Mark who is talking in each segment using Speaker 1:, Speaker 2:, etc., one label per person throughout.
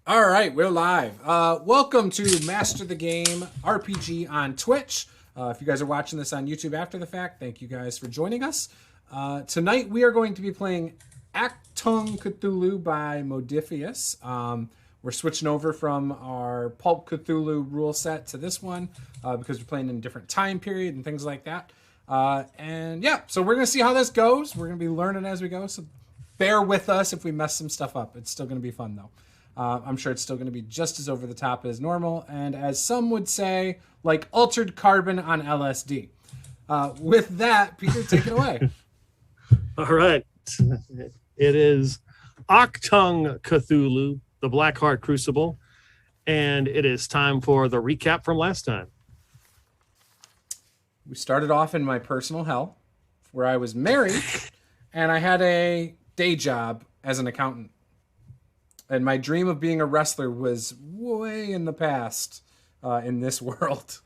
Speaker 1: All right, we're live. Welcome to Master the Game RPG on Twitch. If you guys are watching this on YouTube after the fact, thank you guys for joining us. Tonight we are going to be playing Achtung Cthulhu by Modiphius. We're switching over from our Pulp Cthulhu rule set to this one because we're playing in a different time period and things like that. So we're going to see how this goes. We're going to be learning as we go, so bear with us if we mess some stuff up. It's still going to be fun, though. I'm sure it's still going to be just as over the top as normal, and as some would say, like altered carbon on LSD. With that, Peter, take it away.
Speaker 2: All right. It is Achtung Cthulhu, the Blackheart Crucible, and it is time for the recap from last time.
Speaker 1: We started off in my personal hell, where I was married, and I had a day job as an accountant. And my dream of being a wrestler was way in the past in this world.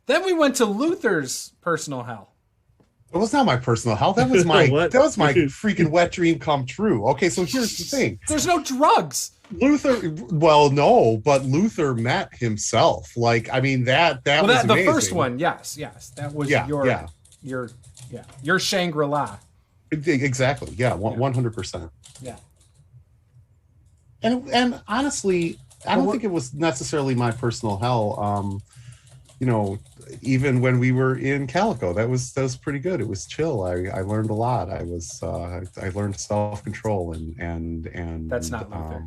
Speaker 1: Then we went to Luther's personal hell.
Speaker 3: It was not my personal hell. That was my freaking wet dream come true. Okay, so here's the thing.
Speaker 1: There's no drugs.
Speaker 3: Well, no, but Luther met himself. Like, I mean, that was amazing.
Speaker 1: The first one, yes. That was your Shangri-La.
Speaker 3: Exactly. Yeah, 100%.
Speaker 1: Yeah.
Speaker 3: And honestly, I don't think it was necessarily my personal hell. Even when we were in Calico, that was pretty good. It was chill. I learned a lot. I learned self-control and
Speaker 1: that's not Luther.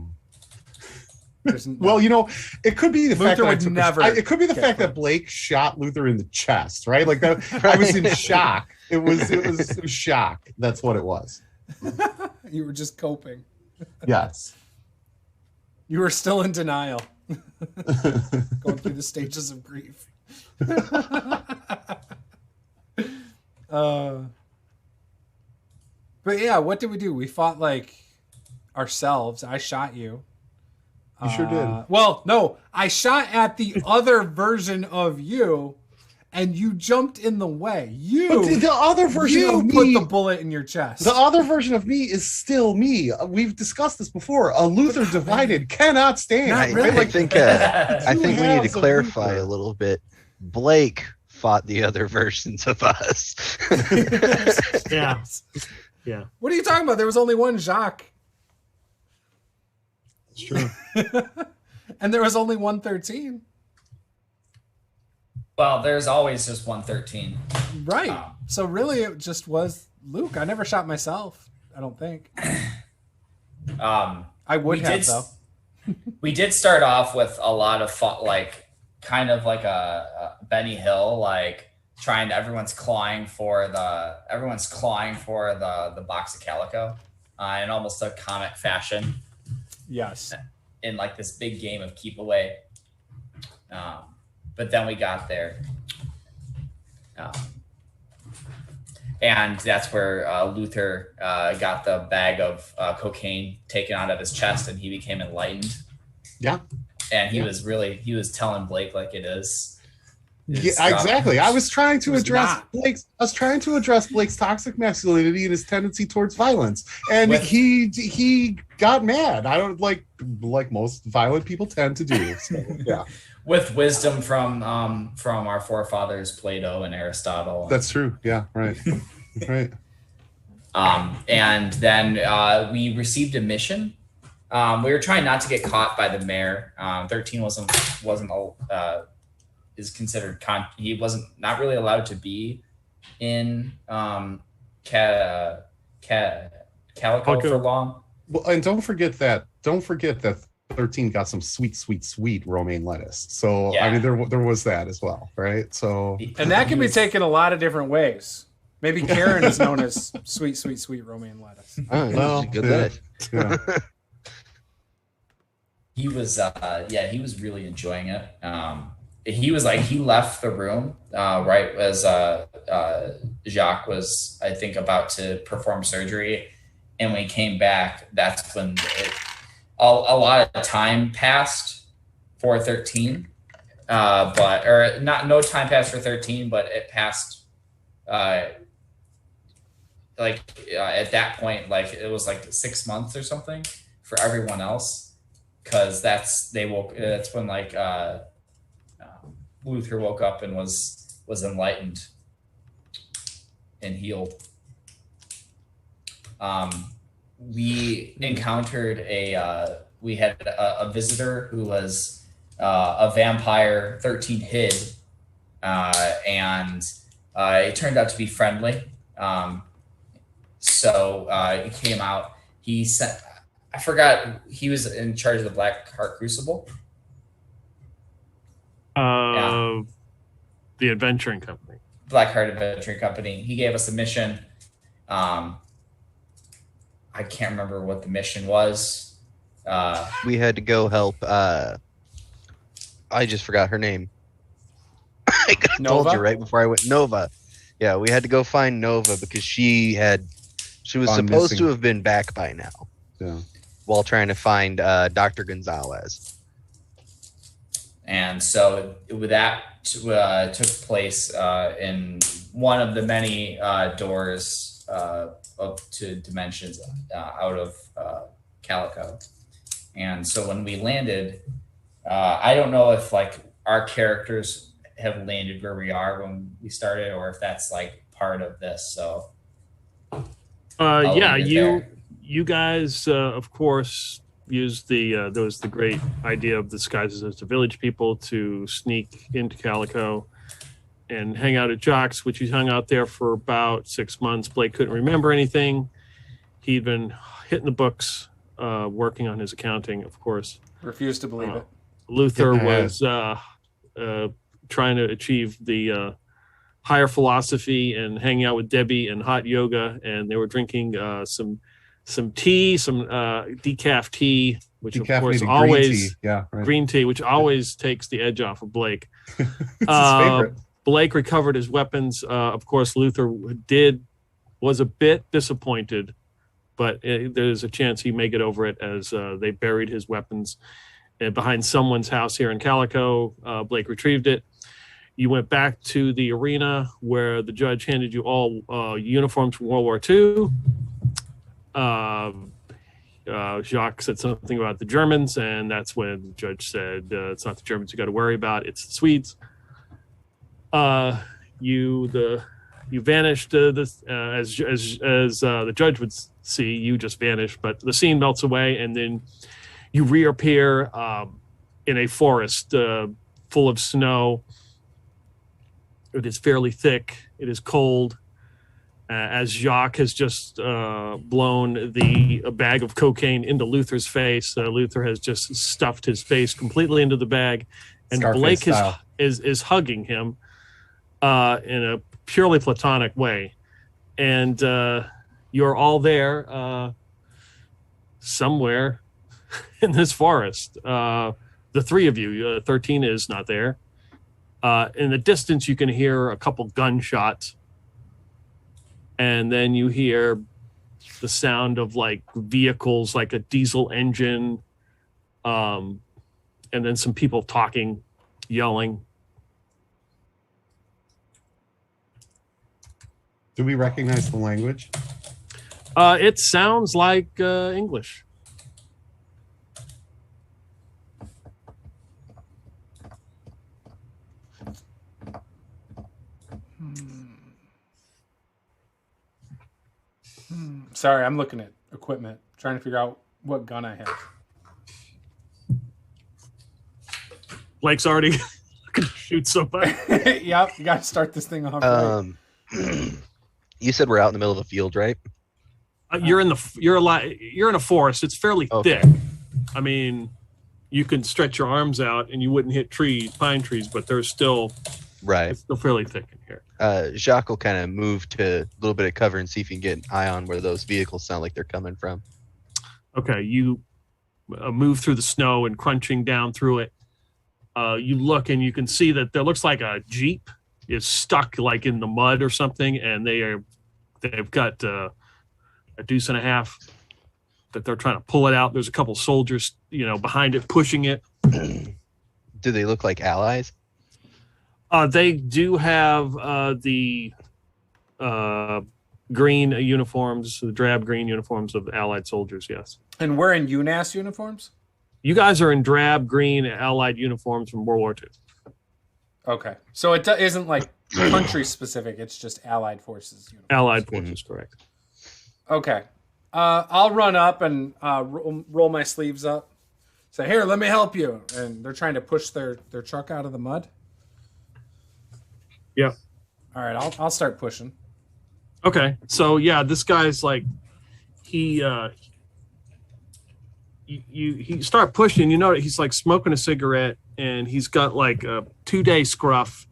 Speaker 3: Well, it could be the fact that it could be the fact
Speaker 1: it.
Speaker 3: that Blake shot Luther in the chest, right? Like that. Right. I was in shock. It was shock. That's what it was.
Speaker 1: You were just coping.
Speaker 3: Yes.
Speaker 1: You were still in denial. Going through the stages of grief. But yeah, what did we do? We fought like ourselves. I shot you.
Speaker 3: You sure did.
Speaker 1: Well, no, I shot at the other version of you, and you jumped in the way.
Speaker 3: The other version of me
Speaker 1: put the bullet in your chest.
Speaker 3: The other version of me is still me. We've discussed this before. A Luther divided cannot stand.
Speaker 4: I think we need to clarify a little bit. Blake fought the other versions of us.
Speaker 2: Yeah.
Speaker 1: What are you talking about? There was only one Jacques.
Speaker 3: It's true.
Speaker 1: And there was only 113.
Speaker 5: Well, there's always just 113.
Speaker 1: Right. So really it just was Luke. I never shot myself, I don't think. I would have, though.
Speaker 5: We did start off with a lot of fun, like kind of like a Benny Hill, like everyone's clawing for the box of calico in almost a comic fashion.
Speaker 1: Yes.
Speaker 5: In like this big game of keep away. But then we got there. And that's where Luther got the bag of cocaine taken out of his chest, and he became enlightened.
Speaker 3: Yeah.
Speaker 5: And he was telling Blake like it is.
Speaker 3: Yeah, exactly. I was trying to address Blake's toxic masculinity and his tendency towards violence, and he got mad. I don't like most violent people tend to do. So, yeah.
Speaker 5: With wisdom from our forefathers Plato and Aristotle.
Speaker 3: That's true. Yeah. Right. Right.
Speaker 5: And then we received a mission. We were trying not to get caught by the mayor. 13 is considered he wasn't not really allowed to be in Calico for long.
Speaker 3: Well, and don't forget that 13 got some sweet romaine lettuce. So yeah. I mean there was that as well, right? So
Speaker 1: and that can be taken a lot of different ways. Maybe Karen is known as sweet romaine lettuce.
Speaker 4: Oh, well, good.
Speaker 3: Yeah.
Speaker 5: He was really enjoying it. He left the room right as Jacques was, I think, about to perform surgery. And when he came back, that's when a lot of time passed for 13. No time passed for 13, but it passed at that point, like it was like 6 months or something for everyone else. because that's when like Luther woke up and was enlightened and healed. We encountered we had a visitor who was a vampire 13 hid, and it turned out to be friendly. So he came out. He sent. I forgot he was in charge of the Black Heart Crucible.
Speaker 2: The adventuring company.
Speaker 5: Black Heart Adventuring Company. He gave us a mission. I can't remember what the mission was.
Speaker 4: We had to go help. I just forgot her name. I told you right before I went. Nova. Yeah, we had to go find Nova because she was supposed to have been back by now.
Speaker 3: Yeah.
Speaker 4: While trying to find Dr. Gonzalez.
Speaker 5: And so that took place in one of the many doors to dimensions out of Calico. And so when we landed, I don't know if like our characters have landed where we are when we started, or if that's like part of this. So
Speaker 2: you guys of course used there was the great idea of disguises as the village people to sneak into Calico and hang out at Jock's, which he hung out there for about 6 months. Blake couldn't remember anything. He'd been hitting the books, working on his accounting, of course.
Speaker 1: Refused to believe it.
Speaker 2: Luther was trying to achieve the higher philosophy and hanging out with Debbie and hot yoga, and they were drinking some tea, some decaf tea, which of course always green tea, which always takes the edge off of Blake.
Speaker 3: It's his favorite.
Speaker 2: Blake recovered his weapons. Of course, Luther was a bit disappointed, but there's a chance he may get over it as they buried his weapons behind someone's house here in Calico. Blake retrieved it. You went back to the arena where the judge handed you all uniforms from World War II. Jacques said something about the Germans, and that's when the judge said, it's not the Germans you got to worry about, it's the Swedes. You vanished as the judge would see, you just vanished, but the scene melts away, and then you reappear in a forest full of snow. It is fairly thick. It is cold. As Jacques has just blown a bag of cocaine into Luther's face, Luther has just stuffed his face completely into the bag, and
Speaker 3: Scarface
Speaker 2: Blake is hugging him in a purely platonic way. And you're all there somewhere in this forest. The three of you, 13 is not there. In the distance, you can hear a couple gunshots. And then you hear the sound of like vehicles, like a diesel engine. And then some people talking, yelling.
Speaker 3: Do we recognize the language?
Speaker 2: It sounds like English.
Speaker 1: Sorry, I'm looking at equipment, trying to figure out what gun I have.
Speaker 2: Blake's already gonna shoot somebody.
Speaker 1: Yep, you got to start this thing off. Right.
Speaker 4: You said we're out in the middle of a field, right?
Speaker 2: You're in a forest. It's fairly thick. I mean, you can stretch your arms out and you wouldn't hit pine trees, but there's still it's still fairly thick in here.
Speaker 4: Jacques will kind of move to a little bit of cover and see if he can get an eye on where those vehicles sound like they're coming from.
Speaker 2: Okay, you move through the snow and crunching down through it. You look and you can see that there looks like a Jeep is stuck like in the mud or something, and they've got a deuce and a half that they're trying to pull it out. There's a couple soldiers, behind it pushing it.
Speaker 4: Do they look like allies?
Speaker 2: They do have the green uniforms, the drab green uniforms of Allied soldiers, yes.
Speaker 1: And we're in UNAS uniforms?
Speaker 2: You guys are in drab green Allied uniforms from World War II.
Speaker 1: Okay. So it isn't like country specific. It's just Allied forces. Uniforms.
Speaker 2: Allied forces, correct.
Speaker 1: Okay. I'll run up and roll my sleeves up. Say, here, let me help you. And they're trying to push their truck out of the mud.
Speaker 2: Yep.
Speaker 1: All right, I'll start pushing.
Speaker 2: Okay. So yeah, this guy's like you start pushing, you know, he's like smoking a cigarette and he's got like a 2-day scruff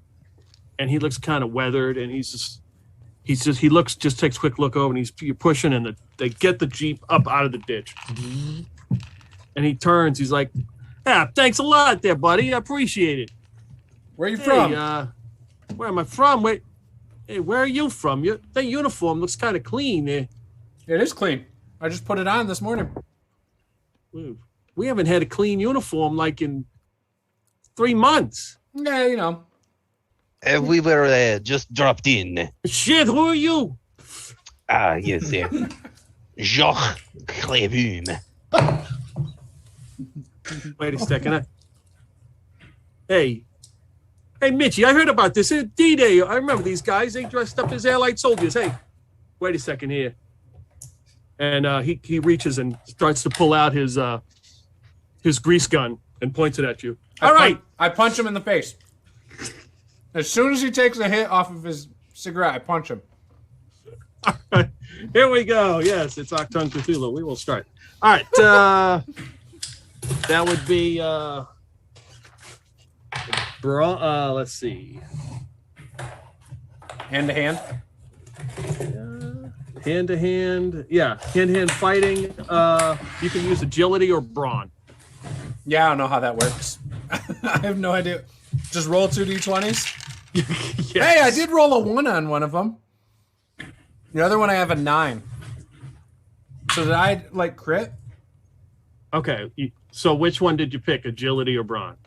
Speaker 2: and he looks kind of weathered and he takes a quick look over and you're pushing and they get the Jeep up out of the ditch. And he turns, he's like, yeah, thanks a lot there, buddy. I appreciate it.
Speaker 1: Where are you from?
Speaker 2: Where am I from? Wait, hey, where are you from? That uniform looks kind of clean. It
Speaker 1: is clean. I just put it on this morning.
Speaker 2: We haven't had a clean uniform like in 3 months.
Speaker 1: Yeah, you know.
Speaker 4: We were just dropped in.
Speaker 2: Shit, who are you?
Speaker 4: Yes, sir. Jacques Clébume.
Speaker 2: Wait a second. Hey, Mitchie, I heard about this. D-Day, I remember these guys. They dressed up as Allied soldiers. Hey, wait a second here. And he reaches and starts to pull out his grease gun and points it at you. All right.
Speaker 1: I punch him in the face. As soon as he takes a hit off of his cigarette, I punch him.
Speaker 2: All right. Here we go. Yes, it's Achtung Cthulhu. We will start. All right. That would be let's see.
Speaker 1: Hand to hand?
Speaker 2: Hand to hand. Yeah, hand to hand fighting. You can use agility or brawn.
Speaker 1: Yeah, I don't know how that works. I have no idea. Just roll 2 d20s? Yes. Hey, I did roll a 1 on one of them. The other one I have a 9. So did I like crit?
Speaker 2: Okay. So which one did you pick, agility or brawn?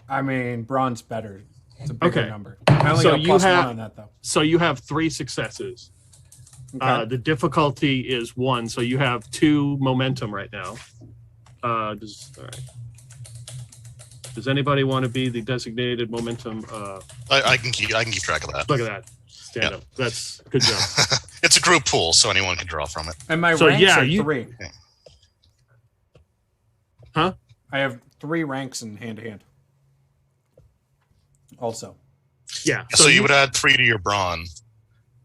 Speaker 1: I mean, brawn's better. It's a bigger number. I only got a plus 1 on that though.
Speaker 2: So you have 3 successes. Okay. The difficulty is 1, so you have 2 momentum right now. All right. Does anybody want to be the designated momentum?
Speaker 6: I can keep track of that.
Speaker 2: Look at that. Stand up. That's good job.
Speaker 6: It's a group pool, so anyone can draw from it.
Speaker 1: And my ranks are 3.
Speaker 6: Yeah.
Speaker 2: Huh?
Speaker 1: I have 3 ranks in hand-to-hand. Also.
Speaker 2: Yeah.
Speaker 6: So you would add 3 to your brawn,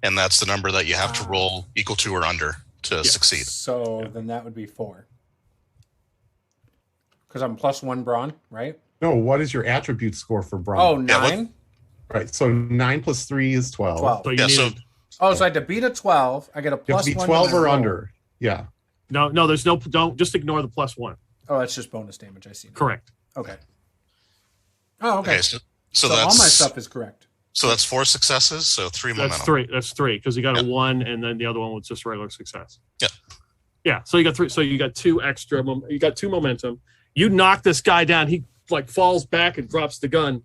Speaker 6: and that's the number that you have to roll equal to or under to succeed.
Speaker 1: So then that would be 4. Because I'm plus 1 brawn, right?
Speaker 3: No, what is your attribute score for brawn?
Speaker 1: Oh, 9?
Speaker 3: Right, so 9 plus 3 is 12.
Speaker 1: 12. So I had to beat a 12. I get a plus 1.
Speaker 3: You have to be 12 or under. Yeah.
Speaker 2: No, there's no, don't, just ignore the plus 1.
Speaker 1: Oh, that's just bonus damage. I see.
Speaker 2: Correct.
Speaker 1: Okay. Oh, okay.
Speaker 6: So
Speaker 1: that's all my stuff is correct.
Speaker 6: So that's 4 successes, so 3 momentum.
Speaker 2: That's 3, because you got a 1, and then the other one was just regular success.
Speaker 6: Yeah.
Speaker 2: Yeah, so you got 3, so you got 2 extra, you got 2 momentum. You knock this guy down, he like falls back and drops the gun.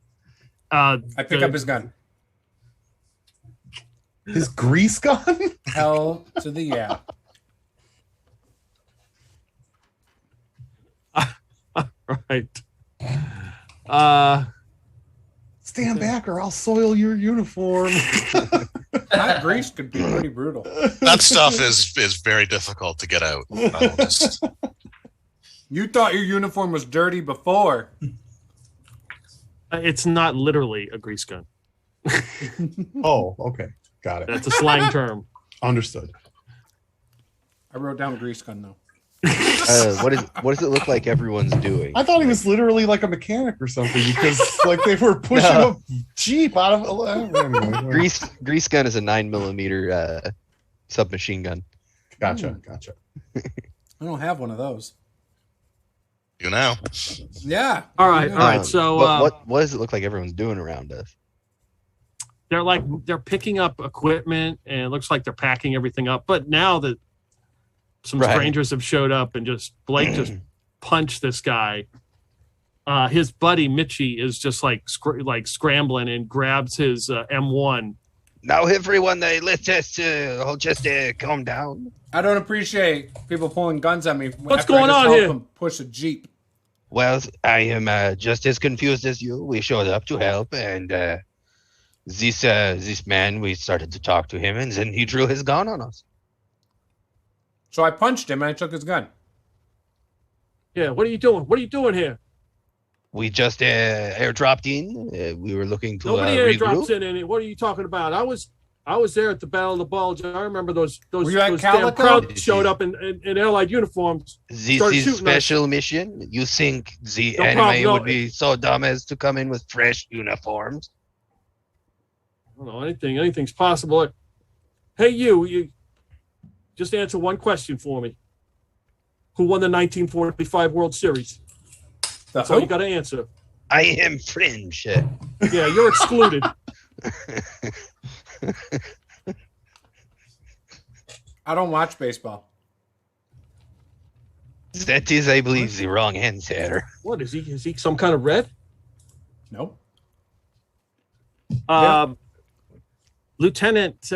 Speaker 1: I pick up his gun.
Speaker 3: His grease gun?
Speaker 1: Hell to the yeah.
Speaker 2: Right.
Speaker 3: Stand back or I'll soil your uniform.
Speaker 1: That grease could be pretty brutal.
Speaker 6: That stuff is very difficult to get out.
Speaker 1: You thought your uniform was dirty before.
Speaker 2: It's not literally a grease gun.
Speaker 3: Oh, okay. Got it.
Speaker 2: That's a slang term.
Speaker 3: Understood.
Speaker 1: I wrote down grease gun though.
Speaker 4: What does it look like everyone's doing?
Speaker 3: I thought he was literally like a mechanic or something because like they were pushing a Jeep out of anyway.
Speaker 4: Grease gun is a 9mm submachine gun.
Speaker 3: Gotcha.
Speaker 1: I don't have one of those.
Speaker 6: You know.
Speaker 1: Yeah.
Speaker 2: All right. So
Speaker 4: what does it look like everyone's doing around us?
Speaker 2: They're picking up equipment and it looks like they're packing everything up. But now that some strangers have showed up and Blake just punched this guy. His buddy Mitchie is just like scrambling and grabs his M1.
Speaker 4: Now everyone, let's just calm down.
Speaker 1: I don't appreciate people pulling guns at me.
Speaker 2: What's going on here?
Speaker 1: Push a Jeep.
Speaker 4: Well, I am just as confused as you. We showed up to help, and this man, we started to talk to him, and then he drew his gun on us.
Speaker 1: So I punched him and I took his gun.
Speaker 2: Yeah, what are you doing? What are you doing here?
Speaker 4: We just airdropped in. We were looking to
Speaker 2: Nobody
Speaker 4: regroup.
Speaker 2: airdrops in any. What are you talking about? I was there at the Battle of the Bulge. I remember those
Speaker 1: Were you at
Speaker 2: damn
Speaker 1: Calico?
Speaker 2: crowds showed up in allied uniforms.
Speaker 4: This
Speaker 2: started
Speaker 4: is
Speaker 2: shooting us.
Speaker 4: special mission. You think the
Speaker 2: No
Speaker 4: enemy
Speaker 2: problem, no.
Speaker 4: would be so dumb as to come in with fresh uniforms?
Speaker 2: I don't know, anything's possible. Hey, you just answer one question for me. Who won the 1945 World Series? That's all you got to answer.
Speaker 4: I am French.
Speaker 2: Yeah, you're excluded.
Speaker 1: I don't watch baseball.
Speaker 4: That is, I believe, the wrong answer.
Speaker 2: What is he? Is he some kind of red?
Speaker 1: No.
Speaker 2: Lieutenant,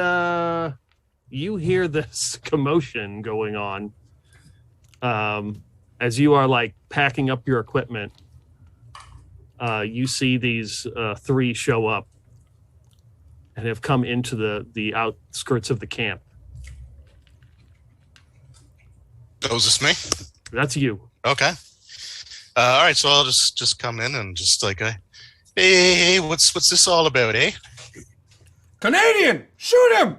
Speaker 2: you hear this commotion going on as you are like packing up your equipment. You see these three show up and have come into the outskirts of the camp.
Speaker 6: Oh, is this me?
Speaker 2: That's you.
Speaker 6: Okay. All right, so I'll just come in and just like, hey, what's this all about, eh?
Speaker 1: Canadian, shoot him!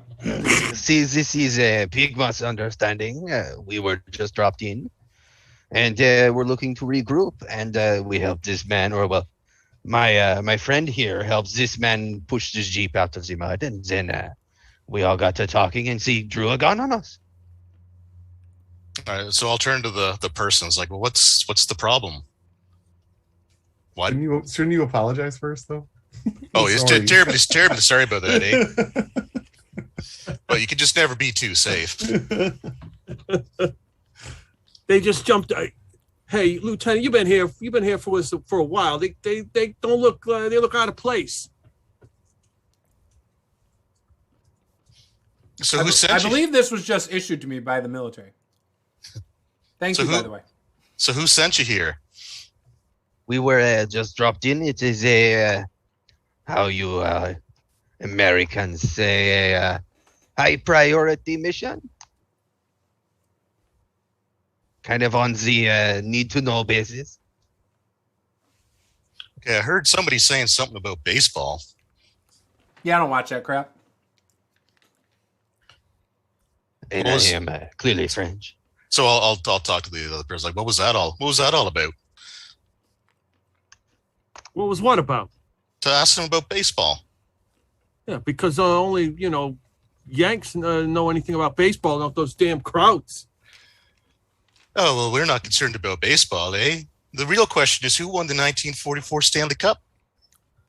Speaker 4: See, this is a big misunderstanding. We were just dropped in, and we're looking to regroup. And we helped this man, or well, my friend here helps this man push this jeep out of the mud, and then we all got to talking, and he drew a gun on us.
Speaker 6: All right, so I'll turn to the person. It's like, well, what's the problem? What?
Speaker 3: Shouldn't you apologize first, though?
Speaker 6: Oh, it's terribly sorry about that, eh? But you can just never be too safe.
Speaker 2: They just jumped. Hey, Lieutenant, you've been here for a while. They don't look. They look out of place.
Speaker 6: So who sent you?
Speaker 1: I believe this was just issued to me by the military. Thank you, by the way.
Speaker 6: So who sent you here?
Speaker 4: We were just dropped in. It is a how you Americans say a high priority mission. Kind of on the need to know basis.
Speaker 6: Okay, I heard somebody saying something about baseball.
Speaker 1: Yeah, I don't watch that crap.
Speaker 4: And I am clearly French.
Speaker 6: So I'll talk to the other person. Like, what was that all about?
Speaker 2: What was what about?
Speaker 6: To ask them about baseball.
Speaker 2: Yeah, because only Yanks know anything about baseball. Not those damn Krauts.
Speaker 6: Oh well, we're not concerned about baseball, eh? The real question is who won the 1944 Stanley Cup?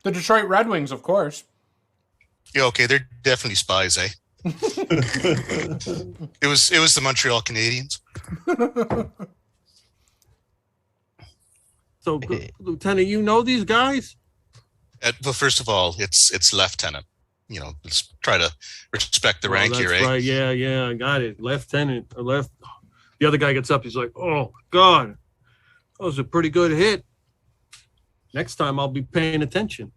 Speaker 1: The Detroit Red Wings, of course.
Speaker 6: Yeah, okay, they're definitely spies, eh? It was the Montreal Canadiens.
Speaker 2: So, Lieutenant, you know these guys?
Speaker 6: Well, first of all, it's Lieutenant. You know, let's try to respect the rank here, eh?
Speaker 2: Right. Yeah, I got it. Lieutenant. The other guy gets up. He's like, "Oh God, that was a pretty good hit. Next time I'll be paying attention."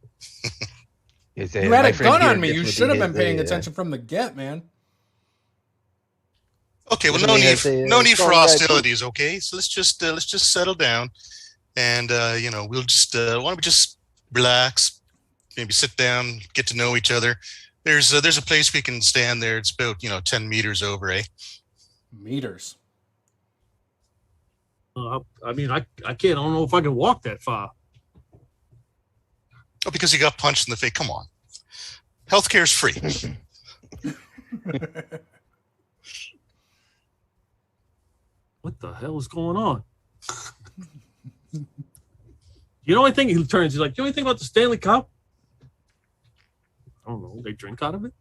Speaker 1: You had a gun on me. You should have been paying attention from the get, man.
Speaker 6: Okay, well, no need for hostilities. Okay, so let's just settle down, and we'll just why don't we just relax, maybe sit down, get to know each other. There's a place we can stand there. It's about 10 meters over, eh?
Speaker 1: Meters.
Speaker 2: I mean, I can't. I don't know if I can walk that far.
Speaker 6: Oh, because you got punched in the face. Come on. Healthcare is free.
Speaker 2: What the hell is going on? You know anything? He turns. He's like, you know anything about the Stanley Cup? I don't know. They drink out of it.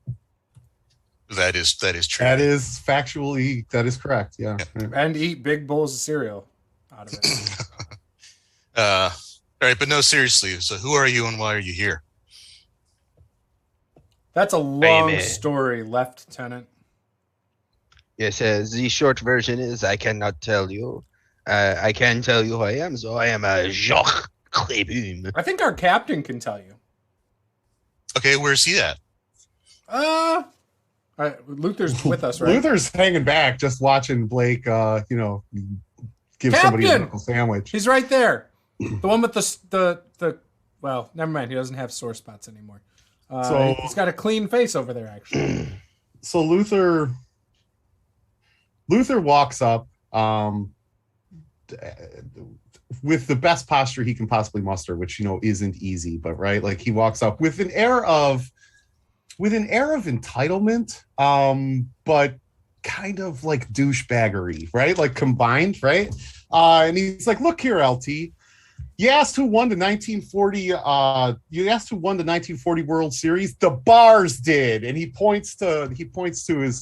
Speaker 6: That is true.
Speaker 3: That is factually, that is correct. Yeah.
Speaker 1: And eat big bowls of cereal out of it.
Speaker 6: All right, but no, seriously. So who are you and why are you here?
Speaker 1: That's a long story, Lieutenant.
Speaker 4: Yes, the short version is I cannot tell you. I can tell you who I am, so I am Jacques Clébune.
Speaker 1: I think our captain can tell you.
Speaker 6: Okay, where's he at?
Speaker 1: Luther's with us, right?
Speaker 3: Luther's hanging back, just watching Blake, give
Speaker 1: Captain!
Speaker 3: somebody a knuckle sandwich.
Speaker 1: He's right there. The one with the well, never mind. He doesn't have sore spots anymore. So he's got a clean face over there, actually.
Speaker 3: So Luther walks up with the best posture he can possibly muster, which isn't easy, but right, like he walks up with an air of entitlement, but kind of like douchebaggery, right? Like combined, right? And he's like, "Look here, LT. You asked who won the 1940. You asked who won the 1940 World Series. The Bars did." And he points to his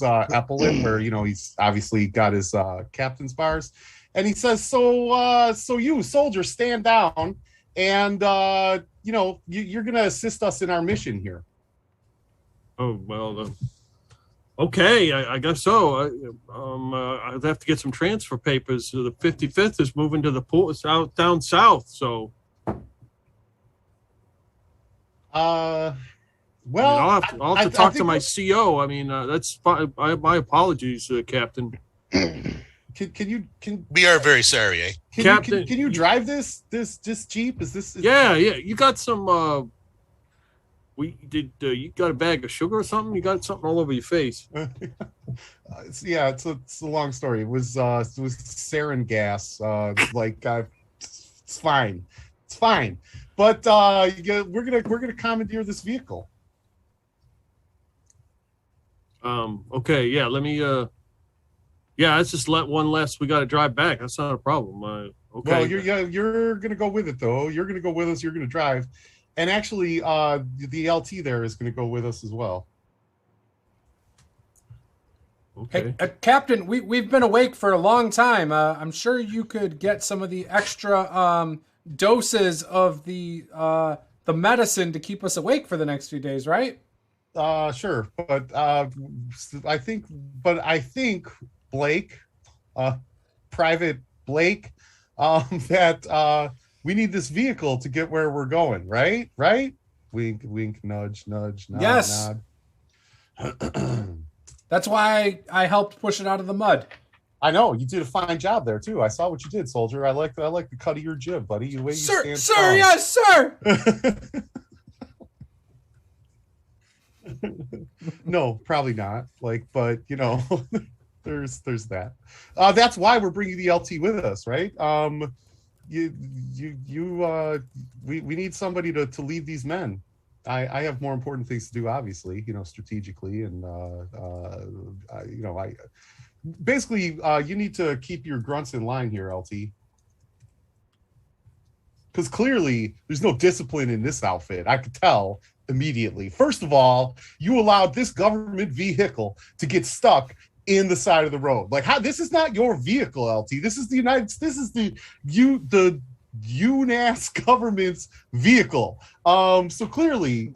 Speaker 3: epaulet where he's obviously got his captain's bars, and he says, "So you soldiers, stand down, and you're gonna assist us in our mission here."
Speaker 2: Oh well, okay, I guess so. I'd have to get some transfer papers. The 55th is moving to the port down south. So,
Speaker 3: well,
Speaker 2: I'll have to talk to my CO. I mean, that's my apologies, Captain.
Speaker 3: Can
Speaker 6: we are very sorry, eh?
Speaker 2: Captain,
Speaker 3: can you drive this Jeep?
Speaker 2: Yeah. You got some. You got a bag of sugar or something? You got something all over your face.
Speaker 3: It's a long story. It was sarin gas. It's fine. But we're gonna commandeer this vehicle.
Speaker 2: Okay. Yeah. Let me. Let's just let one less. We got to drive back. That's not a problem. Okay.
Speaker 3: Well, you're gonna go with it though. You're gonna go with us. You're gonna drive. And actually, the LT there is going to go with us as well.
Speaker 1: Okay, Captain, we've been awake for a long time. I'm sure you could get some of the extra doses of the medicine to keep us awake for the next few days, right?
Speaker 3: Sure, but I think Blake, Private Blake, that. We need this vehicle to get where we're going, right? Right? Wink, wink, nudge, nudge, nod,
Speaker 1: yes.
Speaker 3: Nod.
Speaker 1: That's why I helped push it out of the mud.
Speaker 3: I know you did a fine job there too. I saw what you did, soldier. I like the cut of your jib, buddy. The way you stand
Speaker 1: sir, yes, sir.
Speaker 3: No, probably not. But there's that. That's why we're bringing the LT with us, right? We need somebody to lead these men. I have more important things to do, obviously, strategically, and basically you need to keep your grunts in line here, LT, because clearly there's no discipline in this outfit. I could tell immediately. First of all, you allowed this government vehicle to get stuck in the side of the road. This is not your vehicle, LT. This is the UNAS government's vehicle. So clearly,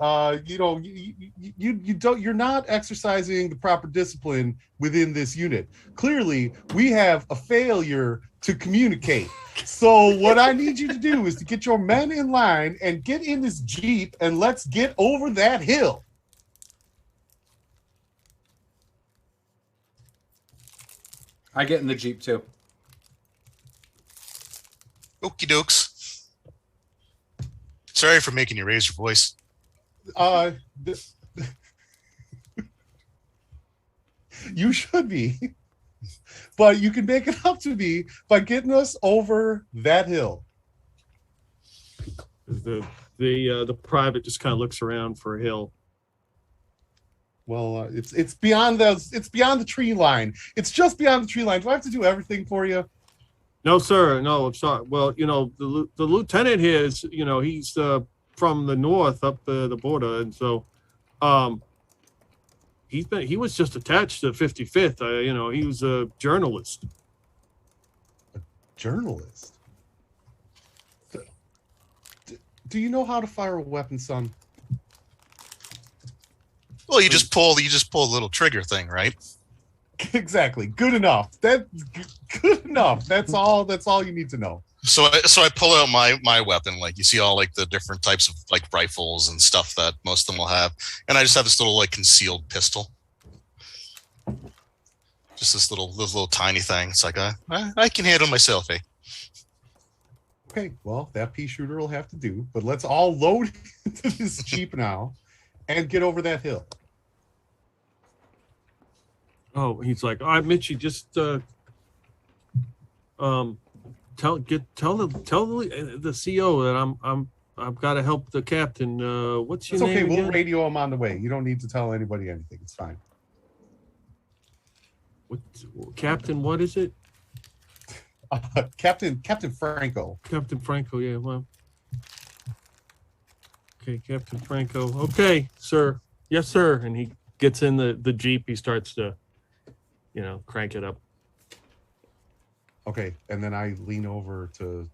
Speaker 3: you're not exercising the proper discipline within this unit. Clearly, we have a failure to communicate. So what I need you to do is to get your men in line and get in this Jeep and let's get over that hill.
Speaker 1: I get in the Jeep too.
Speaker 6: Okie dokes. Sorry for making you raise your voice.
Speaker 3: You should be. But you can make it up to me by getting us over that hill.
Speaker 2: The private just kind of looks around for a hill.
Speaker 3: Well, it's beyond the tree line. It's just beyond the tree line. Do I have to do everything for you?
Speaker 2: No, sir. No, I'm sorry. Well, the lieutenant here is, he's from the north up the border, and so he was just attached to 55th. He was a journalist.
Speaker 3: A journalist? Do you know how to fire a weapon, son?
Speaker 6: Well, you just pull the little trigger thing, right?
Speaker 3: Exactly. Good enough. That's good enough. That's all you need to know.
Speaker 6: So I pull out my weapon, like you see all like the different types of like rifles and stuff that most of them will have, and I just have this little like concealed pistol. Just this little tiny thing. It's like I can handle myself, eh?
Speaker 3: Okay, well, that pea shooter will have to do, but let's all load into this Jeep now and get over that hill.
Speaker 2: Oh, he's like, all right, Mitchie, just tell the CO that I've got to help the captain. What's your name?
Speaker 3: It's okay.
Speaker 2: Again?
Speaker 3: We'll radio him on the way. You don't need to tell anybody anything. It's fine.
Speaker 2: What, Captain? What is it?
Speaker 3: Captain Franco.
Speaker 2: Captain Franco. Yeah. Well. Okay, Captain Franco. Okay, sir. Yes, sir. And he gets in the Jeep. He starts to, crank it up.
Speaker 3: Okay, and then I lean over to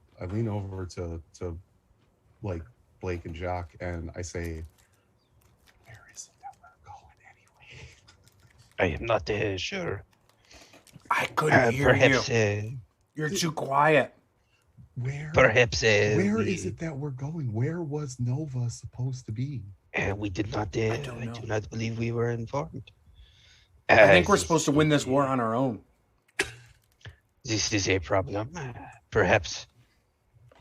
Speaker 3: like Blake and Jacques, and I say, "Where is it that we're going anyway?"
Speaker 4: I am not sure.
Speaker 1: I couldn't hear
Speaker 4: perhaps,
Speaker 1: you. You're too quiet.
Speaker 4: Perhaps.
Speaker 3: Where is it that we're going? Where was Nova supposed to be?
Speaker 4: We did not. I do not believe we were informed.
Speaker 1: I think we're supposed to win this war on our own.
Speaker 4: This is a problem. Perhaps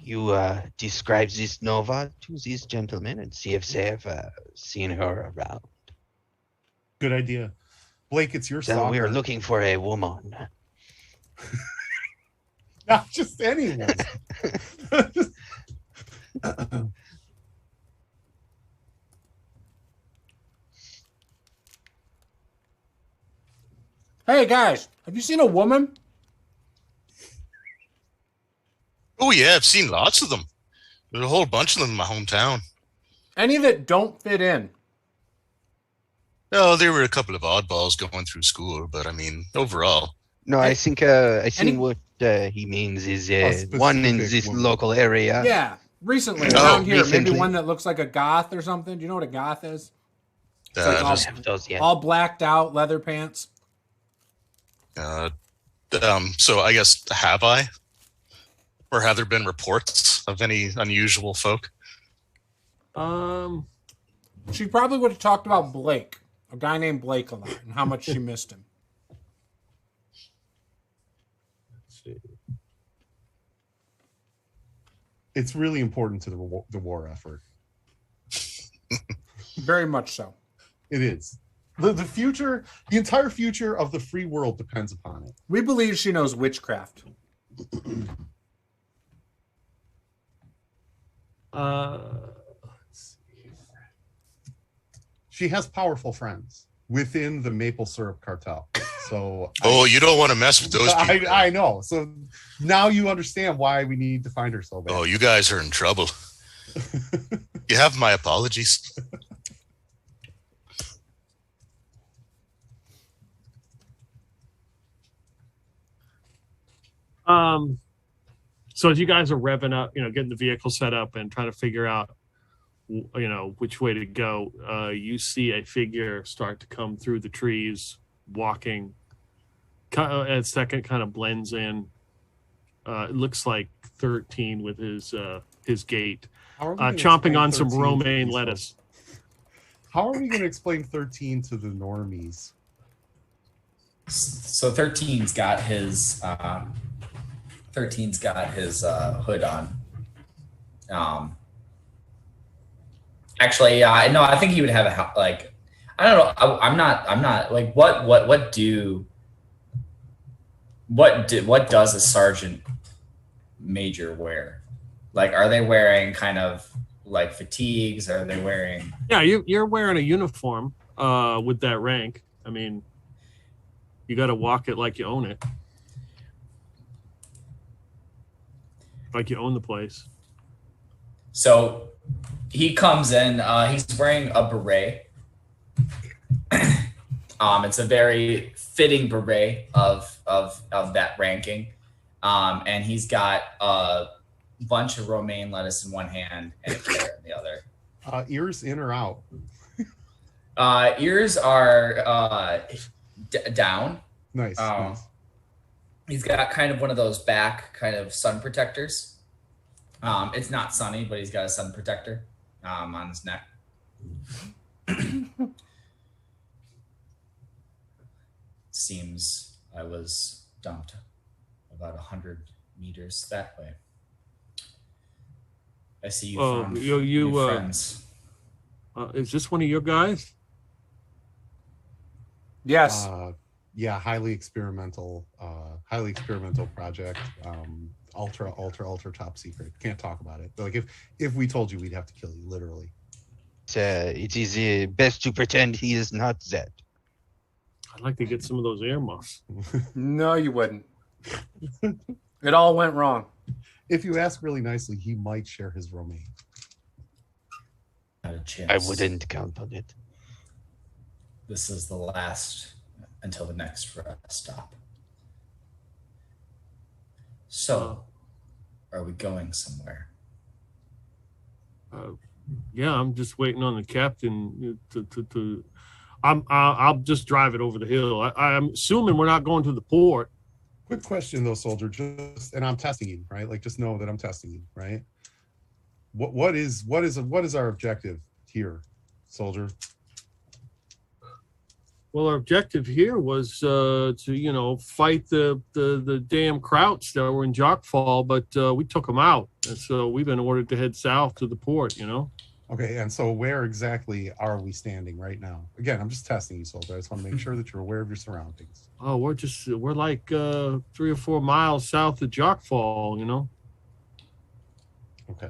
Speaker 4: you describe this Nova to these gentlemen and see if they have seen her around.
Speaker 3: Good idea. Blake, it's your soccer.
Speaker 4: We are looking for a woman.
Speaker 3: Not just anyone.
Speaker 1: Hey guys, have you seen a woman?
Speaker 6: Oh yeah, I've seen lots of them. There's a whole bunch of them in my hometown.
Speaker 1: Any that don't fit in?
Speaker 6: Oh, there were a couple of oddballs going through school, but I mean, overall.
Speaker 4: No, I think what he means is one in this local area.
Speaker 1: Yeah, recently around here. Maybe one that looks like a goth or something. Do you know what a goth is? Like all blacked out, leather pants.
Speaker 6: So I guess, have I? Or have there been reports of any unusual folk?
Speaker 1: She probably would have talked about Blake, a guy named Blake, a lot, and how much she missed him.
Speaker 2: Let's see.
Speaker 3: It's really important to the war effort.
Speaker 1: Very much so.
Speaker 3: It is. The future, the entire future of the free world depends upon it.
Speaker 1: We believe she knows witchcraft.
Speaker 2: Let's see.
Speaker 3: She has powerful friends within the maple syrup cartel. So
Speaker 6: you don't want to mess with those people.
Speaker 3: I know. So now you understand why we need to find her so bad.
Speaker 6: Oh, you guys are in trouble. You have my apologies.
Speaker 2: So as you guys are revving up, getting the vehicle set up and trying to figure out, which way to go, you see a figure start to come through the trees, walking. A second kind of blends in. It looks like 13 with his gait, chomping on some romaine lettuce.
Speaker 3: How are we going to explain 13 to the normies?
Speaker 5: So 13's got his hood on. Actually, no, I think he would have I don't know. I'm not like what does a sergeant major wear? Like, are they wearing kind of like fatigues? Are they wearing?
Speaker 2: Yeah, you're wearing a uniform with that rank. I mean, you got to walk it like you own it. Like you own the place.
Speaker 5: So he comes in, he's wearing a beret. It's a very fitting beret of that ranking. And he's got a bunch of romaine lettuce in one hand and a carrot in the other.
Speaker 3: Ears in or out?
Speaker 5: Ears are down.
Speaker 3: Nice. Nice.
Speaker 5: He's got kind of one of those back kind of sun protectors. It's not sunny, but he's got a sun protector on his neck. Seems I was dumped about 100 meters that way. I see you found new friends.
Speaker 2: Is this one of your guys?
Speaker 1: Yes.
Speaker 3: Yeah, highly experimental project. Ultra top secret. Can't talk about it. Like if we told you, we'd have to kill you, literally.
Speaker 4: It is best to pretend he is not that.
Speaker 2: I'd like to get some of those air muffs.
Speaker 1: No, you wouldn't. It all went wrong.
Speaker 3: If you ask really nicely, he might share his romaine.
Speaker 5: Not a chance.
Speaker 4: I wouldn't count on it.
Speaker 5: This is the last until the next rest stop. So, are we going somewhere?
Speaker 2: Yeah, I'm just waiting on the captain to I'll just drive it over the hill. I'm assuming we're not going to the port.
Speaker 3: Quick question though, soldier. And I'm testing you, right? Like, just know that I'm testing you, right? What is our objective here, soldier?
Speaker 2: Well, our objective here was to fight the damn Krauts that were in Jockfall, but we took them out, and so we've been ordered to head south to the port.
Speaker 3: Okay, and so where exactly are we standing right now? Again, I'm just testing you, soldier. I just want to make sure that you're aware of your surroundings.
Speaker 2: Oh, we're like 3 or 4 miles south of Jockfall.
Speaker 3: Okay.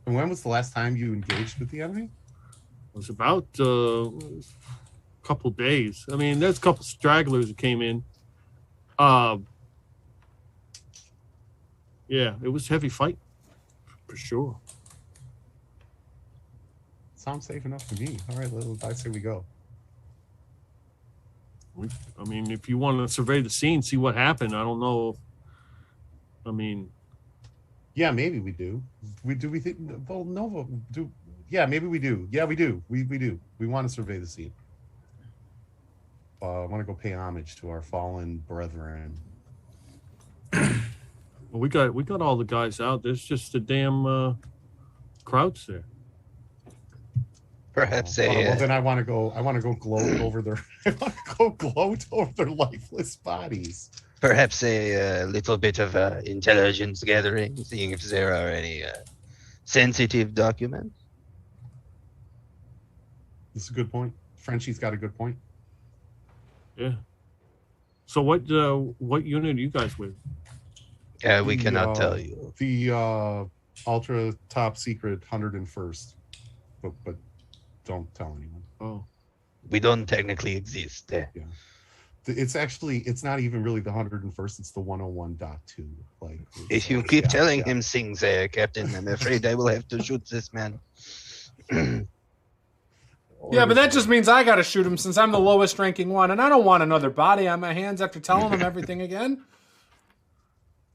Speaker 3: And when was the last time you engaged with the enemy?
Speaker 2: It was about a couple days. I mean, there's a couple stragglers that came in. Yeah, it was heavy fight for sure.
Speaker 3: Sounds safe enough to me. All right, I say we go.
Speaker 2: I mean, if you want to survey the scene, see what happened. I don't know.
Speaker 3: Yeah, maybe we do. We think? Well, Nova do. Yeah, maybe we do. Yeah, we do. We do. We want to survey the scene. I want to go pay homage to our fallen brethren.
Speaker 2: Well, we got all the guys out. There's just the damn Krauts there.
Speaker 4: Perhaps
Speaker 3: well, then I want to go gloat over their. I want to go gloat over their lifeless bodies.
Speaker 4: Perhaps a little bit of intelligence gathering, seeing if there are any sensitive documents.
Speaker 3: This is a good point. Frenchie's got a good point.
Speaker 2: Yeah. So what unit are you guys with?
Speaker 4: We cannot tell you.
Speaker 3: The ultra top secret 101st, but don't tell anyone.
Speaker 2: Oh,
Speaker 4: we don't technically exist.
Speaker 3: Yeah. It's not even really the 101st. It's the 101.2. Like,
Speaker 4: if you keep telling him things, Captain, I'm afraid I will have to shoot this man.
Speaker 1: Yeah, but that just means I got to shoot him since I'm the lowest ranking one, and I don't want another body on my hands after telling him everything again.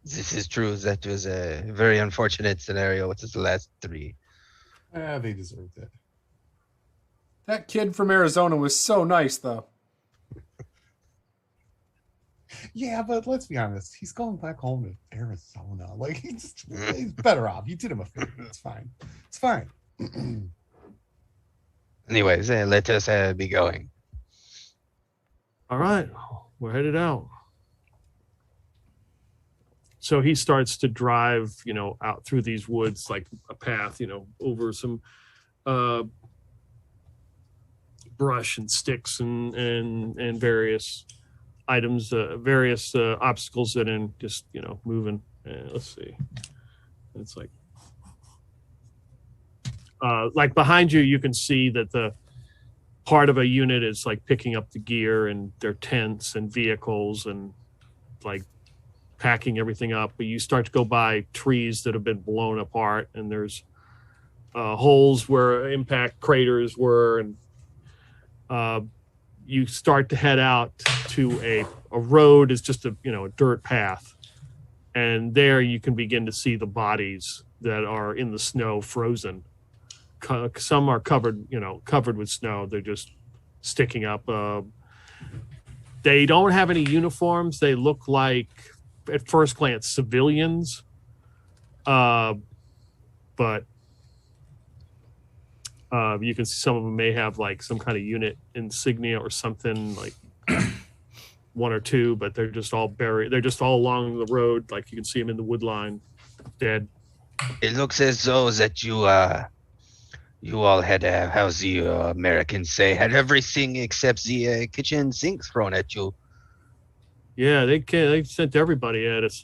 Speaker 4: This is true. That was a very unfortunate scenario with the last 3.
Speaker 3: They deserved it.
Speaker 1: That kid from Arizona was so nice, though.
Speaker 3: Yeah, but let's be honest. He's going back home to Arizona. Like, he's better off. You did him a favor. It's fine. It's fine.
Speaker 4: Anyways, let us be going.
Speaker 2: all right, we're headed out. So he starts to drive, out through these woods, like a path, over some brush and sticks and various items, various obstacles that are just, moving. Let's see. It's like behind you, you can see that the part of a unit is like picking up the gear and their tents and vehicles and like packing everything up. But you start to go by trees that have been blown apart, and there's holes where impact craters were, and you start to head out to a road. Is just a dirt path, and there you can begin to see the bodies that are in the snow, frozen. Some are covered with snow. They're just sticking up. They don't have any uniforms. They look like, at first glance, civilians. But you can see some of them may have like some kind of unit insignia or something, like one or two, but they're just all buried. They're just all along the road. Like you can see them in the wood line, dead.
Speaker 4: It looks as though that you all had, how's the Americans say, had everything except the kitchen sink thrown at you.
Speaker 2: Yeah, they sent everybody at us.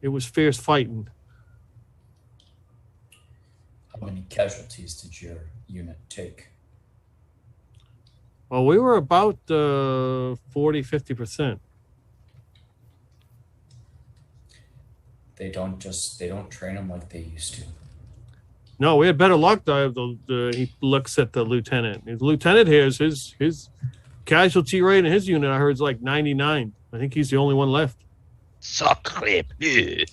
Speaker 2: It was fierce fighting.
Speaker 5: How many casualties did your unit take?
Speaker 2: Well, we were about 40-50%.
Speaker 5: They don't train them like they used to.
Speaker 2: No, we had better luck though. He looks at the lieutenant. The lieutenant here is his casualty rate in his unit, I heard, is like 99. I think he's the only one left.
Speaker 4: Sacre bleu.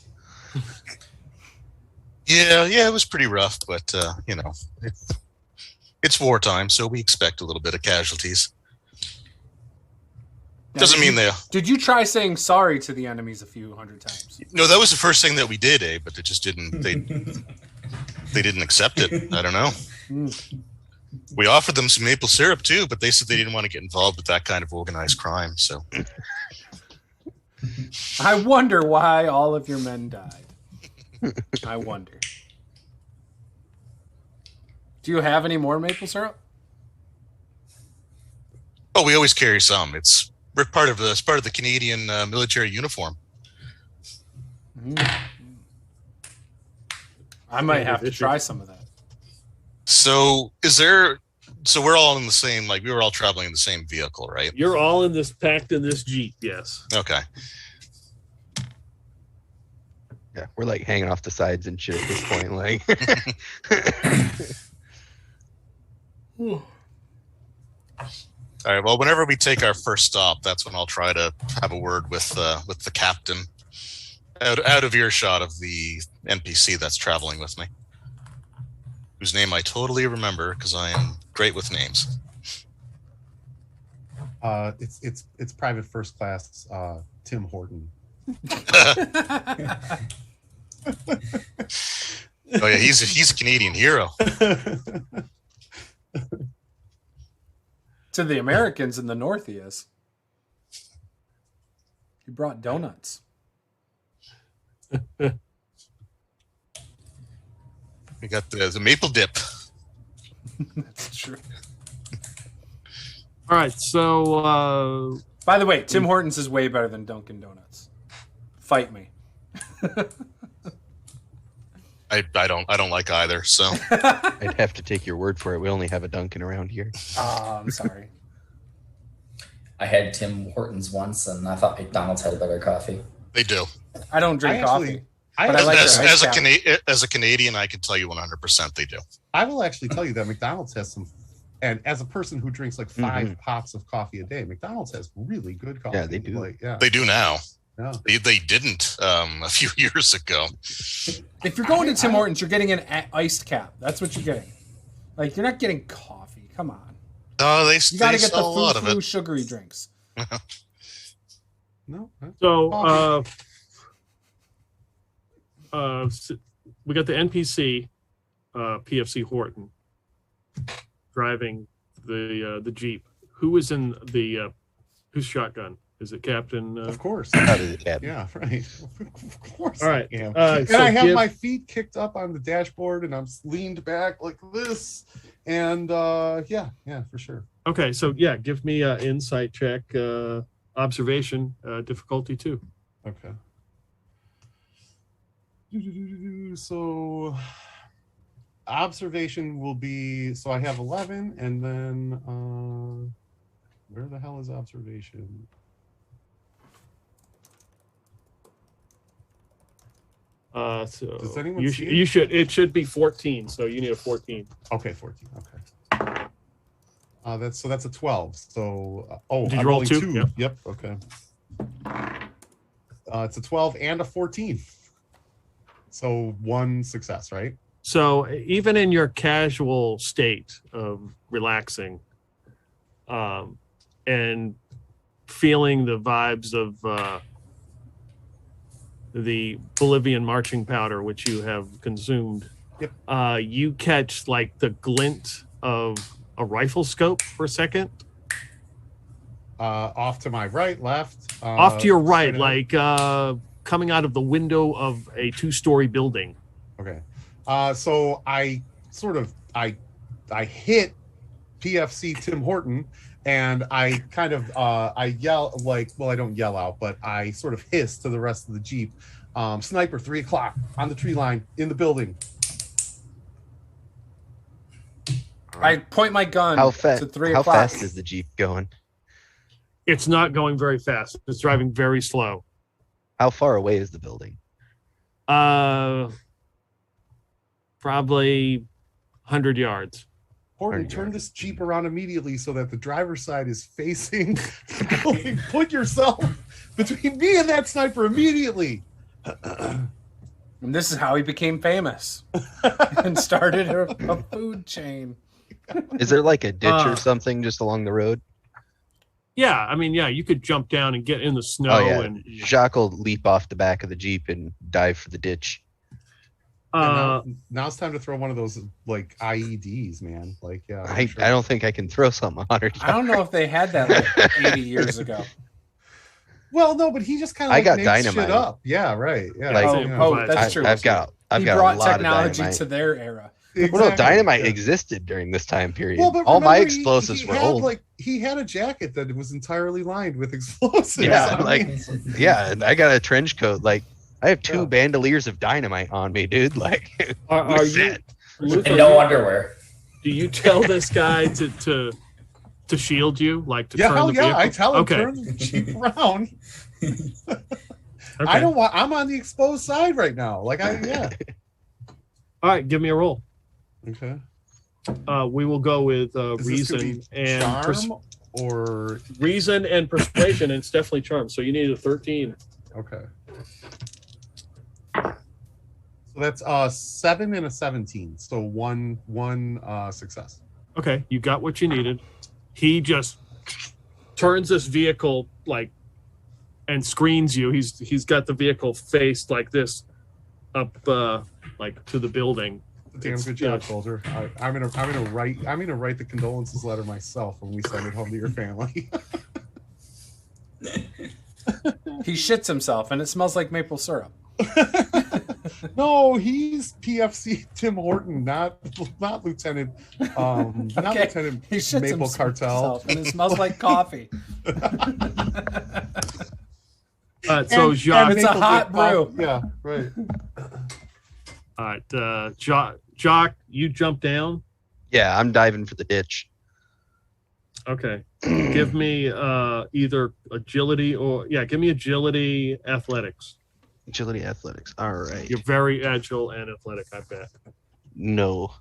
Speaker 6: Yeah, it was pretty rough, but it's wartime, so we expect a little bit of casualties. Doesn't mean they.
Speaker 1: Did you try saying sorry to the enemies a few hundred times?
Speaker 6: No, that was the first thing that we did, but they just didn't. They didn't accept it. I don't know. We offered them some maple syrup too, but they said they didn't want to get involved with that kind of organized crime. So
Speaker 1: I wonder why all of your men died. I wonder. Do you have any more maple syrup?
Speaker 6: Oh, we always carry some. We're part of the Canadian military uniform.
Speaker 1: I might have to try some of that.
Speaker 6: So we're all in the same, like we were all traveling in the same vehicle, right?
Speaker 2: You're all packed in this Jeep, yes.
Speaker 6: Okay.
Speaker 4: Yeah, we're like hanging off the sides and shit at this point. Like,
Speaker 6: all right. Well, whenever we take our first stop, that's when I'll try to have a word with the captain, out of earshot of the NPC that's traveling with me, whose name I totally remember because I am great with names.
Speaker 3: It's Private First Class Tim Horton.
Speaker 6: Oh yeah, he's a Canadian hero.
Speaker 1: To the Americans in the North, he is. He brought donuts.
Speaker 6: We got the maple dip.
Speaker 1: That's true.
Speaker 2: All right, so
Speaker 1: by the way, Tim Hortons is way better than Dunkin' Donuts. Fight me.
Speaker 6: I don't like either, so
Speaker 4: I'd have to take your word for it. We only have a Dunkin' around here.
Speaker 1: Oh, I'm sorry.
Speaker 5: I had Tim Hortons once, and I thought McDonald's had a better coffee.
Speaker 6: they do.
Speaker 1: I don't drink coffee. But I like
Speaker 6: as a Canadian, I can tell you 100% they do.
Speaker 3: I will actually tell you that McDonald's has some, and as a person who drinks like 5 pots of coffee a day, McDonald's has really good coffee.
Speaker 4: Yeah, they do.
Speaker 6: They do now.
Speaker 3: Yeah.
Speaker 6: They didn't a few years ago.
Speaker 1: If you're going to Tim Hortons, you're getting an iced cap. That's what you're getting. Like, you're not getting coffee. Come on.
Speaker 6: No,
Speaker 1: You got to get the foo sugary drinks.
Speaker 3: No.
Speaker 2: So we got the NPC, PFC Horton, driving the Jeep. Who is in the whose shotgun? Is it Captain?
Speaker 3: Of course.
Speaker 4: Yeah,
Speaker 3: right. Of course.
Speaker 2: All right.
Speaker 3: I am.
Speaker 2: And
Speaker 3: I have my feet kicked up on the dashboard, and I'm leaned back like this. And yeah, for sure.
Speaker 2: Okay, so yeah, give me an insight check, observation, difficulty 2.
Speaker 3: Okay. So observation will be, so I have 11, and then where the hell is observation?
Speaker 2: So
Speaker 3: does anyone see it?
Speaker 2: It should be 14, so you need a 14.
Speaker 3: Okay, 14. Okay. That's a 12. So
Speaker 2: did you roll 2?
Speaker 3: Yep. Okay. It's a 12 and a 14. So 1 success, right?
Speaker 2: So even in your casual state of relaxing, and feeling the vibes of the Bolivian marching powder, which you have consumed.
Speaker 3: Yep.
Speaker 2: You catch like the glint of a rifle scope for a second.
Speaker 3: Off to my right, left.
Speaker 2: Off to your right,
Speaker 3: like
Speaker 2: coming out of the window of a 2-story building.
Speaker 3: Okay. So I hit PFC Tim Horton, and I kind of I yell like, well, I don't yell out, but I sort of hiss to the rest of the Jeep. Sniper, 3 o'clock on the tree line in the building.
Speaker 1: I point my gun to 3 o'clock.
Speaker 4: How fast is the Jeep going?
Speaker 2: It's not going very fast. It's driving very slow.
Speaker 4: How far away is the building?
Speaker 2: Probably 100 yards.
Speaker 3: Horton, turn this Jeep around immediately so that the driver's side is facing the building. Put yourself between me and that sniper immediately.
Speaker 1: And this is how he became famous and started a food chain.
Speaker 4: Is there like a ditch or something just along the road?
Speaker 2: Yeah, I mean, yeah, you could jump down and get in the snow.
Speaker 4: Oh, yeah.
Speaker 2: And
Speaker 4: Jacques will leap off the back of the Jeep and dive for the ditch.
Speaker 3: Now it's time to throw one of those like IEDs, man. Like, yeah,
Speaker 4: I don't think I can throw something 100 yards.
Speaker 1: I don't know if they had that like 80 years ago.
Speaker 3: Well, no, but he just kind of like
Speaker 4: got
Speaker 3: makes
Speaker 4: dynamite.
Speaker 3: shit up. Yeah, right. Yeah.
Speaker 4: Like,
Speaker 1: that's true.
Speaker 4: I've got
Speaker 1: He
Speaker 4: a
Speaker 1: brought
Speaker 4: lot
Speaker 1: technology
Speaker 4: of dynamite.
Speaker 1: to their era.
Speaker 3: Exactly.
Speaker 4: Well, no, dynamite existed during this time period.
Speaker 3: Well, but
Speaker 4: all my
Speaker 3: remember,
Speaker 4: explosives were
Speaker 3: had,
Speaker 4: old.
Speaker 3: Like, he had a jacket that was entirely lined with explosives.
Speaker 4: Yeah,
Speaker 3: I mean,
Speaker 4: yeah, and I got a trench coat. Like, I have 2 bandoliers of dynamite on me, dude. Like,
Speaker 2: are you? Luther,
Speaker 5: And no underwear.
Speaker 2: Do you tell this guy to shield you, like to turn the vehicle?
Speaker 3: I tell him
Speaker 2: Okay.
Speaker 3: turn the Jeep around.
Speaker 2: Okay.
Speaker 3: I don't want. I'm on the exposed side right now. Like
Speaker 2: All right, give me a roll.
Speaker 3: Okay.
Speaker 2: We will go with
Speaker 3: Is this
Speaker 2: reason
Speaker 3: gonna be
Speaker 2: and
Speaker 3: charm or
Speaker 2: reason and persuasion, and it's definitely charm. So you need a 13.
Speaker 3: okay. So that's 7 and a 17. So one success.
Speaker 2: Okay, you got what you needed. He just turns this vehicle like and screens you. He's got the vehicle faced like this up like to the building.
Speaker 3: Damn good job, soldier. I'm gonna write the condolences letter myself when we send it home to your family.
Speaker 1: He shits himself, and it smells like maple syrup.
Speaker 3: No, he's PFC Tim Horton, not Lieutenant. Not Lieutenant
Speaker 1: He shits
Speaker 3: Maple Cartel.
Speaker 1: himself, and it smells like coffee.
Speaker 2: So Jacques,
Speaker 1: it's a hot brew.
Speaker 3: Yeah, right.
Speaker 2: all right, Jacques, you jump down.
Speaker 4: Yeah, I'm diving for the ditch.
Speaker 2: Okay, give me either agility or give me agility athletics.
Speaker 4: Agility athletics. All right.
Speaker 2: You're very agile and athletic, I bet.
Speaker 4: No.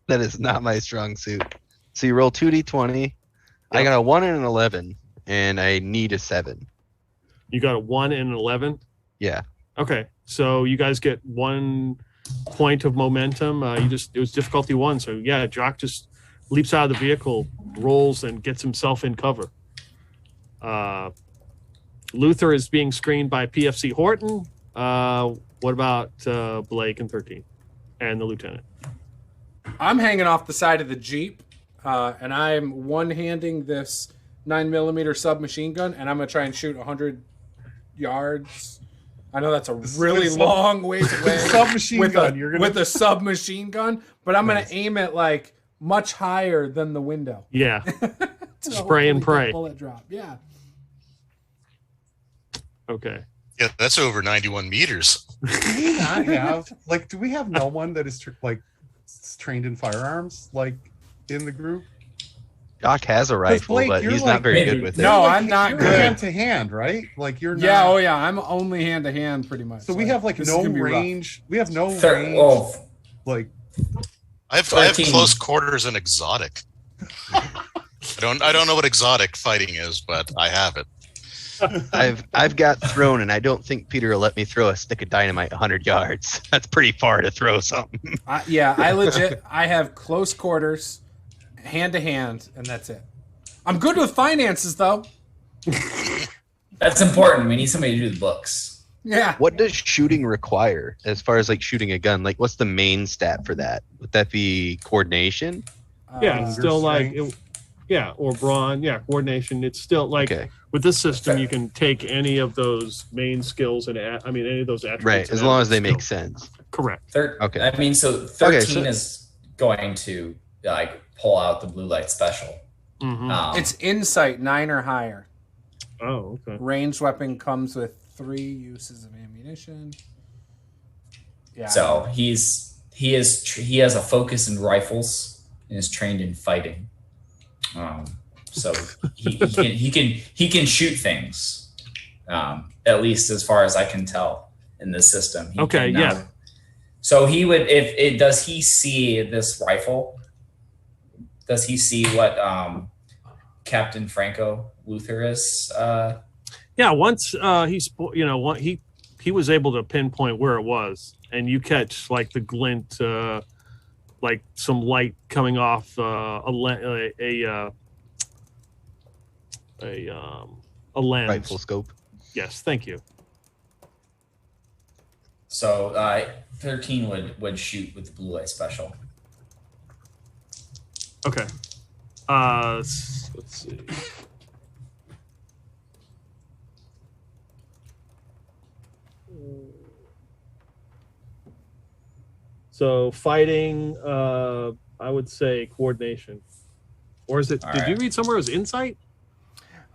Speaker 4: That is not my strong suit. So you roll 2d20. Yep. I got a 1 and an 11, and I need a 7.
Speaker 2: You got a 1 and an 11?
Speaker 4: Yeah.
Speaker 2: Okay, so you guys get 1 point of momentum. It was difficulty 1, so yeah, Jock just leaps out of the vehicle, rolls, and gets himself in cover. Luther is being screened by PFC Horton. What about Blake and 13 and the lieutenant?
Speaker 1: I'm hanging off the side of the Jeep, and I'm one-handing this 9mm submachine gun, and I'm going to try and shoot 100 yards. I know that's a really long ways away with a submachine gun, but I'm going to aim it like much higher than the window.
Speaker 2: Yeah. Spray and pray.
Speaker 1: Bullet drop. Yeah.
Speaker 2: Okay.
Speaker 6: Yeah, that's over 91 meters.
Speaker 3: Do we not have do we have no one that is trained in firearms like in the group?
Speaker 4: Doc has a rifle,
Speaker 3: Blake,
Speaker 4: but he's
Speaker 3: like,
Speaker 4: not very good with it.
Speaker 1: No, I'm not
Speaker 3: you're
Speaker 1: good.
Speaker 3: Hand to hand, right? Like you're not.
Speaker 1: Yeah, oh yeah, I'm only hand to hand pretty much.
Speaker 3: So we have like no range. We have no range. Like
Speaker 6: I have close quarters and exotic. I don't know what exotic fighting is, but I have it.
Speaker 4: I've got thrown, and I don't think Peter will let me throw a stick of dynamite 100 yards. That's pretty far to throw something.
Speaker 1: I have close quarters. hand to hand, and that's it. I'm good with finances, though.
Speaker 5: That's important. We need somebody to do the books.
Speaker 1: Yeah.
Speaker 4: What does shooting require as far as like shooting a gun? Like, what's the main stat for that? Would that be coordination?
Speaker 2: Yeah, it's still like, or brawn. Yeah, coordination. It's still like with this system, you can take any of those main skills and any of those attributes.
Speaker 4: Right, as long as they make sense.
Speaker 2: Correct.
Speaker 5: Okay. I mean, so 13 is going to like pull out the blue light special.
Speaker 2: Mm-hmm.
Speaker 1: It's insight 9 or higher.
Speaker 2: Oh, okay.
Speaker 1: Ranged weapon comes with 3 uses of ammunition. Yeah.
Speaker 5: So he has a focus in rifles and is trained in fighting. So he can shoot things. At least as far as I can tell in this system. So he would does he see this rifle? Does he see what Captain Franco Luther is?
Speaker 2: Once he was able to pinpoint where it was, and you catch like the glint, like some light coming off a lens.
Speaker 4: Rifle scope.
Speaker 2: Yes, thank you.
Speaker 5: So 13 would shoot with the blue light special.
Speaker 2: Okay. Let's see. So fighting, I would say coordination. Or is it? Did you read somewhere it was insight?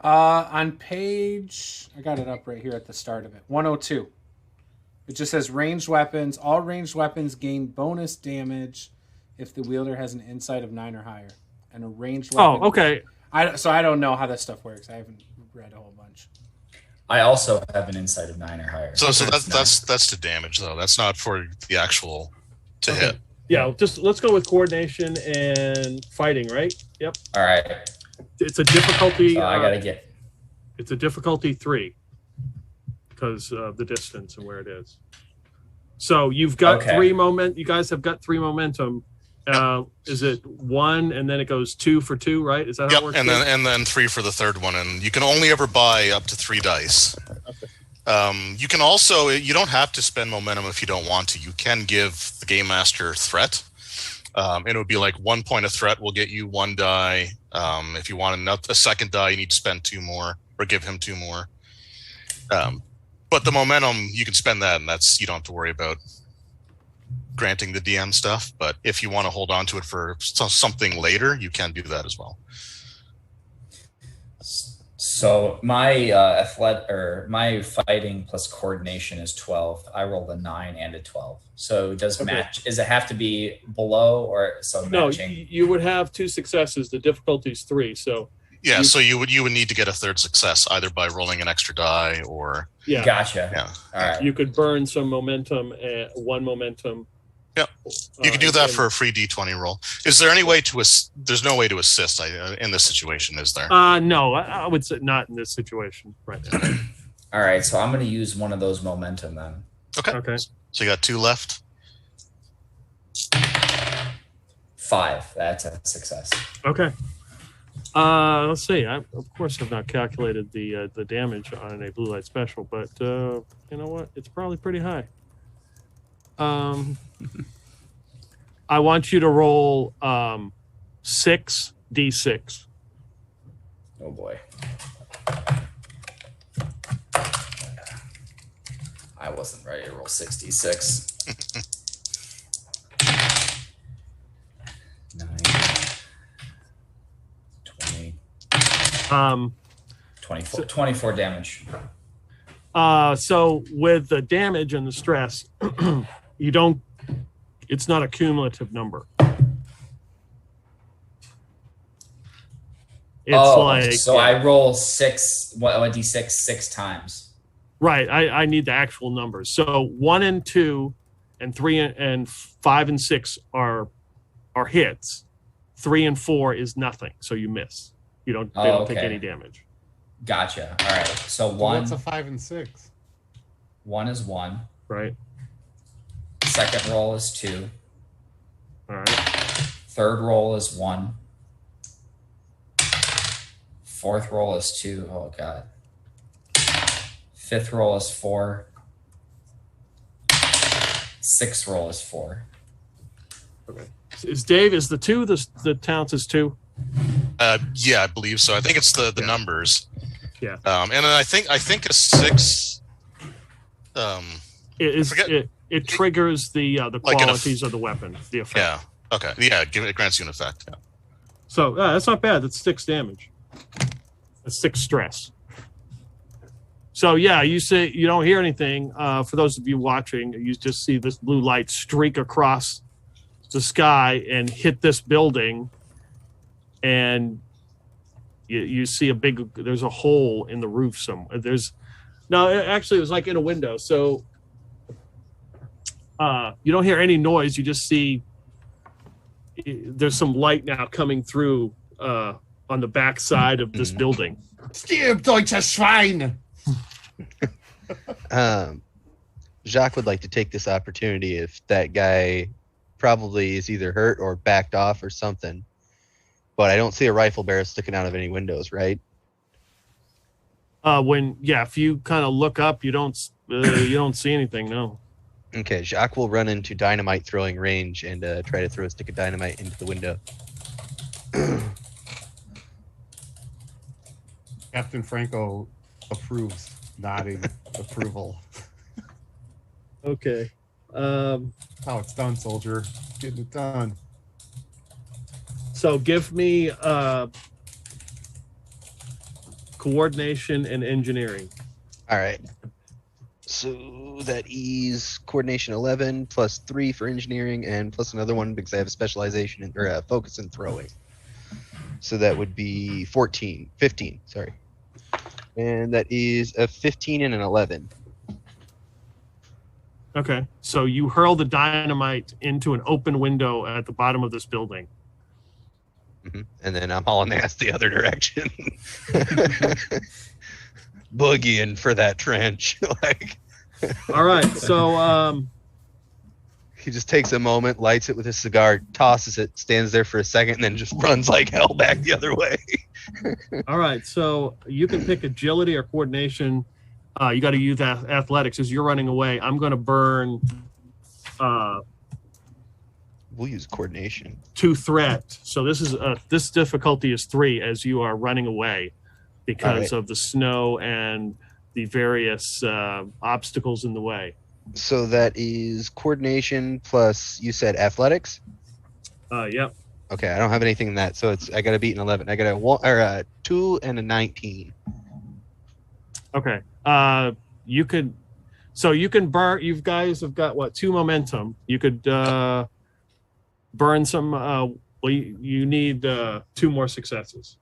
Speaker 1: On page, I got it up right here at the start of it. 102. It just says ranged weapons. All ranged weapons gain bonus damage if the wielder has an insight of 9 or higher. And a ranged weapon.
Speaker 2: Oh, okay.
Speaker 1: So I don't know how this stuff works. I haven't read a whole bunch.
Speaker 5: I also have an insight of 9 or higher.
Speaker 6: So that's the damage though. That's not for the actual to hit.
Speaker 2: Yeah, just let's go with coordination and fighting, right? Yep.
Speaker 5: All right.
Speaker 2: It's a difficulty.
Speaker 5: So I gotta get.
Speaker 2: It's a difficulty 3 because of the distance and where it is. So you've got 3 moment. You guys have got 3 momentum. Is it 1 and then it goes 2 for 2, right? Is that how it works?
Speaker 6: And then 3 for the third one, and you can only ever buy up to 3 dice. Okay. You can also, you don't have to spend momentum if you don't want to. You can give the game master threat, and it would be like 1 point of threat will get you 1 die. If you want a second die, you need to spend 2 more or give him 2 more. But the momentum, you can spend that, and that's you don't have to worry about granting the DM stuff. But if you want to hold on to it for something later, you can do that as well.
Speaker 5: So my my fighting plus coordination is 12. I rolled a 9 and a 12. So does match? Does it have to be below or so matching?
Speaker 2: No, you would have 2 successes. The difficulty is 3. So
Speaker 6: yeah, so you would need to get a third success either by rolling an extra die or
Speaker 5: Gotcha.
Speaker 6: Yeah.
Speaker 5: All right.
Speaker 2: You could burn some momentum, 1 momentum.
Speaker 6: Yeah, you can do that for a free D20 roll. Is there any way to there's no way to assist in this situation, is there?
Speaker 2: No, I would say not in this situation right now.
Speaker 5: All right, so I'm going to use one of those momentum then.
Speaker 6: Okay. So you got 2 left.
Speaker 5: 5. That's a success.
Speaker 2: Okay. Let's see. I of course have not calculated the damage on a blue light special, but you know what? It's probably pretty high. I want you to roll 6d6.
Speaker 5: Oh boy. I wasn't ready to roll 66. 9, 20, 24 damage.
Speaker 2: So with the damage and the stress, it's not a cumulative number. It's
Speaker 5: so I roll 1d6 6 times.
Speaker 2: Right. I need the actual numbers. So 1 and 2 and 3 and 5 and 6 are hits. 3 and 4 is nothing. So you miss. They don't take any damage.
Speaker 5: Gotcha. All right. So 1.
Speaker 3: What's a 5 and 6?
Speaker 5: 1 is 1.
Speaker 2: Right.
Speaker 5: Second roll is 2.
Speaker 2: All right.
Speaker 5: Third roll is 1. Fourth roll is 2. Oh, God. Fifth roll is 4. Sixth roll is 4.
Speaker 2: Okay. Is Dave, is the 2 the counts as 2?
Speaker 6: Yeah, I believe so. I think it's the numbers.
Speaker 2: Yeah.
Speaker 6: And then I think a 6.
Speaker 2: It triggers the
Speaker 6: like
Speaker 2: qualities of the weapon, the effect.
Speaker 6: Yeah. Okay. Yeah. It grants you an effect. Yeah.
Speaker 2: So that's not bad. That's 6 damage. That's 6 stress. So yeah, you say you don't hear anything. For those of you watching, you just see this blue light streak across the sky and hit this building, and you see there's a hole in the roof somewhere. Actually, it was like in a window. So you don't hear any noise. You just see there's some light now coming through on the back side of this building.
Speaker 3: Stirb, deutscher Schwein!
Speaker 4: Jacques would like to take this opportunity if that guy probably is either hurt or backed off or something. But I don't see a rifle barrel sticking out of any windows, right?
Speaker 2: If you kind of look up, you don't see anything, no.
Speaker 4: Okay, Jacques will run into dynamite throwing range and try to throw a stick of dynamite into the window.
Speaker 3: Captain Franco approves, nodding approval.
Speaker 2: Okay.
Speaker 3: How it's done, soldier. Getting it done.
Speaker 2: So give me coordination and engineering.
Speaker 4: All right. So that is coordination 11 plus 3 for engineering and plus another one because I have a specialization or a focus in throwing. So that would be 15, sorry. And that is a 15 and an 11.
Speaker 2: Okay. So you hurl the dynamite into an open window at the bottom of this building.
Speaker 4: Mm-hmm. And then I'm hauling ass the other direction. Boogieing for that trench.
Speaker 2: All right. So
Speaker 4: he just takes a moment, lights it with his cigar, tosses it, stands there for a second, and then just runs like hell back the other way.
Speaker 2: All right. So you can pick agility or coordination. You got to use athletics as you're running away. I'm going to burn.
Speaker 4: We'll use coordination.
Speaker 2: 2 threat. So this difficulty is 3 as you are running away because of the snow and the various obstacles in the way.
Speaker 4: So that is coordination plus, you said athletics?
Speaker 2: Yep.
Speaker 4: Okay, I don't have anything in that, so I got to beat an 11. I got a 2 and a 19.
Speaker 2: Okay. You can burn. You guys have got what? 2 momentum. You could burn some. You need 2 more successes.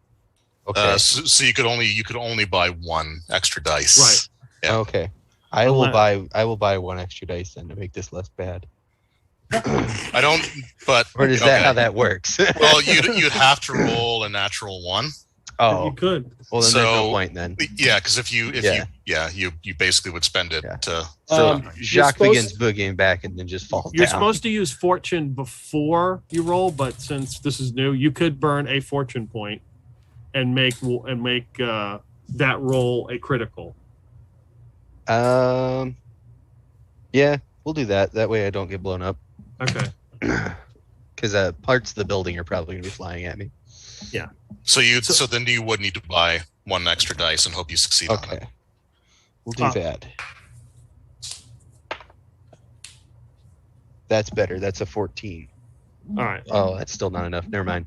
Speaker 4: Okay.
Speaker 6: So you could only buy 1 extra dice.
Speaker 2: Right.
Speaker 6: Yeah.
Speaker 4: Okay. I will buy 1 extra dice then to make this less bad.
Speaker 6: I don't. But
Speaker 4: or is that how that works?
Speaker 6: Well, you'd have to roll a natural 1.
Speaker 2: Oh, you could.
Speaker 4: Well, then there's no point then.
Speaker 6: Yeah, because if you basically would spend it.
Speaker 4: Yeah. So Jacques begins boogieing back and then just falls down.
Speaker 2: You're supposed to use fortune before you roll, but since this is new, you could burn a fortune point and make that roll a critical.
Speaker 4: Yeah, we'll do that. That way I don't get blown up.
Speaker 2: Okay.
Speaker 4: Because parts of the building are probably going to be flying at me.
Speaker 2: Yeah.
Speaker 6: So then you would need to buy 1 extra dice and hope you succeed on it.
Speaker 4: Okay. We'll do that. That's better. That's a 14.
Speaker 2: All right.
Speaker 4: Oh, that's still not enough. Never mind.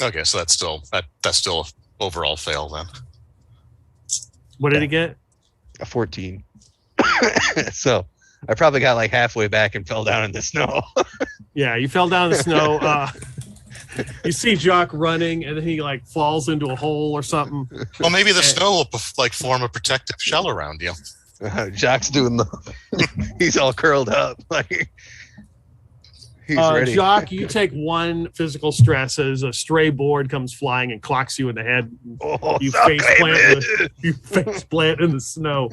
Speaker 6: Okay, so that's still overall fail then.
Speaker 2: What did he get?
Speaker 4: A 14. So I probably got like halfway back and fell down in the snow.
Speaker 2: Yeah, you fell down in the snow. You see Jacques running, and then he like falls into a hole or something.
Speaker 6: Well, maybe the snow will form a protective shell around you.
Speaker 4: Jacques doing he's all curled up like he's ready.
Speaker 2: Jacques, you take 1 physical stress as a stray board comes flying and clocks you in the head.
Speaker 4: Oh,
Speaker 2: you face plant in the snow.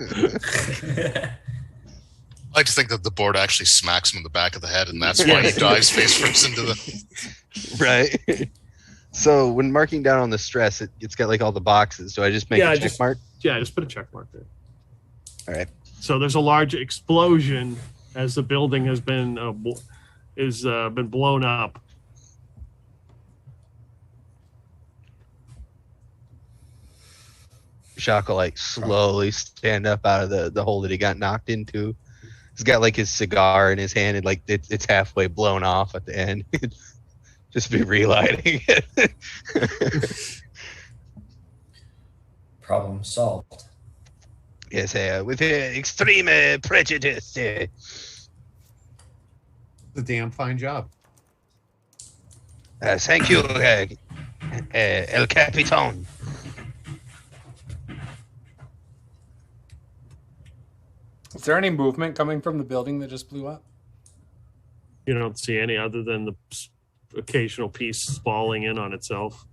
Speaker 6: I like to think that the board actually smacks him in the back of the head, and that's why he dies face first into the.
Speaker 4: Right. So when marking down on the stress, it's got like all the boxes. Do I just make a check mark?
Speaker 2: Yeah, just put a check mark there.
Speaker 4: All right.
Speaker 2: So there's a large explosion as the building has been been blown up.
Speaker 4: Jacques will like slowly stand up out of the hole that he got knocked into. He's got like his cigar in his hand, and like it's halfway blown off at the end. Just be relighting it.
Speaker 5: Problem solved.
Speaker 4: Yes, with extreme prejudice.
Speaker 3: It's a damn fine job.
Speaker 4: Thank you, El Capitan.
Speaker 1: Is there any movement coming from the building that just blew up?
Speaker 2: You don't see any other than the occasional piece falling in on itself.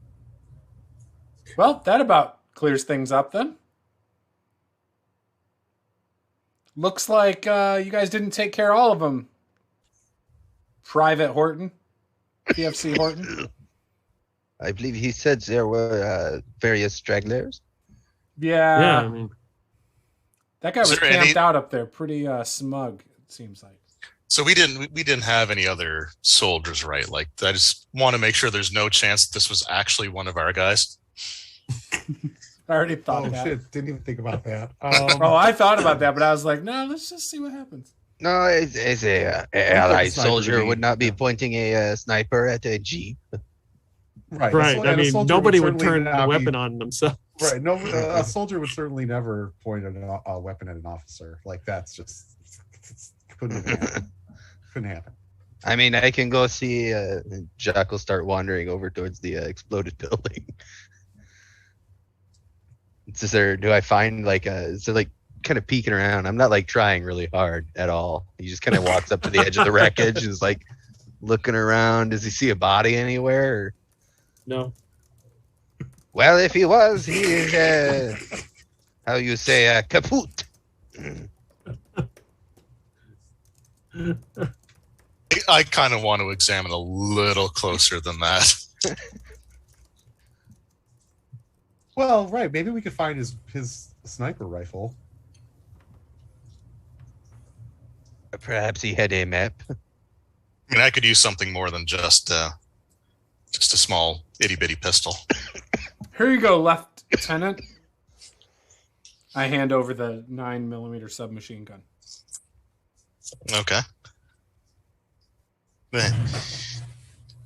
Speaker 1: Well, that about clears things up then. Looks like you guys didn't take care of all of them. Private Horton. PFC Horton.
Speaker 4: I believe he said there were various stragglers.
Speaker 1: Yeah.
Speaker 2: I mean,
Speaker 1: that guy was camped out up there, pretty smug, it seems like.
Speaker 6: So we didn't have any other soldiers, right? Like, I just want to make sure there's no chance that this was actually one of our guys.
Speaker 1: I already thought
Speaker 3: that. Oh shit! Didn't even think about that.
Speaker 1: I thought about that, but I was like, no, let's just see what happens.
Speaker 4: No, it's a allied soldier would not be pointing a sniper at a jeep.
Speaker 2: Right. I mean, nobody would turn a weapon on themselves.
Speaker 3: Right. No, a soldier would certainly never point a weapon at an officer. Like, that's just couldn't happen. Couldn't happen.
Speaker 4: I mean, I can go see Jack will start wandering over towards the exploded building. Do I find like is there like kind of peeking around? I'm not like trying really hard at all. He just kind of walks up to the edge of the wreckage and is like looking around. Does he see a body anywhere? Or?
Speaker 2: No.
Speaker 4: Well, if he was, he is how you say kaput.
Speaker 6: I kind of want to examine a little closer than that.
Speaker 3: Well, right. Maybe we could find his sniper rifle.
Speaker 4: Perhaps he had a map.
Speaker 6: I mean, I could use something more than just a small itty bitty pistol.
Speaker 1: Here you go, Lieutenant. I hand over the 9mm submachine gun.
Speaker 6: Okay.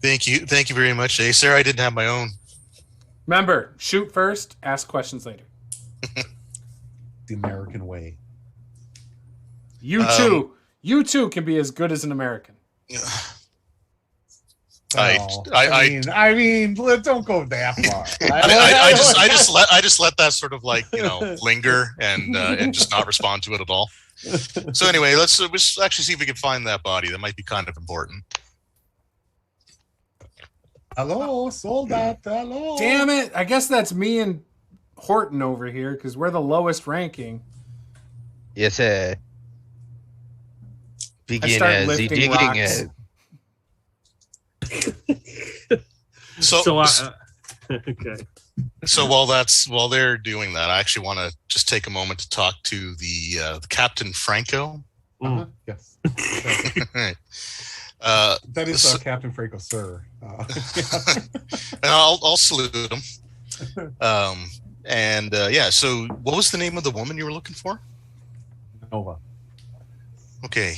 Speaker 6: Thank you very much, sir. I didn't have my own.
Speaker 1: Remember, shoot first, ask questions later.
Speaker 3: The American way.
Speaker 1: You too can be as good as an American.
Speaker 3: I mean, don't go that far.
Speaker 6: I just let that sort of like, linger and just not respond to it at all. So anyway, let's actually see if we can find that body. That might be kind of important.
Speaker 3: Hello, soldat. Hello.
Speaker 1: Damn it! I guess that's me and Horton over here because we're the lowest ranking.
Speaker 4: Yes, sir.
Speaker 1: Begin as digging.
Speaker 2: Okay.
Speaker 6: So while they're doing that, I actually want to just take a moment to talk to the Captain Franco.
Speaker 3: Yes.
Speaker 6: Right.
Speaker 3: That is Captain Franco, sir.
Speaker 6: And I'll salute him. So what was the name of the woman you were looking for?
Speaker 3: Nova.
Speaker 6: Okay.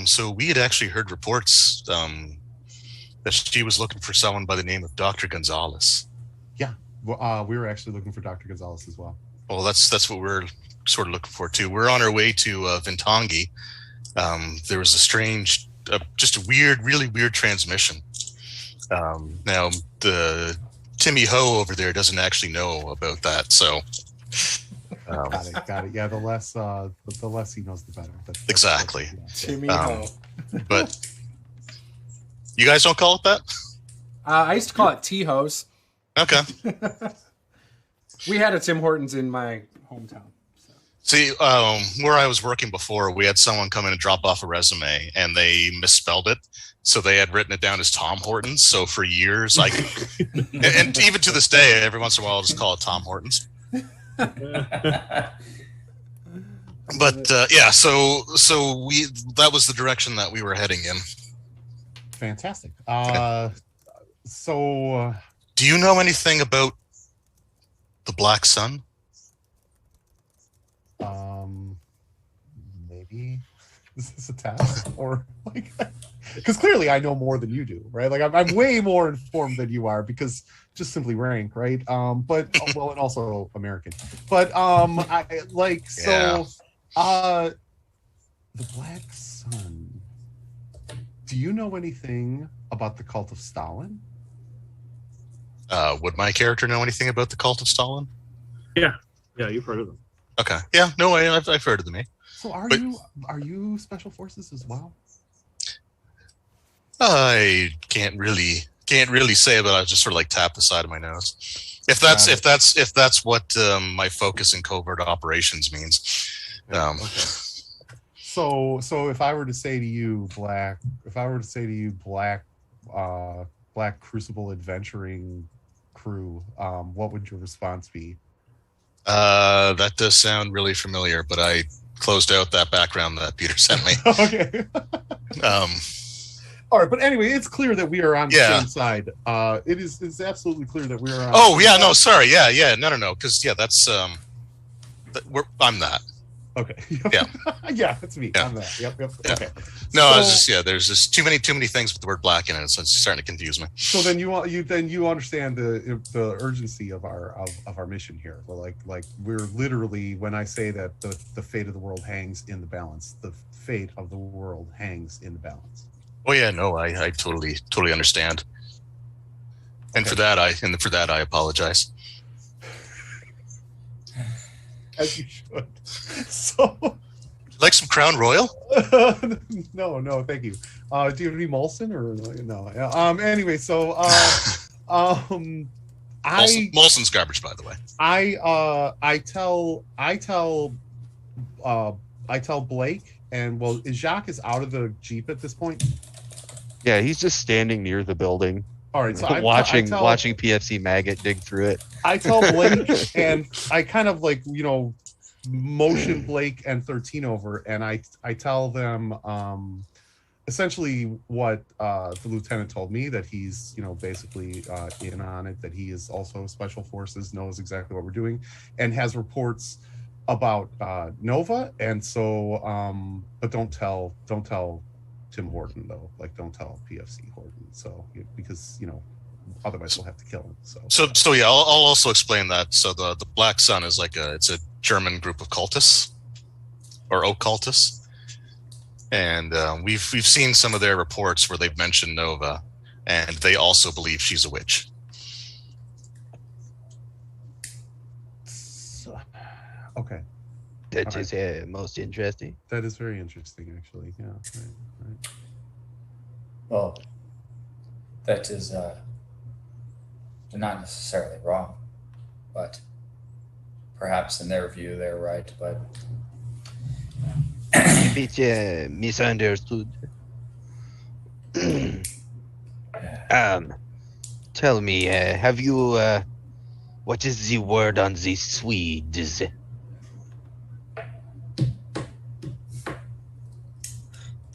Speaker 6: So we had actually heard reports that she was looking for someone by the name of Dr. Gonzalez.
Speaker 3: Yeah. Well, we were actually looking for Dr. Gonzalez as well.
Speaker 6: Well, that's what we're sort of looking for too. We're on our way to Vintangi. There was a strange, just a really weird transmission. Now the Timmy Ho over there doesn't actually know about that, so.
Speaker 3: Got it. Yeah, the less he knows, the better.
Speaker 6: Exactly.
Speaker 1: Timmy Ho.
Speaker 6: But you guys don't call it that?
Speaker 1: I used to call it T-Hose.
Speaker 6: Okay.
Speaker 1: We had a Tim Hortons in my hometown.
Speaker 6: See, where I was working before, we had someone come in and drop off a resume, and they misspelled it. So they had written it down as Tom Hortons. So for years, and even to this day, every once in a while, I'll just call it Tom Hortons. But yeah, so that was the direction that we were heading in.
Speaker 3: Fantastic. So,
Speaker 6: do you know anything about the Black Sun?
Speaker 3: Maybe is this a test or like? Because clearly I know more than you do, right? Like I'm way more informed than you are because just simply rank, right? But well, and also American. But I like so. The Black Sun. Do you know anything about the cult of Stalin?
Speaker 6: Would my character know anything about the cult of Stalin?
Speaker 2: Yeah, you've heard of them.
Speaker 6: Okay, yeah, no way, I've heard of them.
Speaker 3: So are you special forces as well?
Speaker 6: I can't really say, but I just sort of like tap the side of my nose. If that's what my focus in covert operations means.
Speaker 3: Okay. So if I were to say to you, Black Crucible adventuring crew, what would your response be?
Speaker 6: That does sound really familiar, but I closed out that background that Peter sent me.
Speaker 3: Okay. All right, but anyway, it's clear that we are on the same side. It's absolutely clear that we are on.
Speaker 6: Oh yeah, no, sorry, yeah, no, because that's I'm that.
Speaker 3: Okay.
Speaker 6: Yeah.
Speaker 3: Yeah, that's me.
Speaker 6: Yeah.
Speaker 3: I'm that. Yep.
Speaker 6: Yeah.
Speaker 3: Okay.
Speaker 6: No, I was just there's just too many things with the word black in it, so it's starting to confuse me.
Speaker 3: So then you understand the urgency of our mission here. Well, like we're literally, when I say that the fate of the world hangs in the balance, the fate of the world hangs in the balance.
Speaker 6: Oh yeah, no, I totally understand. And for that I apologize.
Speaker 3: As you should. So,
Speaker 6: like some Crown Royal?
Speaker 3: No, thank you. Do you have any Molson or no? Anyway, so
Speaker 6: Molson's garbage, by the way.
Speaker 3: I tell Blake, and well, Jacques is out of the Jeep at this point.
Speaker 4: Yeah, he's just standing near the building.
Speaker 3: All right, so
Speaker 4: watching PFC Maggot dig through it.
Speaker 3: I tell Blake, and I kind of like motion Blake and 13 over, and I tell them essentially what the lieutenant told me, that he's basically in on it, that he is also special forces, knows exactly what we're doing, and has reports about Nova, and so but don't tell Tim Horton though, like don't tell PFC Horton, so because otherwise we'll have to kill him. So
Speaker 6: yeah, I'll also explain that. So the Black Sun is it's a German group of cultists or occultists, and we've seen some of their reports where they've mentioned Nova, and they also believe she's a witch.
Speaker 3: Okay.
Speaker 4: That is most interesting.
Speaker 3: That is very interesting, actually. Yeah. Right.
Speaker 5: Well, that is not necessarily wrong, but perhaps in their view they're right. But
Speaker 4: a bit misunderstood. Tell me, have you? What is the word on the Swedes?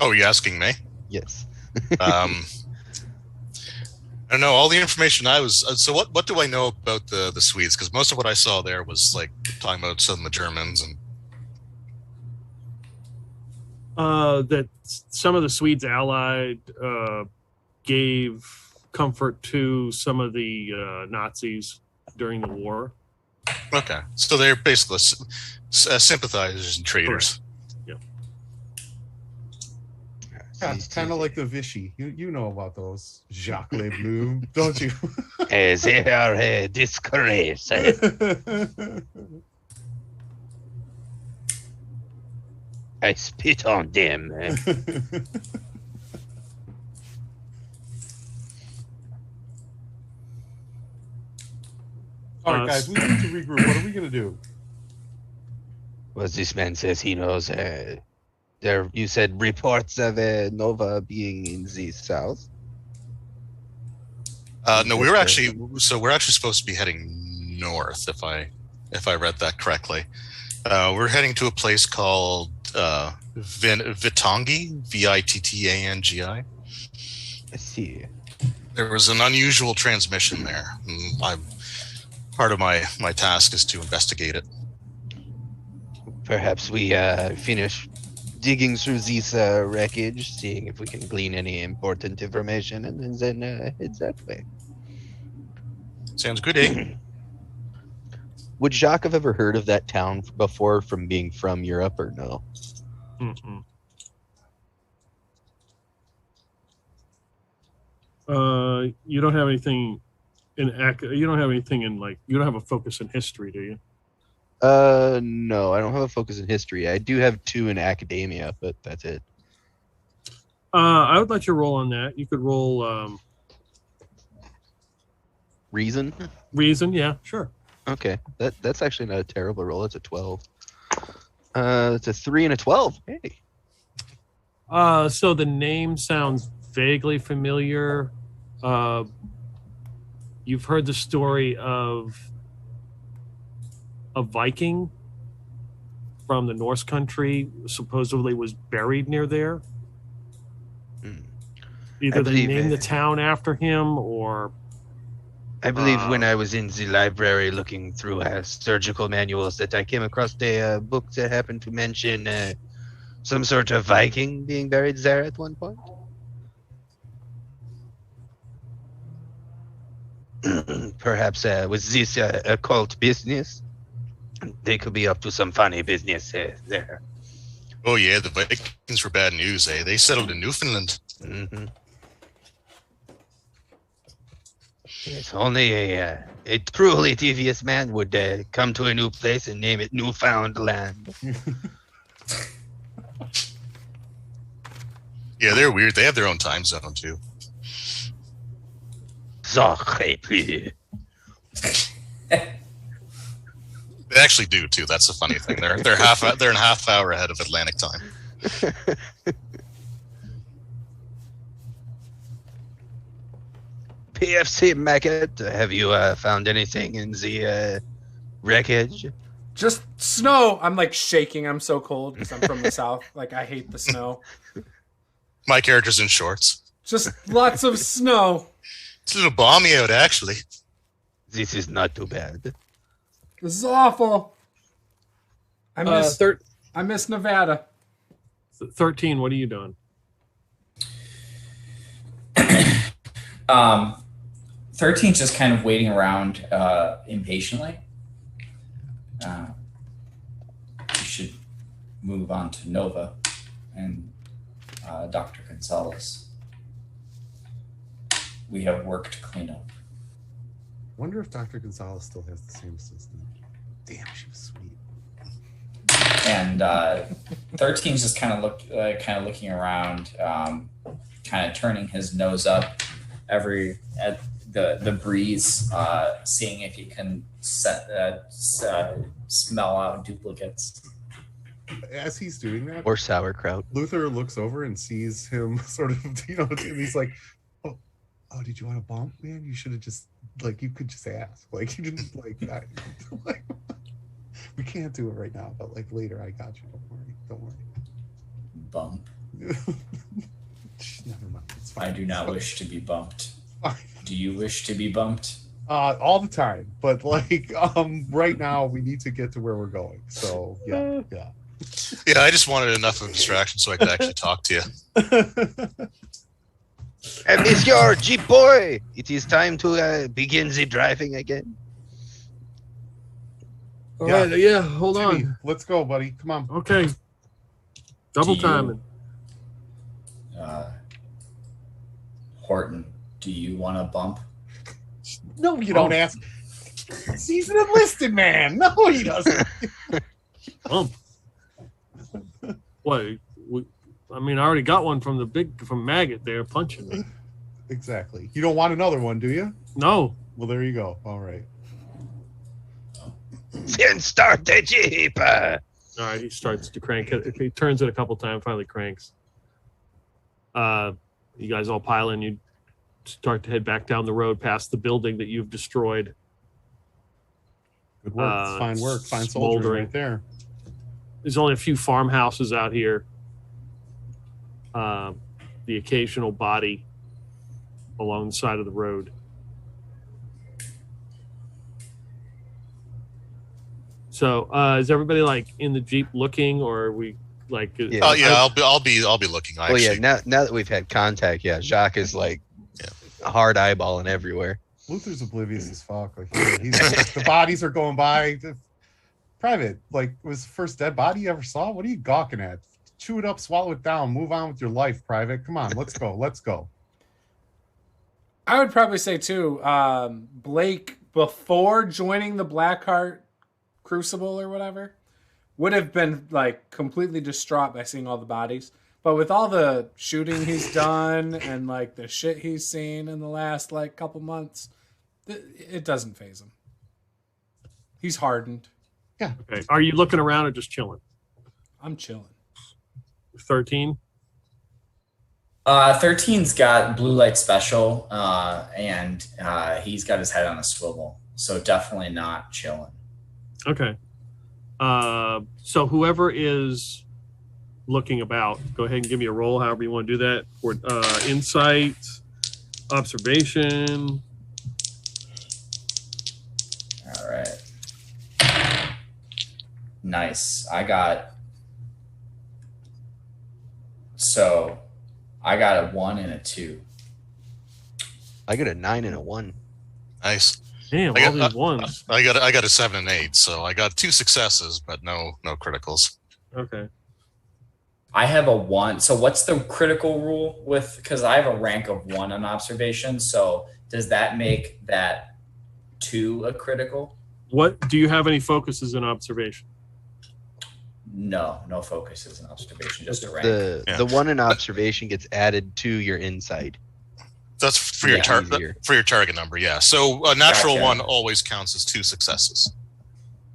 Speaker 6: Oh, you're asking me?
Speaker 4: Yes.
Speaker 6: I don't know all the information so what do I know about the Swedes? Because most of what I saw there was like talking about some of the Germans and
Speaker 2: that some of the Swedes allied gave comfort to some of the Nazis during the war.
Speaker 6: Okay, so they're basically sympathizers and traitors.
Speaker 3: Yeah, it's kind of like the Vichy. You know about those Jacques Le Bleu, don't you?
Speaker 4: They are a disgrace. I spit on them.
Speaker 3: All right, guys, we need to regroup. What are we going to do?
Speaker 4: Well, this man says he knows. There, you said reports of Nova being in the south.
Speaker 6: No, we're actually supposed to be heading north. If I read that correctly, we're heading to a place called Vittangi, Vittangi.
Speaker 4: I see.
Speaker 6: There was an unusual transmission there. Part of my task is to investigate it.
Speaker 4: Perhaps we finish digging through this wreckage, seeing if we can glean any important information, and then head that way.
Speaker 6: Sounds good, eh?
Speaker 4: Would Jacques have ever heard of that town before from being from Europe, or no?
Speaker 2: Mm-mm. You don't have anything you don't have anything in you don't have a focus in history, do you?
Speaker 4: No, I don't have a focus in history. I do have 2 in academia, but that's it.
Speaker 2: I would let you roll on that. You could roll
Speaker 4: Reason?
Speaker 2: Reason, yeah, sure.
Speaker 4: Okay, that's actually not a terrible roll. It's a 12. It's a 3 and a 12. Hey.
Speaker 2: So the name sounds vaguely familiar. You've heard the story of a Viking from the Norse country supposedly was buried near there. Either they named the town after him, or
Speaker 4: I believe when I was in the library looking through surgical manuals that I came across a book that happened to mention some sort of Viking being buried there at one point. Perhaps with this occult business, they could be up to some funny business there.
Speaker 6: Oh yeah, the Vikings were bad news, eh? They settled in Newfoundland.
Speaker 4: Mm-hmm. Yes, only a truly devious man would come to a new place and name it Newfoundland.
Speaker 6: Yeah, they're weird. They have their own time zone too.
Speaker 4: They
Speaker 6: actually do too. That's the funny thing. They're a half hour ahead of Atlantic time.
Speaker 4: PFC Maggot, have you found anything in the wreckage?
Speaker 1: Just snow. I'm shaking. I'm so cold because I'm from the south. I hate the snow.
Speaker 6: My character's in shorts.
Speaker 1: Just lots of snow.
Speaker 6: It's a little balmy out, actually.
Speaker 4: This is not too bad.
Speaker 1: This is awful. I miss Nevada.
Speaker 2: 13, what are you doing?
Speaker 5: 13's just kind of waiting around impatiently. We should move on to Nova and Dr. Gonzalez. We have work to clean up.
Speaker 3: Wonder if Dr. Gonzalez still has the same assistant. Damn, she was sweet.
Speaker 5: And 13's just kind of looking around, kind of turning his nose up at the breeze, seeing if he can smell out duplicates.
Speaker 3: As he's doing that,
Speaker 4: or sauerkraut,
Speaker 3: Luther looks over and sees him sort of, and he's like, oh, did you want a bump, man? You should have just, you could just ask. You didn't, we can't do it right now, but, later, I got you. Don't worry.
Speaker 5: Bump?
Speaker 3: Never mind. It's fine.
Speaker 5: I do not wish to be bumped.
Speaker 3: Fine.
Speaker 5: Do you wish to be bumped?
Speaker 3: All the time. But, right now, we need to get to where we're going. So, yeah.
Speaker 6: Yeah, I just wanted enough of a distraction so I could actually talk to you.
Speaker 4: Monsieur Jeep boy, it is time to begin the driving again.
Speaker 2: All right, yeah, hold
Speaker 3: Timmy,
Speaker 2: on.
Speaker 3: let's go, buddy. Come on.
Speaker 2: Okay. Double timing.
Speaker 5: Horton, do you want a bump?
Speaker 3: No, you don't ask. He's an enlisted man. No, he doesn't.
Speaker 2: Bump. What? I already got one from Maggot there punching me.
Speaker 3: Exactly. You don't want another one, do you?
Speaker 2: No.
Speaker 3: Well, there you go. All right.
Speaker 4: Then start the Jeep.
Speaker 2: All right, he starts to crank it. He turns it a couple times, finally cranks. You guys all pile in. You start to head back down the road past the building that you've destroyed.
Speaker 3: Good work. It's fine work. Fine soldiers right there.
Speaker 2: There's only a few farmhouses out here. The occasional body along the side of the road. So, is everybody like in the Jeep looking, or are we like?
Speaker 6: Yeah. Oh yeah, I'll be looking.
Speaker 4: Well, yeah. Now that we've had contact, yeah, Jacques is like hard eyeballing everywhere.
Speaker 3: Luther's oblivious as fuck. Like the bodies are going by. Private, like, was the first dead body you ever saw? What are you gawking at? Chew it up, swallow it down, move on with your life, Private. Come on, let's go. Let's go.
Speaker 1: I would probably say too, Blake, before joining the Blackheart Crucible or whatever, would have been like completely distraught by seeing all the bodies. But with all the shooting he's done and like the shit he's seen in the last like couple months, it doesn't faze him. He's hardened.
Speaker 3: Yeah.
Speaker 2: Okay. Are you looking around or just chilling?
Speaker 1: I'm chilling.
Speaker 2: 13?
Speaker 5: 13's got blue light special, and he's got his head on a swivel. So definitely not chilling.
Speaker 2: Okay. So whoever is looking about, go ahead and give me a roll, however you want to do that. For insight, observation.
Speaker 5: All right. Nice. I got a 1 and a 2.
Speaker 4: I got a 9 and a 1.
Speaker 6: Nice.
Speaker 2: Damn, all these ones.
Speaker 6: I got a 7 and 8, so I got 2 successes, but no criticals.
Speaker 2: Okay.
Speaker 5: I have a 1. So what's the critical rule with? Because I have a rank of 1 on observation. So does that make that 2 a critical?
Speaker 2: What do you have any focuses in observation?
Speaker 5: No focuses in observation, just a rank.
Speaker 4: The 1 in observation gets added to your insight.
Speaker 6: That's for your target number, yeah. So a natural 1 always counts as 2 successes.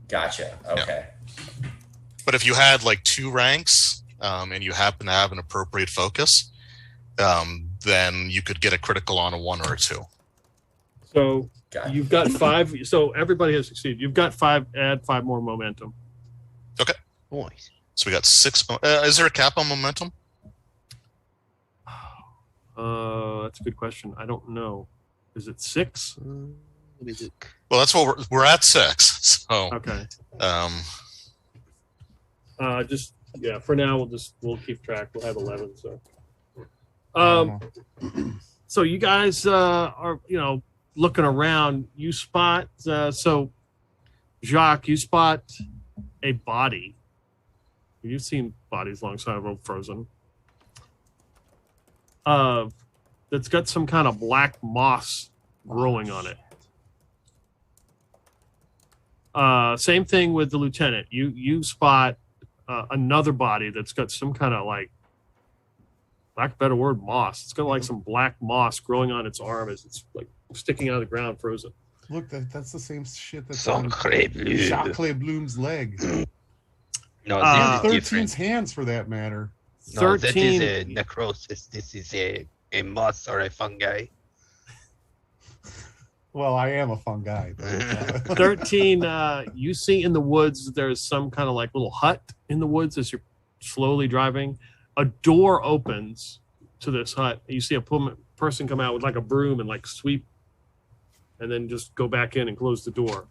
Speaker 5: Gotcha. Okay.
Speaker 6: Yeah. But if you had like 2 ranks, and you happen to have an appropriate focus, then you could get a critical on a 1 or a 2.
Speaker 2: So you've got 5. So everybody has succeeded. You've got 5. Add 5 more momentum.
Speaker 6: Okay.
Speaker 4: Nice.
Speaker 6: So we got 6. Is there a cap on momentum?
Speaker 2: That's a good question. I don't know. Is it 6?
Speaker 6: Well, that's what we're at 6. So
Speaker 2: okay.
Speaker 6: Just
Speaker 2: for now we'll keep track. We'll have 11. So you guys are looking around. You spot so Jacques, you spot a body. You've seen bodies alongside of a frozen. That's got some kind of black moss growing on it. Same thing with the lieutenant. You spot another body that's got some kind of like, lack of a better word, moss. It's got like some black moss growing on its arm as it's like sticking out of the ground, frozen.
Speaker 3: Look, that's the same shit that's
Speaker 4: Sacré
Speaker 3: on Jacques Bloom's leg.
Speaker 4: No,
Speaker 3: 13's hands for that matter.
Speaker 4: No, that is a necrosis. This is a moss or a fungi.
Speaker 3: Well, I am a fungi.
Speaker 2: 13, you see in the woods, there's some kind of like little hut in the woods as you're slowly driving. A door opens to this hut. You see a person come out with like a broom and like sweep and then just go back in and close the door.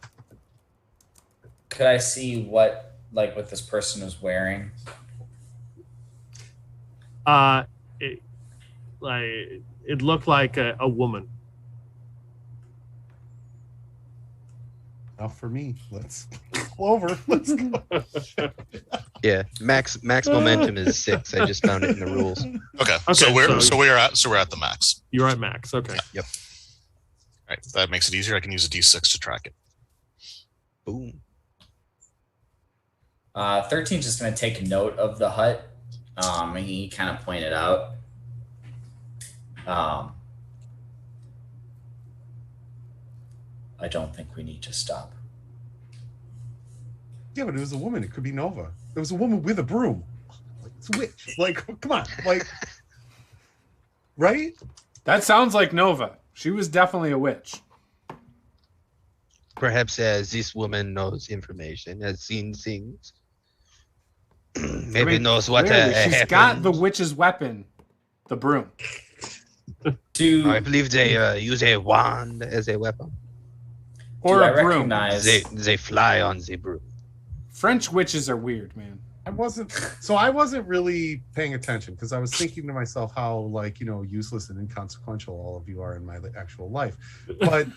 Speaker 5: Could I see what this person is wearing?
Speaker 2: It looked like a woman.
Speaker 3: Now for me, let's Clover. Let's go.
Speaker 4: Yeah, max momentum is 6. I just found it in the rules.
Speaker 6: Okay. So we're at the max.
Speaker 2: You're at max. Okay.
Speaker 4: Yep.
Speaker 6: All right. That makes it easier. I can use a D6 to track it.
Speaker 4: Boom.
Speaker 5: 13 just going to take note of the hut. And he kind of pointed out. I don't think we need to stop.
Speaker 3: Yeah, but it was a woman. It could be Nova. It was a woman with a broom. Like, it's a witch. Like, come on. Like, right?
Speaker 1: That sounds like Nova. She was definitely a witch.
Speaker 4: Perhaps this woman knows information, has seen things. Maybe knows what
Speaker 1: she's
Speaker 4: happened.
Speaker 1: got the witch's weapon, the broom.
Speaker 4: I believe they use a wand as a weapon.
Speaker 1: Or a broom.
Speaker 4: They fly on the broom.
Speaker 1: French witches are weird, man.
Speaker 3: I wasn't really paying attention because I was thinking to myself how, like, you know, useless and inconsequential all of you are in my actual life. But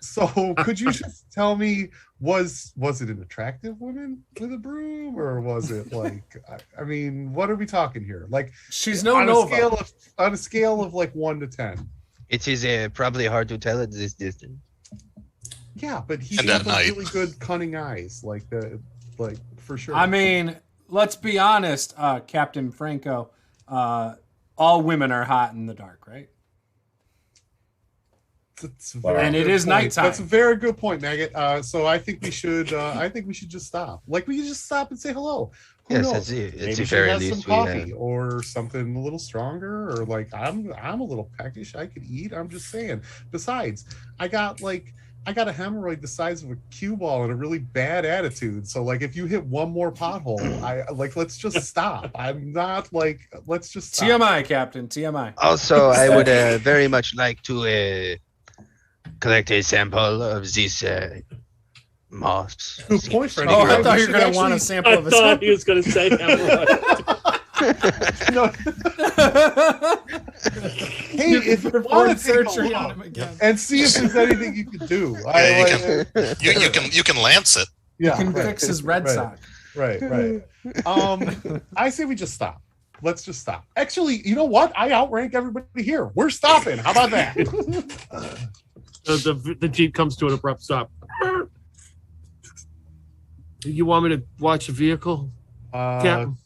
Speaker 3: so could you just tell me, was it an attractive woman with a broom, or was it like, I mean, what are we talking here? Like,
Speaker 1: she's no Nova.
Speaker 3: On a scale of like 1 to 10.
Speaker 4: It is probably hard to tell at this distance.
Speaker 3: Yeah, but he has really good cunning eyes, like for sure.
Speaker 1: I mean, let's be honest, Captain Franco. All women are hot in the dark, right?
Speaker 3: And
Speaker 1: it is nighttime.
Speaker 3: That's a very good point, Maggot. So I think we should. Just stop. Like, we can just stop and say hello. Who knows?
Speaker 4: Maybe
Speaker 3: she has some coffee or something a little stronger, or like I'm a little peckish. I could eat. I'm just saying. Besides, I got a hemorrhoid the size of a cue ball and a really bad attitude. So, like, if you hit one more pothole, let's just stop. I'm not like, let's just stop.
Speaker 1: TMI, Captain. TMI.
Speaker 4: Also, I would very much like to collect a sample of this moss.
Speaker 3: Boyfriend.
Speaker 1: Oh, I thought you were going to want a sample of his.
Speaker 2: I thought he was going to say hemorrhoid.
Speaker 3: No. Hey, if you want to surgery on him again and see if there's anything you can do,
Speaker 6: you can lance it.
Speaker 1: Yeah, you can fix his red sock.
Speaker 3: Right. I say we just stop. Let's just stop. Actually, you know what? I outrank everybody here. We're stopping. How about that?
Speaker 2: The Jeep comes to an abrupt stop. You want me to watch the vehicle, Captain?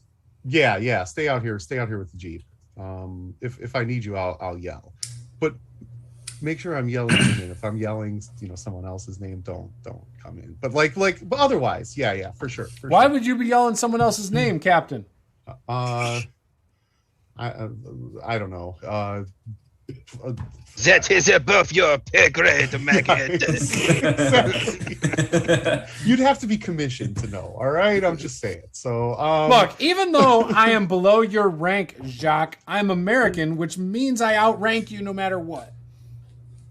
Speaker 3: Yeah. Stay out here with the Jeep. If I need you, I'll yell. But make sure I'm yelling in. If I'm yelling, someone else's name, don't come in. But but otherwise, yeah, for sure.
Speaker 1: Why would you be yelling someone else's name, Captain?
Speaker 3: I don't know.
Speaker 4: That is above your pay grade, Maggot.
Speaker 3: Exactly. You'd have to be commissioned to know. All right, I'm just saying. So
Speaker 1: look, even though I am below your rank, Jacques, I'm American, which means I outrank you no matter what.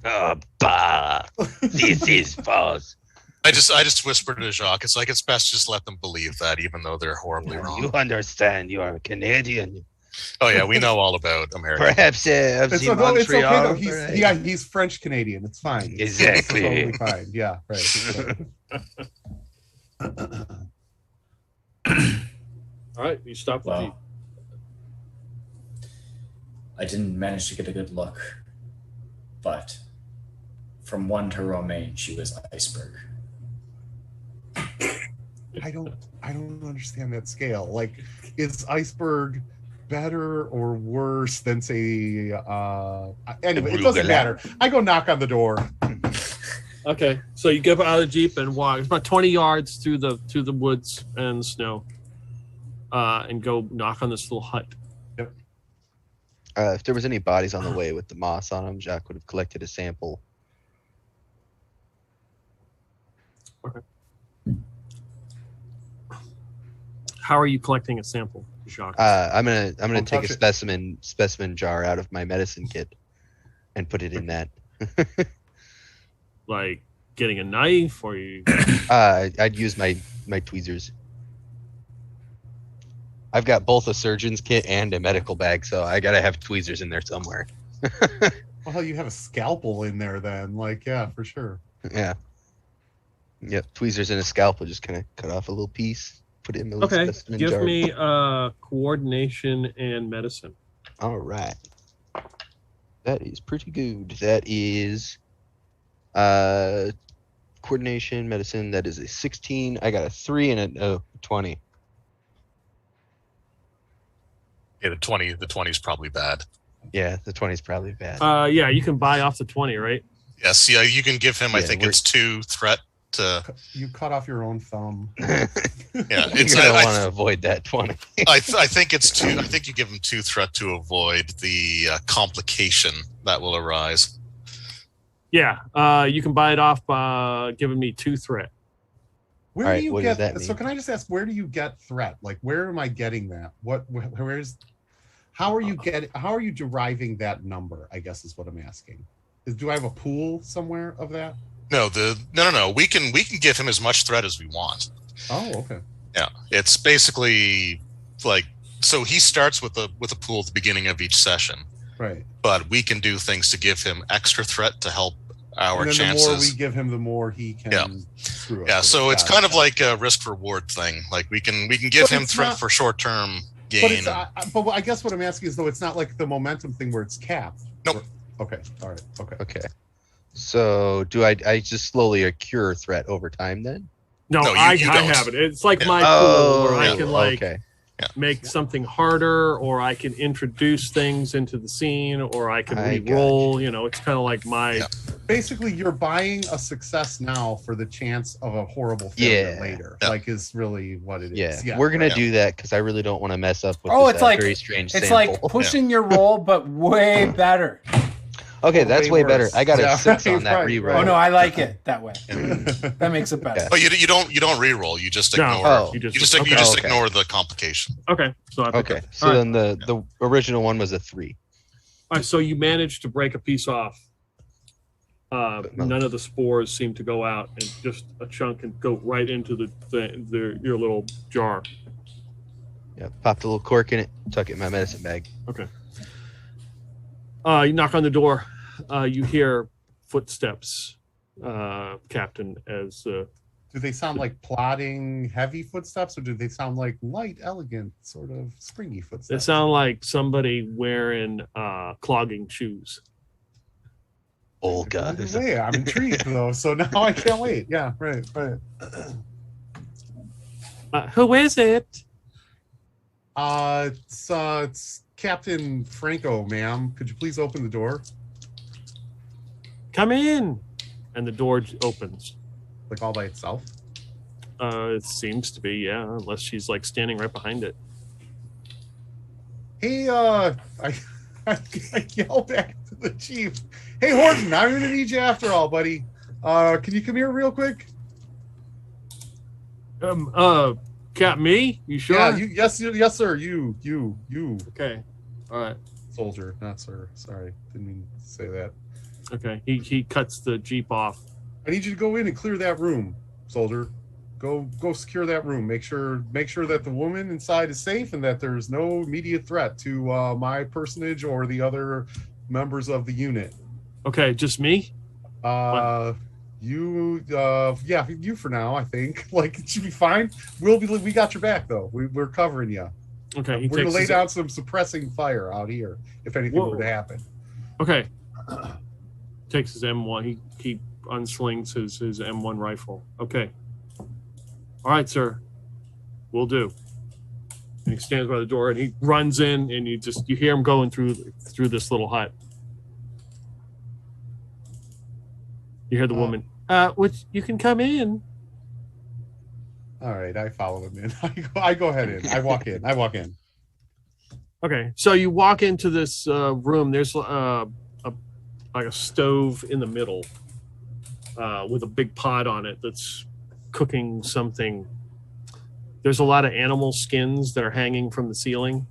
Speaker 4: Oh, bah! This is false.
Speaker 6: I just whispered to Jacques. It's like, it's best just let them believe that, even though they're horribly wrong.
Speaker 4: You understand? You are a Canadian.
Speaker 6: Oh yeah, we know all about America.
Speaker 4: Perhaps
Speaker 3: it's okay though. He's French Canadian. It's fine.
Speaker 4: Exactly.
Speaker 3: It's totally fine. Yeah, right.
Speaker 2: All right, you stop the Jeep.
Speaker 5: I didn't manage to get a good look, but from 1 to Romaine, she was iceberg.
Speaker 3: I don't understand that scale. Like, is iceberg better or worse than, say, anyway, it doesn't matter. I go knock on the door.
Speaker 2: Okay, so you get out of the Jeep and walk. It's about 20 yards through the woods and the snow, and go knock on this little hut.
Speaker 3: Yep.
Speaker 4: If there was any bodies on the way with the moss on them, Jacques would have collected a sample.
Speaker 2: Okay. How are you collecting a sample, Jacques?
Speaker 4: I'm gonna take a specimen jar out of my medicine kit and put it in that.
Speaker 2: Like getting a knife, or you?
Speaker 4: I'd use my tweezers. I've got both a surgeon's kit and a medical bag, so I gotta have tweezers in there somewhere.
Speaker 3: Well, you have a scalpel in there then. Like, yeah, for sure.
Speaker 4: Yeah. Yep, tweezers and a scalpel. Just kind of cut off a little piece. Put it in the little specimen jar.
Speaker 2: Give me coordination and medicine.
Speaker 4: All right. That is pretty good. That is coordination, medicine. That is a 16. I got a 3 and a 20.
Speaker 6: Yeah, the 20 is probably bad.
Speaker 4: Yeah, the 20 is probably bad.
Speaker 2: Yeah, you can buy off the 20, right?
Speaker 6: Yes, yeah, you can give him, I think it's 2 threat
Speaker 3: You cut off your own thumb.
Speaker 6: Yeah,
Speaker 4: it's. I want to avoid that 20.
Speaker 6: I think it's 2. I think you give him 2 threat to avoid the complication that will arise.
Speaker 2: Yeah, you can buy it off by giving me 2 threat.
Speaker 3: Where do you get? So can I just ask, where do you get threat? Like, where am I getting that? How are you deriving that number? I guess is what I'm asking. Do I have a pool somewhere of that?
Speaker 6: No. We can give him as much threat as we want.
Speaker 3: Oh, okay.
Speaker 6: Yeah, it's basically like, so he starts with a pool at the beginning of each session.
Speaker 3: Right.
Speaker 6: But we can do things to give him extra threat to help our chances.
Speaker 3: The more we give him, the more he can screw up.
Speaker 6: Yeah, so it's kind of like a risk reward thing. Like we can give him threat for short term gain.
Speaker 3: But I guess what I'm asking is, though, it's not like the momentum thing where it's capped.
Speaker 6: Nope.
Speaker 3: Okay. All right. Okay.
Speaker 4: So do I just slowly accrue threat over time then?
Speaker 2: No, I have it. It's like my pool where I can make something harder, or I can introduce things into the scene, or I can re-roll. It's kind of like my. Yeah.
Speaker 3: Basically, you're buying a success now for the chance of a horrible failure later. Yeah. Like, is really what it is.
Speaker 4: Yeah, we're gonna do that because I really don't want to mess up with this very strange sample.
Speaker 1: It's like pushing your roll, but way better.
Speaker 4: Okay, that's way better. I got a 6 on that reroll.
Speaker 1: Oh no, I like it that way. That makes it better.
Speaker 6: Oh, you don't reroll. You just ignore. You just ignore the complication.
Speaker 2: Okay, so
Speaker 4: then the original one was a 3.
Speaker 2: All right, so you managed to break a piece off. None of the spores seem to go out, and just a chunk and go right into your little jar.
Speaker 4: Yeah, popped a little cork in it, tuck it in my medicine bag.
Speaker 2: Okay. You knock on the door. You hear footsteps, Captain, as...
Speaker 3: do they sound like plodding, heavy footsteps, or do they sound like light, elegant, sort of springy footsteps?
Speaker 2: They sound like somebody wearing clogging shoes.
Speaker 4: Oh, God.
Speaker 3: I'm intrigued, though, so now I can't wait. Yeah, right.
Speaker 2: Who is it?
Speaker 3: It's Captain Franco, ma'am. Could you please open the door?
Speaker 2: Come in. And the door opens.
Speaker 3: Like all by itself?
Speaker 2: It seems to be, yeah, unless she's like standing right behind it.
Speaker 3: Hey, I yell back to the chief. Hey, Horton, I'm gonna need you after all, buddy. Can you come here real quick?
Speaker 2: Cap, me? You sure?
Speaker 3: Yeah, yes, sir. You.
Speaker 2: Okay. All right.
Speaker 3: Soldier, not sir. Sorry, didn't mean to say that.
Speaker 2: Okay. He cuts the Jeep off.
Speaker 3: I need you to go in and clear that room, soldier. Go secure that room. Make sure that the woman inside is safe and that there's no immediate threat to my personage or the other members of the unit.
Speaker 2: Okay, just me?
Speaker 3: You for now, I think. Like, it should be fine. We got your back though. We're covering you.
Speaker 2: Okay,
Speaker 3: we're gonna lay down some suppressing fire out here if anything were to happen.
Speaker 2: Okay. Takes his M1. He unslings his M1 rifle. Okay. All right, sir. Will do. And he stands by the door and he runs in, and you hear him going through this little hut. You hear the woman. Which you can come in.
Speaker 3: All right, I follow him in. I go ahead in. I walk in.
Speaker 2: Okay, so you walk into this room. There's like a stove in the middle with a big pot on it that's cooking something. There's a lot of animal skins that are hanging from the ceiling,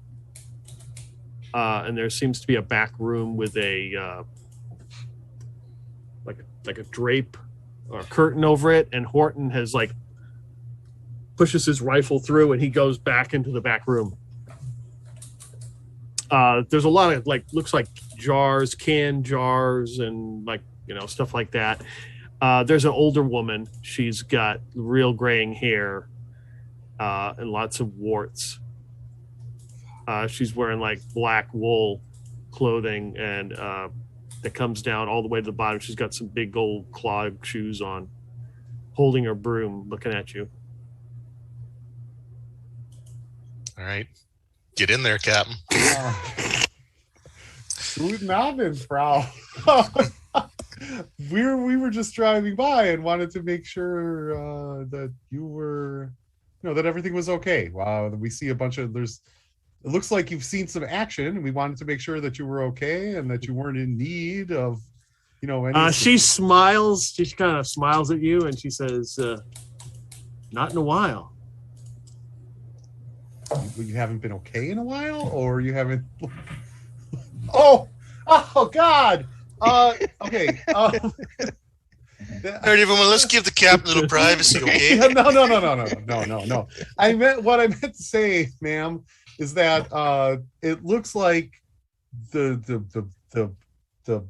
Speaker 2: and there seems to be a back room with a like a drape or a curtain over it, and Horton has pushes his rifle through and he goes back into the back room. There's a lot of looks like jars, canned jars, and stuff like that. There's an older woman. She's got real graying hair and lots of warts. She's wearing black wool clothing, and that comes down all the way to the bottom. She's got some big gold clog shoes on, holding her broom, looking at you.
Speaker 6: All right. Get in there, Captain.
Speaker 3: Guten Abend, Frau. we were just driving by and wanted to make sure that you were, that everything was okay. Wow, we see a bunch of it looks like you've seen some action, and we wanted to make sure that you were okay and that you weren't in need of, any.
Speaker 2: She smiles. She kind of smiles at you, and she says, "Not in a while."
Speaker 3: You haven't been okay in a while, or you haven't? Oh God. Okay. All
Speaker 6: right, everyone, let's give the captain a little privacy, okay?
Speaker 3: No. What I meant to say, ma'am, is that it looks like the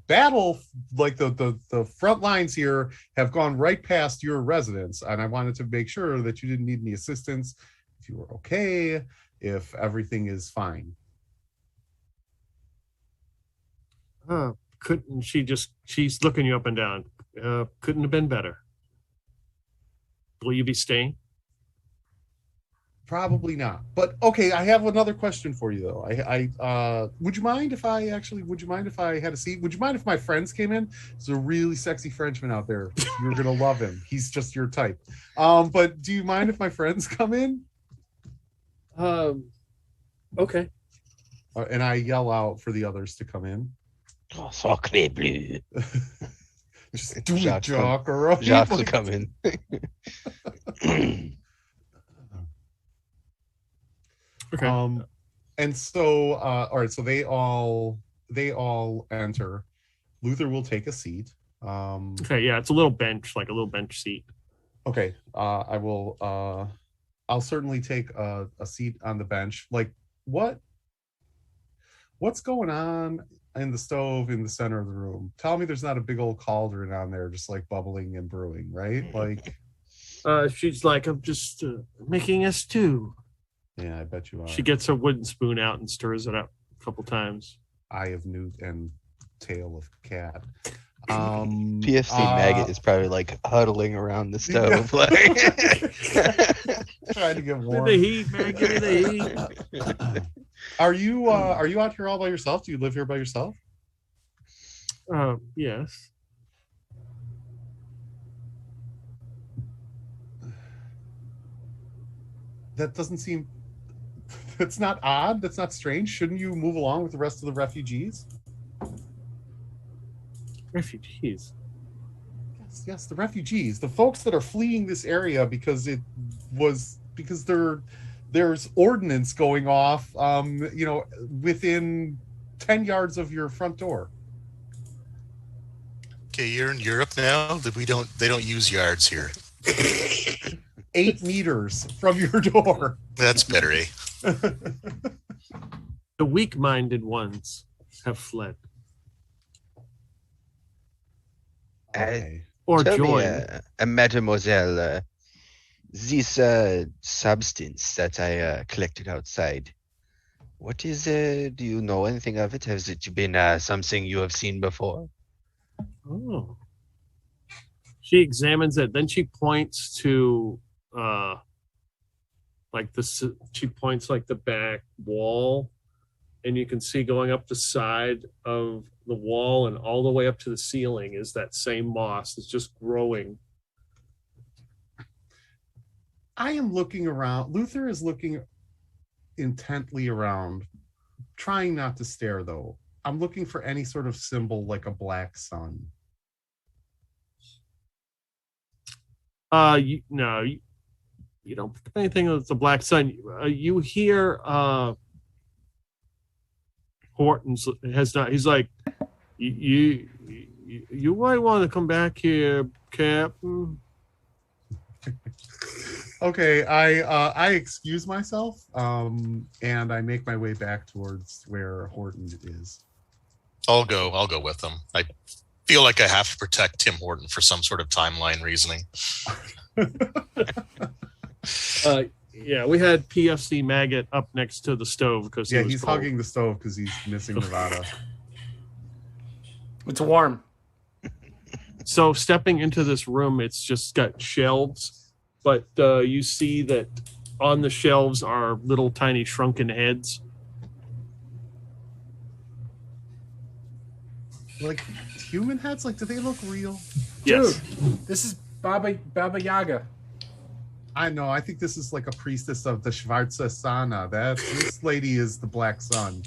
Speaker 3: battle, like the front lines here, have gone right past your residence, and I wanted to make sure that you didn't need any assistance, if you were okay, if everything is fine.
Speaker 2: She's looking you up and down. Couldn't have been better. Will you be staying?
Speaker 3: Probably not. But okay, I have another question for you though. Would you mind if I had a seat? Would you mind if my friends came in? There's a really sexy Frenchman out there. You're gonna love him. He's just your type. But do you mind if my friends come in?
Speaker 2: Okay.
Speaker 3: And I yell out for the others to come in.
Speaker 4: Oh, sacre bleu.
Speaker 3: Just do it, Jock, all right?
Speaker 4: Jacques will come in.
Speaker 2: Okay.
Speaker 3: And so, all right, so they all enter. Luther will take a seat.
Speaker 2: Okay, yeah, it's a little bench, like a little bench seat.
Speaker 3: Okay, I will. I'll certainly take a seat on the bench. Like, what's going on in the stove in the center of the room? Tell me there's not a big old cauldron on there just like bubbling and brewing, right? Like,
Speaker 2: she's like, I'm just making a stew.
Speaker 3: Yeah, I bet you are.
Speaker 2: She gets a wooden spoon out and stirs it up a couple times.
Speaker 3: Eye of newt and tail of cat.
Speaker 4: PFC Maggot is probably like huddling around the stove, like
Speaker 3: trying to get warm.
Speaker 2: Give me the heat, man. Give me the heat.
Speaker 3: Are you out here all by yourself? Do you live here by yourself?
Speaker 2: Yes.
Speaker 3: That doesn't seem. That's not odd. That's not strange. Shouldn't you move along with the rest of the refugees?
Speaker 2: Refugees.
Speaker 3: Yes, the refugees, the folks that are fleeing this area because there's ordnance going off, within 10 yards of your front door.
Speaker 6: Okay, you're in Europe now. They don't use yards here.
Speaker 3: 8 meters from your door.
Speaker 6: That's better, eh?
Speaker 2: The weak-minded ones have fled.
Speaker 3: Okay.
Speaker 2: Or
Speaker 4: tell
Speaker 2: joined.
Speaker 4: me, mademoiselle, this substance that I collected outside, what is, do you know anything of it? Has it been something you have seen before?
Speaker 2: Oh. She examines it, then she points to she points like the back wall, and you can see going up the side of the wall and all the way up to the ceiling is that same moss. It's just growing.
Speaker 3: I am looking around. Luther is looking intently around, trying not to stare though. I'm looking for any sort of symbol like a black sun.
Speaker 2: You don't pick anything that's a black sun. You hear Horton's has not. He's like, you might want to come back here, Captain.
Speaker 3: Okay, I excuse myself, and I make my way back towards where Horton is.
Speaker 6: I'll go with them. I feel like I have to protect Tim Horton for some sort of timeline reasoning.
Speaker 2: Yeah, we had PFC Maggot up next to the stove because
Speaker 3: he's hugging the stove because he's missing Nevada.
Speaker 1: It's warm.
Speaker 2: So stepping into this room, it's just got shelves, but you see that on the shelves are little tiny shrunken heads.
Speaker 3: Like human heads? Like, do they look real?
Speaker 2: Yes.
Speaker 1: Dude, this is Baba Yaga.
Speaker 3: I know. I think this is like a priestess of the Schwarze Sana. This lady is the Black Sun.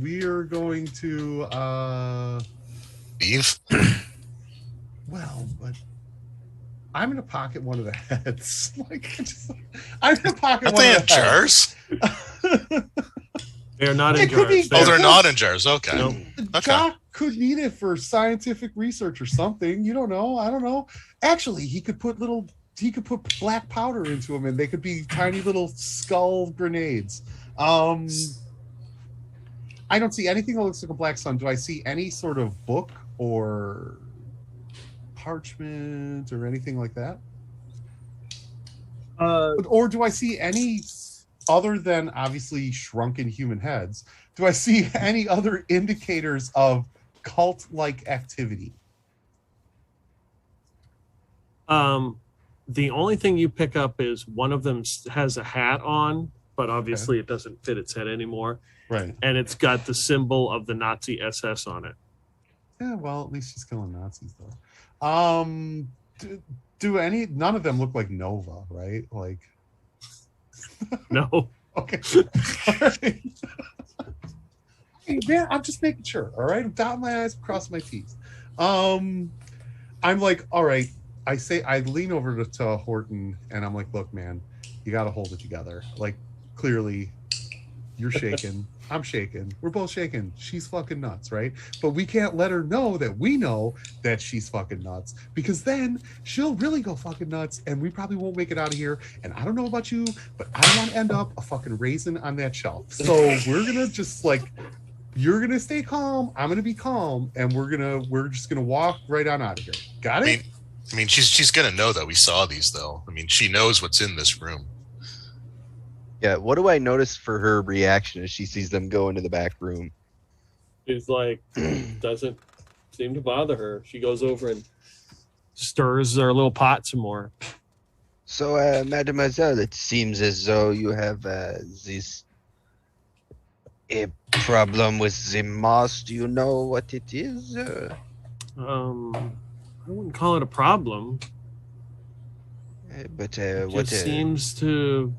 Speaker 3: We are going to
Speaker 6: Beef.
Speaker 3: Well, but I'm gonna pocket one of the heads. I'm gonna pocket one of the
Speaker 6: jars.
Speaker 2: They're not in jars.
Speaker 6: They're not in jars. Okay.
Speaker 2: Nope.
Speaker 6: Okay.
Speaker 3: Jock could need it for scientific research or something. You don't know. I don't know. Actually, he could put black powder into them, and they could be tiny little skull grenades. I don't see anything that looks like a Black Sun. Do I see any sort of book or parchment or anything like that? Or do I see any, other than obviously shrunken human heads, do I see any other indicators of cult-like activity?
Speaker 2: The only thing you pick up is one of them has a hat on, but obviously it doesn't fit its head anymore.
Speaker 3: Right.
Speaker 2: And it's got the symbol of the Nazi SS on it.
Speaker 3: Yeah, well, at least she's killing Nazis, though. None of them look like Nova, right? Like,
Speaker 2: no.
Speaker 3: Okay. All right. Hey, man, I'm just making sure. All right, I'm dotting my I's, crossing my T's. I'm like, all right. I lean over to Horton, and I'm like, look, man, you got to hold it together. Like, clearly, you're shaking. I'm shaking. We're both shaking. She's fucking nuts, right? But we can't let her know that we know that she's fucking nuts, because then she'll really go fucking nuts, and we probably won't make it out of here. And I don't know about you, but I don't want to end up a fucking raisin on that shelf. So we're gonna just you're gonna stay calm. I'm gonna be calm, and we're just gonna walk right on out of here. Got it?
Speaker 6: I mean, she's gonna know that we saw these, though. I mean, she knows what's in this room.
Speaker 4: Yeah, what do I notice for her reaction as she sees them go into the back room?
Speaker 2: It's like, doesn't seem to bother her. She goes over and stirs our little pot some more.
Speaker 4: So, mademoiselle, it seems as though you have a problem with the moss. Do you know what it is?
Speaker 2: I wouldn't call it a problem.
Speaker 4: But
Speaker 2: it seems to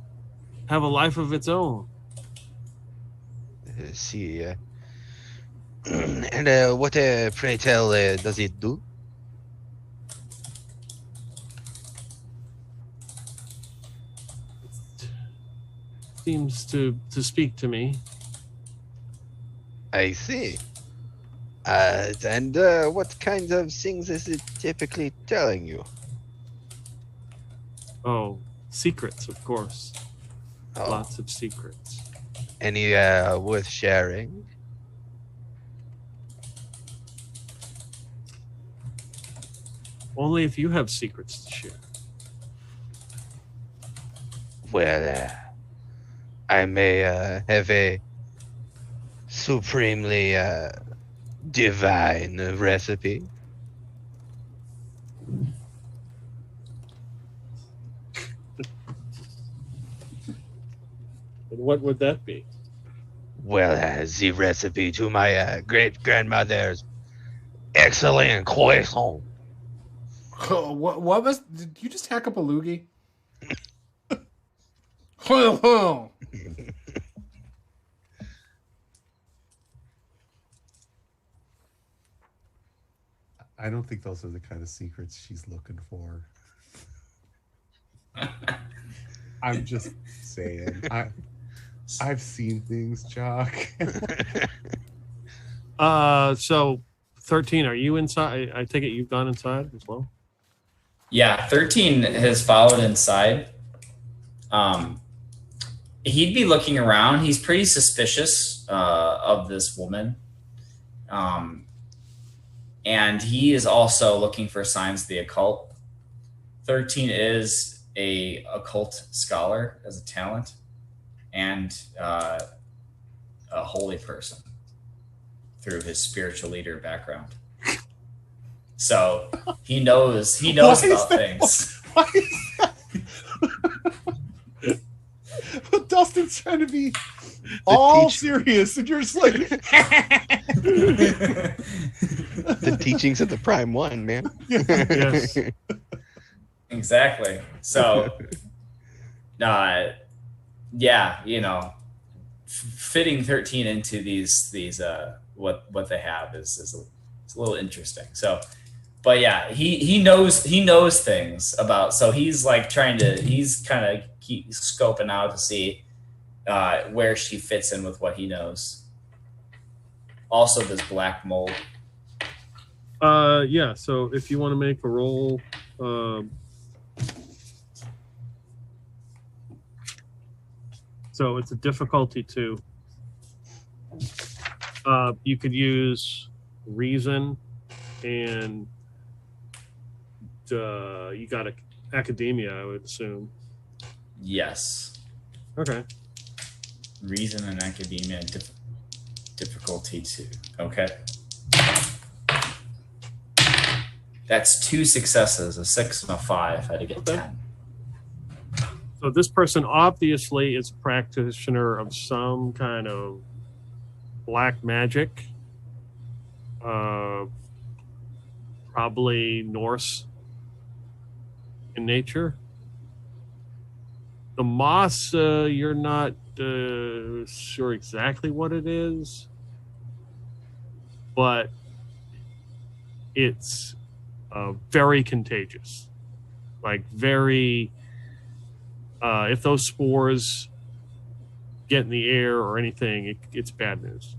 Speaker 2: have a life of its own.
Speaker 4: See, and what, pray tell, does it do?
Speaker 2: Seems to speak to me.
Speaker 4: I see. And what kinds of things is it typically telling you?
Speaker 2: Oh, secrets, of course.
Speaker 4: Oh.
Speaker 2: Lots of secrets.
Speaker 4: Any worth sharing?
Speaker 2: Only if you have secrets to share.
Speaker 4: Well, I may have a supremely divine recipe.
Speaker 2: And what would that be?
Speaker 4: Well, the recipe to my great-grandmother's excellent croissant.
Speaker 1: Oh, what was? Did you just hack up a loogie?
Speaker 3: I don't think those are the kind of secrets she's looking for. I'm just saying. I've seen things, Jock.
Speaker 2: So 13, are you inside? I take it you've gone inside as well?
Speaker 5: Yeah, 13 has followed inside. He'd be looking around. He's pretty suspicious of this woman. And he is also looking for signs of the occult. 13 is a occult scholar as a talent and a holy person through his spiritual leader background. So he knows about things.
Speaker 3: Why is that? But Dustin's trying to be all serious, and you're just like
Speaker 4: the teachings of the Prime One, man.
Speaker 2: Yes.
Speaker 5: Exactly. So, yeah, you know, fitting 13 into these what they have is a little interesting. So, but yeah, he knows things about. So he's like he's kind of scoping out to see where she fits in with what he knows. Also, this black mold.
Speaker 2: Yeah. So if you want to make a roll, so it's a difficulty 2. You could use reason, and you got academia, I would assume.
Speaker 5: Yes.
Speaker 2: Okay.
Speaker 5: Reason and academia, difficulty 2. Okay. That's 2 successes, a 6 and a 5. I had to get 10.
Speaker 2: So this person obviously is a practitioner of some kind of black magic, probably Norse in nature. The moss, you're not sure exactly what it is, but it's very contagious. Like very, if those spores get in the air or anything, it's bad news.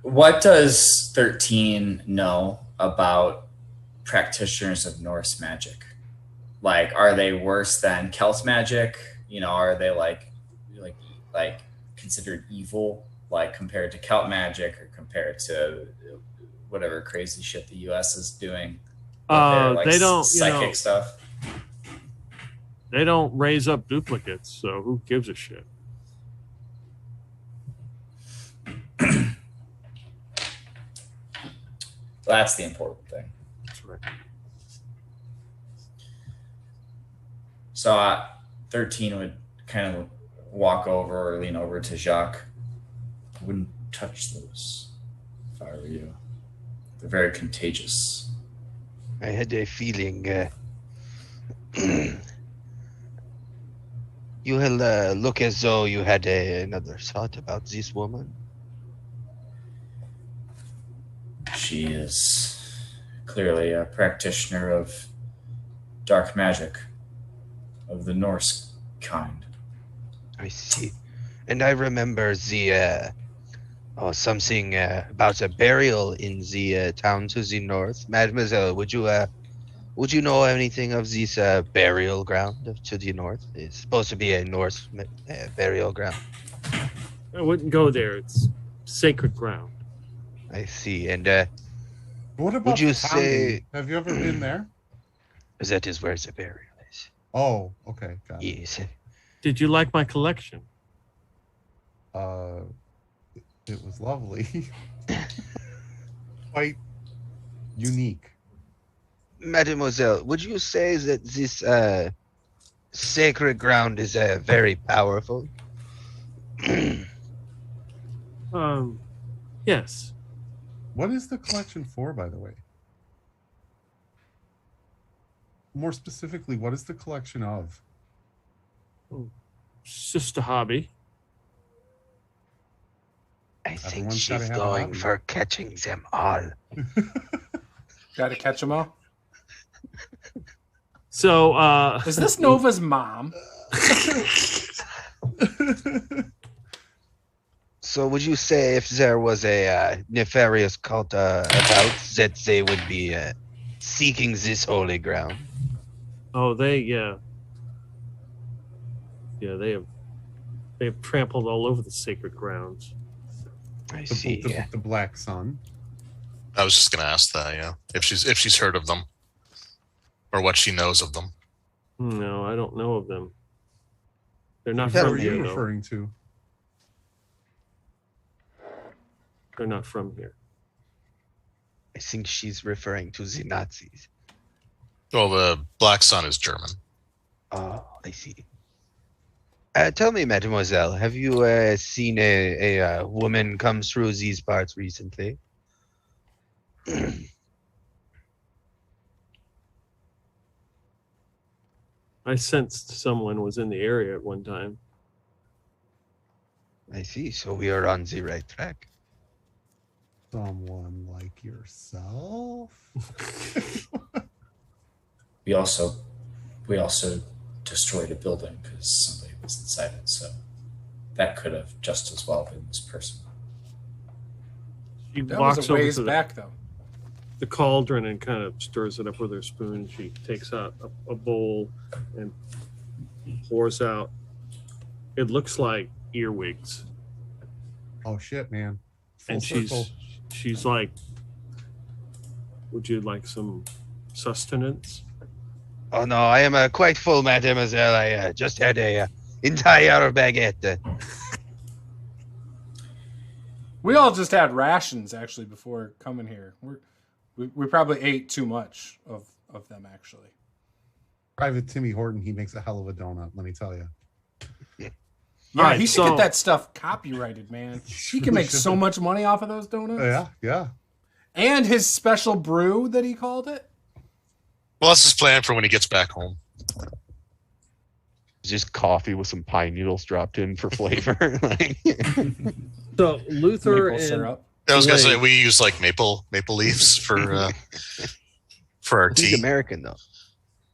Speaker 5: What does 13 know about practitioners of Norse magic? Like, are they worse than Celt magic? You know, are they like considered evil, like compared to Celt magic or compared to whatever crazy shit the U.S. is doing?
Speaker 2: They don't
Speaker 5: psychic stuff.
Speaker 2: They don't raise up duplicates, so who gives a shit?
Speaker 5: That's the important thing.
Speaker 2: That's right.
Speaker 5: So 13 would kind of walk over or lean over to Jacques. I wouldn't touch those if I were you. They're very contagious.
Speaker 4: I had a feeling you look as though you had another thought about this woman.
Speaker 5: She is clearly a practitioner of dark magic of the Norse kind.
Speaker 4: I see. And I remember the something about a burial in the town to the north. Mademoiselle, would you know anything of this burial ground to the north? It's supposed to be a Norse burial ground.
Speaker 2: I wouldn't go there. It's sacred ground.
Speaker 4: I see. And
Speaker 3: what about
Speaker 4: would you
Speaker 3: Founding?
Speaker 4: say?
Speaker 3: Have you ever been there?
Speaker 4: That is where the burial is.
Speaker 3: Oh, okay, got it.
Speaker 4: Yes.
Speaker 2: Did you like my collection?
Speaker 3: It was lovely. Quite unique.
Speaker 4: Mademoiselle, would you say that this sacred ground is very powerful?
Speaker 2: Yes.
Speaker 3: What is the collection for, by the way? More specifically, what is the collection of?
Speaker 2: It's just a hobby.
Speaker 4: I think
Speaker 3: Everyone's
Speaker 4: she's
Speaker 3: gotta have a
Speaker 4: going
Speaker 3: hobby.
Speaker 4: for catching them all.
Speaker 1: Got to catch them all.
Speaker 2: So,
Speaker 1: Is this Nova's mom?
Speaker 4: So would you say if there was a nefarious cult about that they would be seeking this holy ground?
Speaker 2: oh, they have trampled all over the sacred grounds.
Speaker 4: I see.
Speaker 3: The Black Sun.
Speaker 6: I was just going to ask that, yeah, if she's heard of them or what she knows of them.
Speaker 2: No, I don't know of them. They're not
Speaker 3: What
Speaker 2: from
Speaker 3: are you
Speaker 2: here, though.
Speaker 3: referring to?
Speaker 2: They're not from here.
Speaker 4: I think she's referring to the Nazis.
Speaker 6: Well, the Black Sun is German.
Speaker 4: Oh, I see. Tell me, mademoiselle, have you seen a woman come through these parts recently?
Speaker 2: I sensed someone was in the area at one time.
Speaker 4: I see. So we are on the right track.
Speaker 3: Someone like yourself?
Speaker 5: We also destroyed a building because somebody was inside it, so that could have just as well been this person.
Speaker 2: She
Speaker 1: That
Speaker 2: walks
Speaker 1: was a
Speaker 2: over
Speaker 1: ways
Speaker 2: to
Speaker 1: back, though.
Speaker 2: the cauldron and kind of stirs it up with her spoon. She takes out a bowl and pours out. It looks like earwigs.
Speaker 3: Oh shit, man! Full
Speaker 2: And
Speaker 3: circle.
Speaker 2: she's like, "Would you like some sustenance?"
Speaker 4: Oh no, I am quite full, mademoiselle. I just had a entire baguette.
Speaker 1: We all just had rations actually before coming here. We probably ate too much of them actually.
Speaker 3: Private Timmy Horton, he makes a hell of a donut. Let me tell you.
Speaker 1: Yeah,
Speaker 2: Right,
Speaker 1: he should get that stuff copyrighted, man. He can make so much money off of those donuts.
Speaker 3: Yeah.
Speaker 1: And his special brew that he called it.
Speaker 6: Well, that's his plan for when he gets back home.
Speaker 7: Just coffee with some pine needles dropped in for flavor.
Speaker 2: So Luther
Speaker 1: Maple
Speaker 2: and
Speaker 1: syrup.
Speaker 6: I was gonna say
Speaker 2: Blake-
Speaker 6: we use like maple leaves for our
Speaker 4: He's
Speaker 6: tea.
Speaker 4: American though.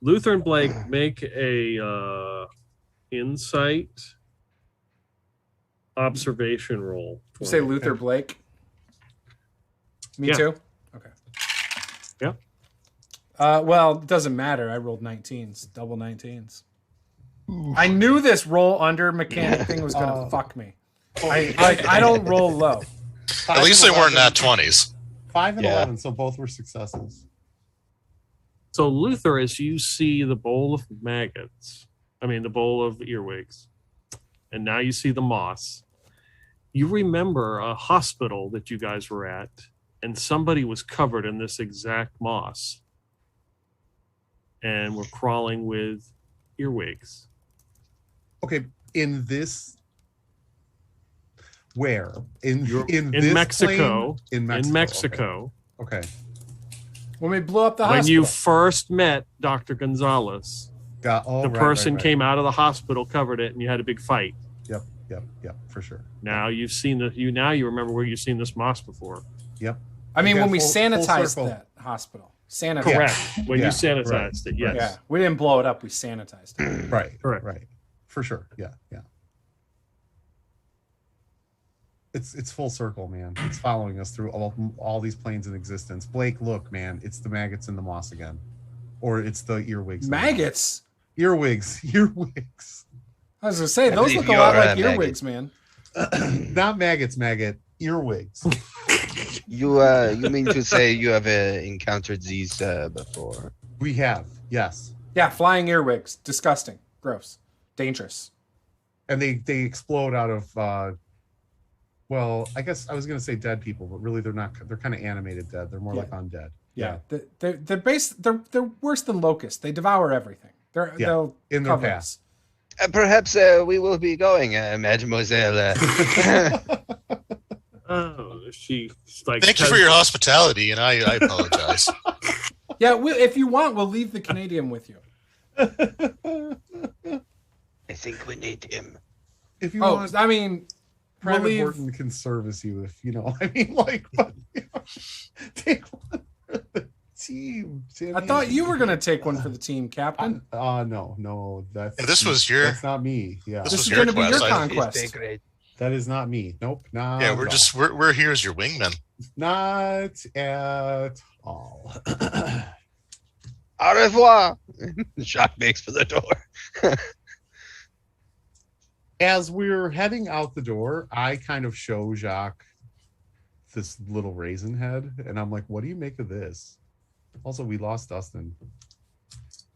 Speaker 2: Luther and Blake make a insight observation roll.
Speaker 1: You say Luther Blake? Me
Speaker 2: Yeah.
Speaker 1: too? Okay.
Speaker 2: Yeah.
Speaker 1: Well, it doesn't matter. I rolled 19s, double 19s. I knew this roll under mechanic thing was going to fuck me. I don't roll low.
Speaker 6: At least they weren't nat 20s.
Speaker 3: 5 and
Speaker 7: Yeah.
Speaker 3: 11, so both were successes.
Speaker 2: So Luther, as you see the bowl of maggots, the bowl of earwigs, and now you see the moss, you remember a hospital that you guys were at, and somebody was covered in this exact moss and were crawling with earwigs.
Speaker 3: Okay, in this, where in
Speaker 2: In
Speaker 3: this
Speaker 2: Mexico.
Speaker 3: plane? In Mexico.
Speaker 2: In Mexico,
Speaker 3: Okay.
Speaker 1: When we blew up the
Speaker 2: when
Speaker 1: hospital.
Speaker 2: you first met Dr. Gonzalez,
Speaker 3: Got
Speaker 2: the person came out of the hospital, covered it, and you had a big fight.
Speaker 3: Yep, for sure.
Speaker 2: Now you've seen you remember where you've seen this moss before.
Speaker 3: Yep.
Speaker 1: I mean,
Speaker 3: Again,
Speaker 1: when we
Speaker 3: full
Speaker 1: sanitized
Speaker 3: circle.
Speaker 1: that hospital. Sanitized.
Speaker 2: Correct. When
Speaker 3: Yeah,
Speaker 2: you sanitized it, yes.
Speaker 1: Yeah. We didn't blow it up. We sanitized it.
Speaker 3: Right.
Speaker 2: Correct.
Speaker 3: Right. For sure. Yeah. It's full circle, man. It's following us through all these planes in existence. Blake, look, man, it's the maggots in the moss again. Or it's the earwigs.
Speaker 1: Maggots?
Speaker 3: Earwigs.
Speaker 1: I was going to say, those
Speaker 4: believe
Speaker 1: look a
Speaker 4: you
Speaker 1: lot
Speaker 4: are
Speaker 1: like
Speaker 4: a
Speaker 1: earwigs, man.
Speaker 3: Not maggots, earwigs.
Speaker 4: You mean to say you have encountered these before?
Speaker 3: We have, yes.
Speaker 1: Yeah, flying earwigs. Disgusting. Gross. Dangerous.
Speaker 3: And they explode out of well, I guess I was gonna say dead people, but really they're not. They're kind of animated dead. They're more like undead.
Speaker 1: Yeah. They're worse than locusts. They devour everything. They'll
Speaker 3: in their
Speaker 1: cover
Speaker 3: path.
Speaker 1: us.
Speaker 4: Perhaps we will be going, mademoiselle.
Speaker 2: Oh, she's like.
Speaker 6: Thank you for your hospitality, and I apologize.
Speaker 1: Yeah, if you want, we'll leave the Canadian with you.
Speaker 4: I think we need him.
Speaker 3: If you
Speaker 1: Oh,
Speaker 3: want,
Speaker 1: I mean, we'll
Speaker 3: Private
Speaker 1: leave.
Speaker 3: Horton can service you if you know. I mean, like, but, take one for the team. Timmy.
Speaker 1: I thought you were going to take one for the team, Captain.
Speaker 3: No,
Speaker 6: Yeah, this was your-
Speaker 3: That's not me. Yeah,
Speaker 6: This
Speaker 1: This
Speaker 6: was
Speaker 1: is
Speaker 6: your
Speaker 1: going to be your
Speaker 6: quest.
Speaker 1: conquest.
Speaker 4: Great.
Speaker 3: that is not me. Nope. Not
Speaker 6: Yeah, we're here as your wingmen.
Speaker 3: not at all.
Speaker 4: Au revoir. Jacques makes for the door.
Speaker 3: As we're heading out the door, I kind of show Jacques this little raisin head, and I'm like, "What do you make of this?" Also, we lost Dustin.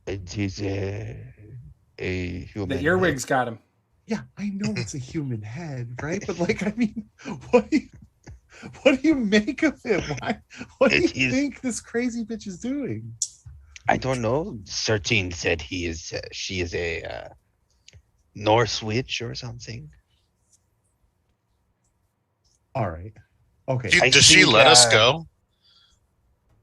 Speaker 7: It is a human.
Speaker 1: The earwigs got him.
Speaker 3: Yeah, I know it's a human head, right? But like, I mean, what do you make of it? Why? What do
Speaker 4: It
Speaker 3: you
Speaker 4: is-
Speaker 3: think this crazy bitch is doing?
Speaker 7: I don't know. 13 said she is a Norse witch or something.
Speaker 3: All right. Okay.
Speaker 6: Does she let us go?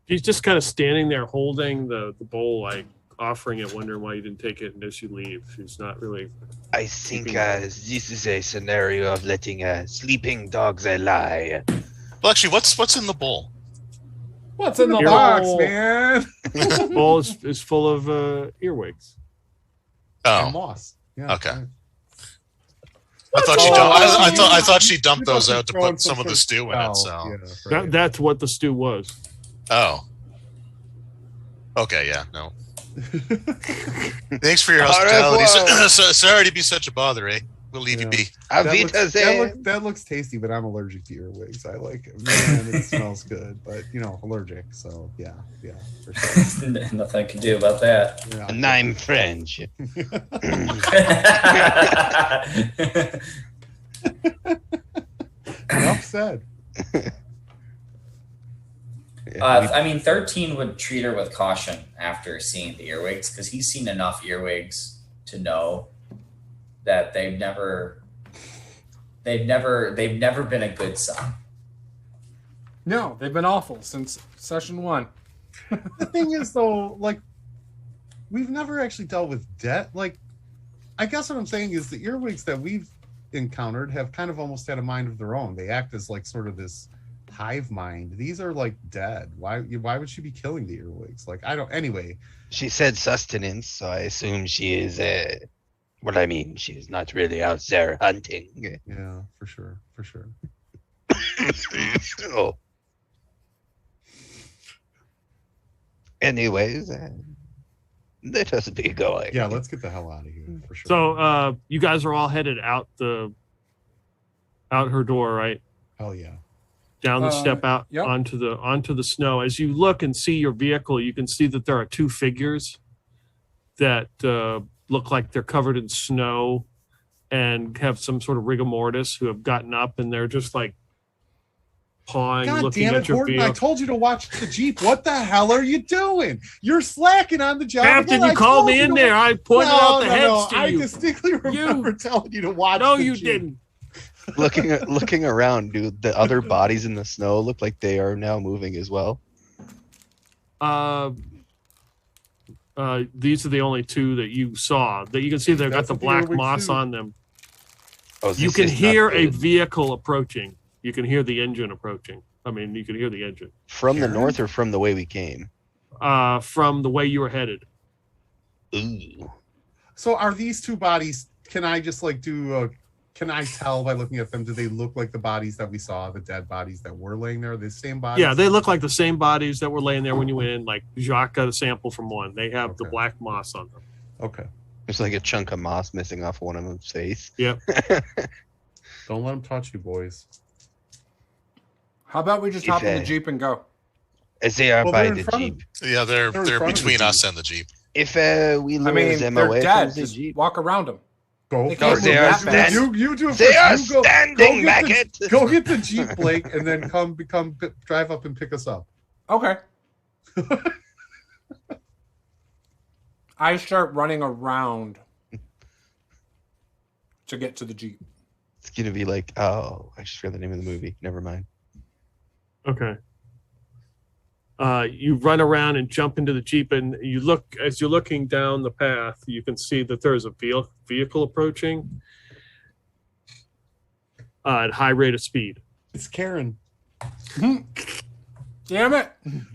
Speaker 2: She's just kind of standing there holding the bowl, like offering it, wondering why you didn't take it, and as you leave, she's not really.
Speaker 7: I think this is a scenario of letting sleeping dogs lie.
Speaker 6: Well, actually, what's in the bowl?
Speaker 1: What's in the box, man?
Speaker 2: The bowl is full of earwigs.
Speaker 3: And moss. Yeah.
Speaker 6: Okay. I thought she dumped those out to put some of the stew in it. So
Speaker 2: that's what the stew was.
Speaker 6: Oh. Okay. Yeah. No. Thanks for your hospitality. Sorry to be such a bother, eh? We'll leave you be.
Speaker 3: That looks tasty, but I'm allergic to earwigs. I like it. Man, it smells good, but allergic. So yeah, for sure.
Speaker 5: Nothing I can do about that.
Speaker 3: Yeah.
Speaker 7: And I'm French.
Speaker 3: Enough said.
Speaker 5: 13 would treat her with caution after seeing the earwigs, because he's seen enough earwigs to know that they've never been a good son.
Speaker 1: No, they've been awful since session 1.
Speaker 3: The thing is, though, like, we've never actually dealt with debt. Like, I guess what I'm saying is the earwigs that we've encountered have kind of almost had a mind of their own. They act as like sort of this hive mind. These are like dead. Why would she be killing the earwigs? Like, I don't. Anyway,
Speaker 7: she said sustenance, so I assume she is she's not really out there hunting.
Speaker 3: Yeah, for sure.
Speaker 7: Oh. Anyways, let us be going.
Speaker 3: Yeah, let's get the hell out of here for sure.
Speaker 2: So you guys are all headed out her door, right?
Speaker 3: Hell yeah.
Speaker 2: Down the step out onto the snow. As you look and see your vehicle, you can see that there are 2 figures that look like they're covered in snow and have some sort of rigor mortis, who have gotten up and they're just like pawing, looking at your
Speaker 3: Horton,
Speaker 2: vehicle.
Speaker 3: I told you to watch the Jeep. What the hell are you doing? You're slacking on the job.
Speaker 2: Captain, you called me in there. I pointed out the heads to you.
Speaker 3: I distinctly remember telling you to watch
Speaker 2: No,
Speaker 3: the
Speaker 2: you
Speaker 3: Jeep.
Speaker 2: didn't.
Speaker 7: Looking around, dude, the other bodies in the snow look like they are now moving as well.
Speaker 2: These are the only 2 that you saw. That you can see they've got the black moss on them.
Speaker 7: Oh,
Speaker 2: you can hear a vehicle approaching. You can hear the engine approaching. I mean, you can hear the engine.
Speaker 7: From the north or from the way we came?
Speaker 2: From the way you were headed.
Speaker 7: Ooh.
Speaker 3: So are these 2 bodies, can I just like can I tell by looking at them, do they look like the bodies that we saw, the dead bodies that were laying there? The same bodies?
Speaker 2: Yeah, they look like the same bodies that were laying there when you went in. Like Jacques got a sample from one. They have the black moss on them.
Speaker 3: Okay.
Speaker 7: There's like a chunk of moss missing off one of them's face.
Speaker 2: Yep.
Speaker 3: Don't let them touch you, boys.
Speaker 1: How about we just hop in the Jeep and go?
Speaker 7: As they are by the Jeep.
Speaker 6: Yeah, they're between us and the Jeep.
Speaker 7: If we lure them
Speaker 1: they're
Speaker 7: away
Speaker 1: dead.
Speaker 7: from the
Speaker 1: Just
Speaker 7: Jeep.
Speaker 1: walk around them.
Speaker 3: Go.
Speaker 1: They are
Speaker 3: standing. You do it
Speaker 7: they
Speaker 3: first.
Speaker 7: are standing, Maggot.
Speaker 3: Go get the Jeep, Blake, and then drive up and pick us up.
Speaker 1: Okay. I start running around to get to the Jeep.
Speaker 7: It's gonna be like, oh, I just forgot the name of the movie. Never mind.
Speaker 2: Okay. You run around and jump into the Jeep, and you look, as you're looking down the path, you can see that there's a vehicle approaching at high rate of speed.
Speaker 3: It's Karen.
Speaker 1: Damn it.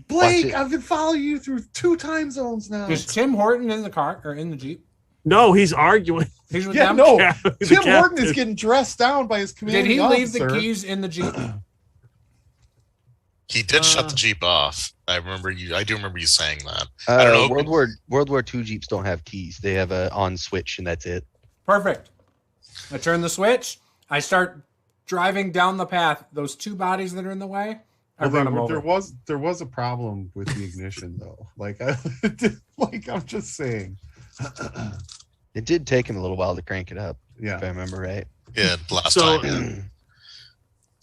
Speaker 3: Blake, I've been following you through 2 time zones now.
Speaker 1: Is Tim Horton in the car or in the Jeep?
Speaker 2: No, he's arguing.
Speaker 1: He's with
Speaker 3: Yeah,
Speaker 1: them?
Speaker 3: no.
Speaker 2: The
Speaker 3: Tim
Speaker 2: captain.
Speaker 3: Horton is getting dressed down by his commanding
Speaker 1: Did he leave
Speaker 3: officer.
Speaker 1: the keys in the Jeep?
Speaker 6: He did shut the Jeep off. I do remember you saying that. I don't know.
Speaker 7: World War II Jeeps don't have keys. They have a on switch, and that's it.
Speaker 1: Perfect. I turn the switch. I start driving down the path. Those 2 bodies that are in the way, I run them over.
Speaker 3: There was a problem with the ignition, though. Like I'm just saying.
Speaker 7: It did take him a little while to crank it up.
Speaker 3: Yeah,
Speaker 7: if I remember right.
Speaker 6: Yeah, last time. Yeah.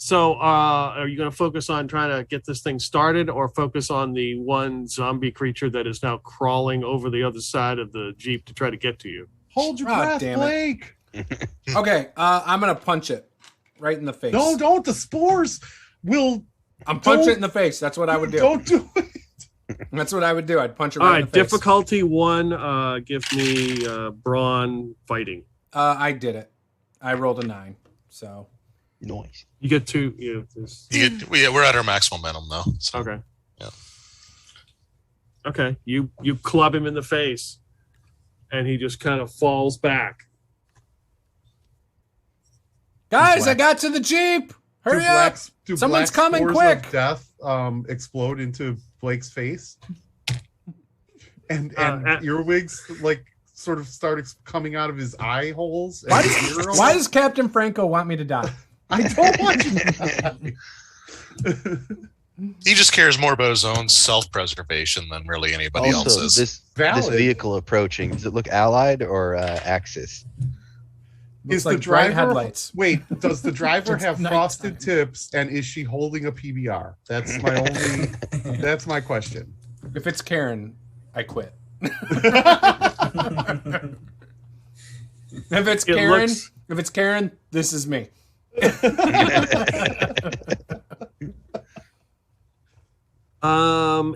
Speaker 2: So, are you going to focus on trying to get this thing started, or focus on the one zombie creature that is now crawling over the other side of the Jeep to try to get to you?
Speaker 3: Hold your breath, Blake.
Speaker 1: Okay, I'm going to punch it right in the face.
Speaker 3: No, don't. The spores will...
Speaker 1: I'm punching it in the face. That's what I would do.
Speaker 3: Don't do it.
Speaker 1: That's what I would do. I'd punch it right in the face.
Speaker 2: Difficulty 1, give me brawn fighting.
Speaker 1: I did it. I rolled a 9, so...
Speaker 7: Noise.
Speaker 2: You get 2.
Speaker 6: We're at our max momentum though. So.
Speaker 2: Okay.
Speaker 6: Yeah.
Speaker 2: Okay. You club him in the face, and he just kind of falls back.
Speaker 1: Guys, I got to the Jeep. Hurry up! Someone's coming quick.
Speaker 3: Of death explode into Blake's face, and earwigs like sort of start coming out of his eye holes.
Speaker 1: Why does Captain Franco want me to die?
Speaker 3: I don't want you to die.
Speaker 6: He just cares more about his own self-preservation than really anybody
Speaker 7: also,
Speaker 6: else's.
Speaker 7: This vehicle approaching, does it look allied or Axis?
Speaker 1: Is like the driver headlights?
Speaker 3: Wait, does the driver have frosted tips, and is she holding a PBR? That's my only. That's my question.
Speaker 1: If it's Karen, I quit. If it's Karen, this is me.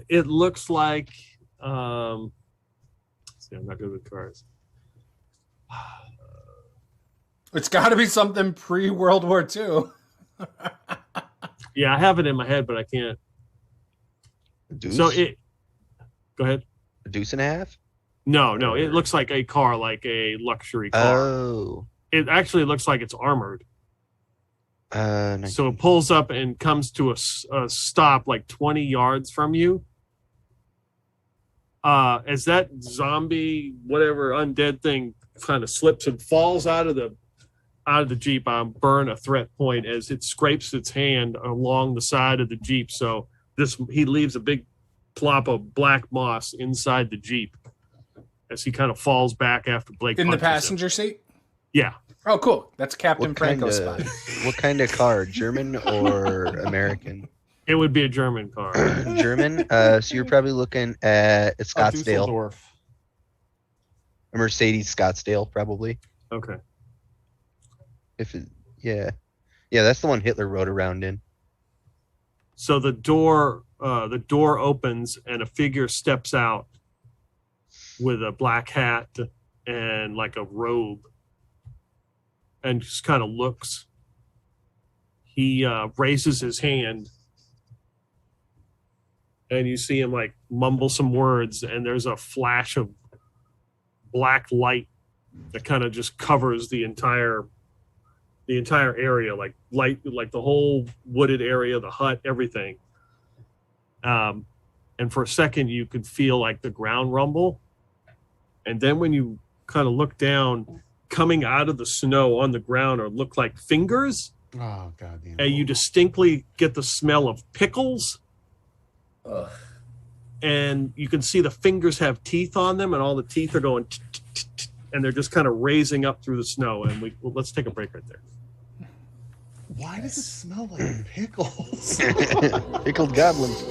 Speaker 2: It looks like see, I'm not good with cars.
Speaker 1: It's got to be something pre-World War II.
Speaker 2: Yeah, I have it in my head, but I can't.
Speaker 7: Deuce?
Speaker 2: So go ahead.
Speaker 7: A deuce and a half?
Speaker 2: No, it looks like a car, like a luxury car.
Speaker 7: Oh.
Speaker 2: It actually looks like it's armored.
Speaker 7: Nice.
Speaker 2: So it pulls up and comes to a stop like 20 yards from you. As that zombie, whatever undead thing kind of slips and falls out of the Jeep, burn a threat point as it scrapes its hand along the side of the Jeep. So he leaves a big plop of black moss inside the Jeep as he kind of falls back after Blake
Speaker 1: in the
Speaker 2: punches
Speaker 1: passenger seat.
Speaker 2: Yeah.
Speaker 1: Oh, cool. That's Captain Franco's spot.
Speaker 7: What kind of car? German or American?
Speaker 2: It would be a German car.
Speaker 7: German. So you're probably looking at a Scottsdale. A Mercedes Scottsdale, probably.
Speaker 2: Okay.
Speaker 7: Yeah, that's the one Hitler rode around in.
Speaker 2: So the door opens and a figure steps out with a black hat and like a robe, and just kind of looks. He raises his hand, and you see him like mumble some words, and there's a flash of black light that kind of just covers the entire area, like light, like the whole wooded area, the hut, everything. And for a second you could feel like the ground rumble, and then when you kind of look down, coming out of the snow on the ground or look like fingers.
Speaker 3: Oh god damn.
Speaker 2: And you distinctly get the smell of pickles.
Speaker 5: Ugh.
Speaker 2: And you can see the fingers have teeth on them, and all the teeth are going and they're just kind of raising up through the snow. And let's take a break right there.
Speaker 3: Why does it smell like pickles?
Speaker 7: Pickled goblins.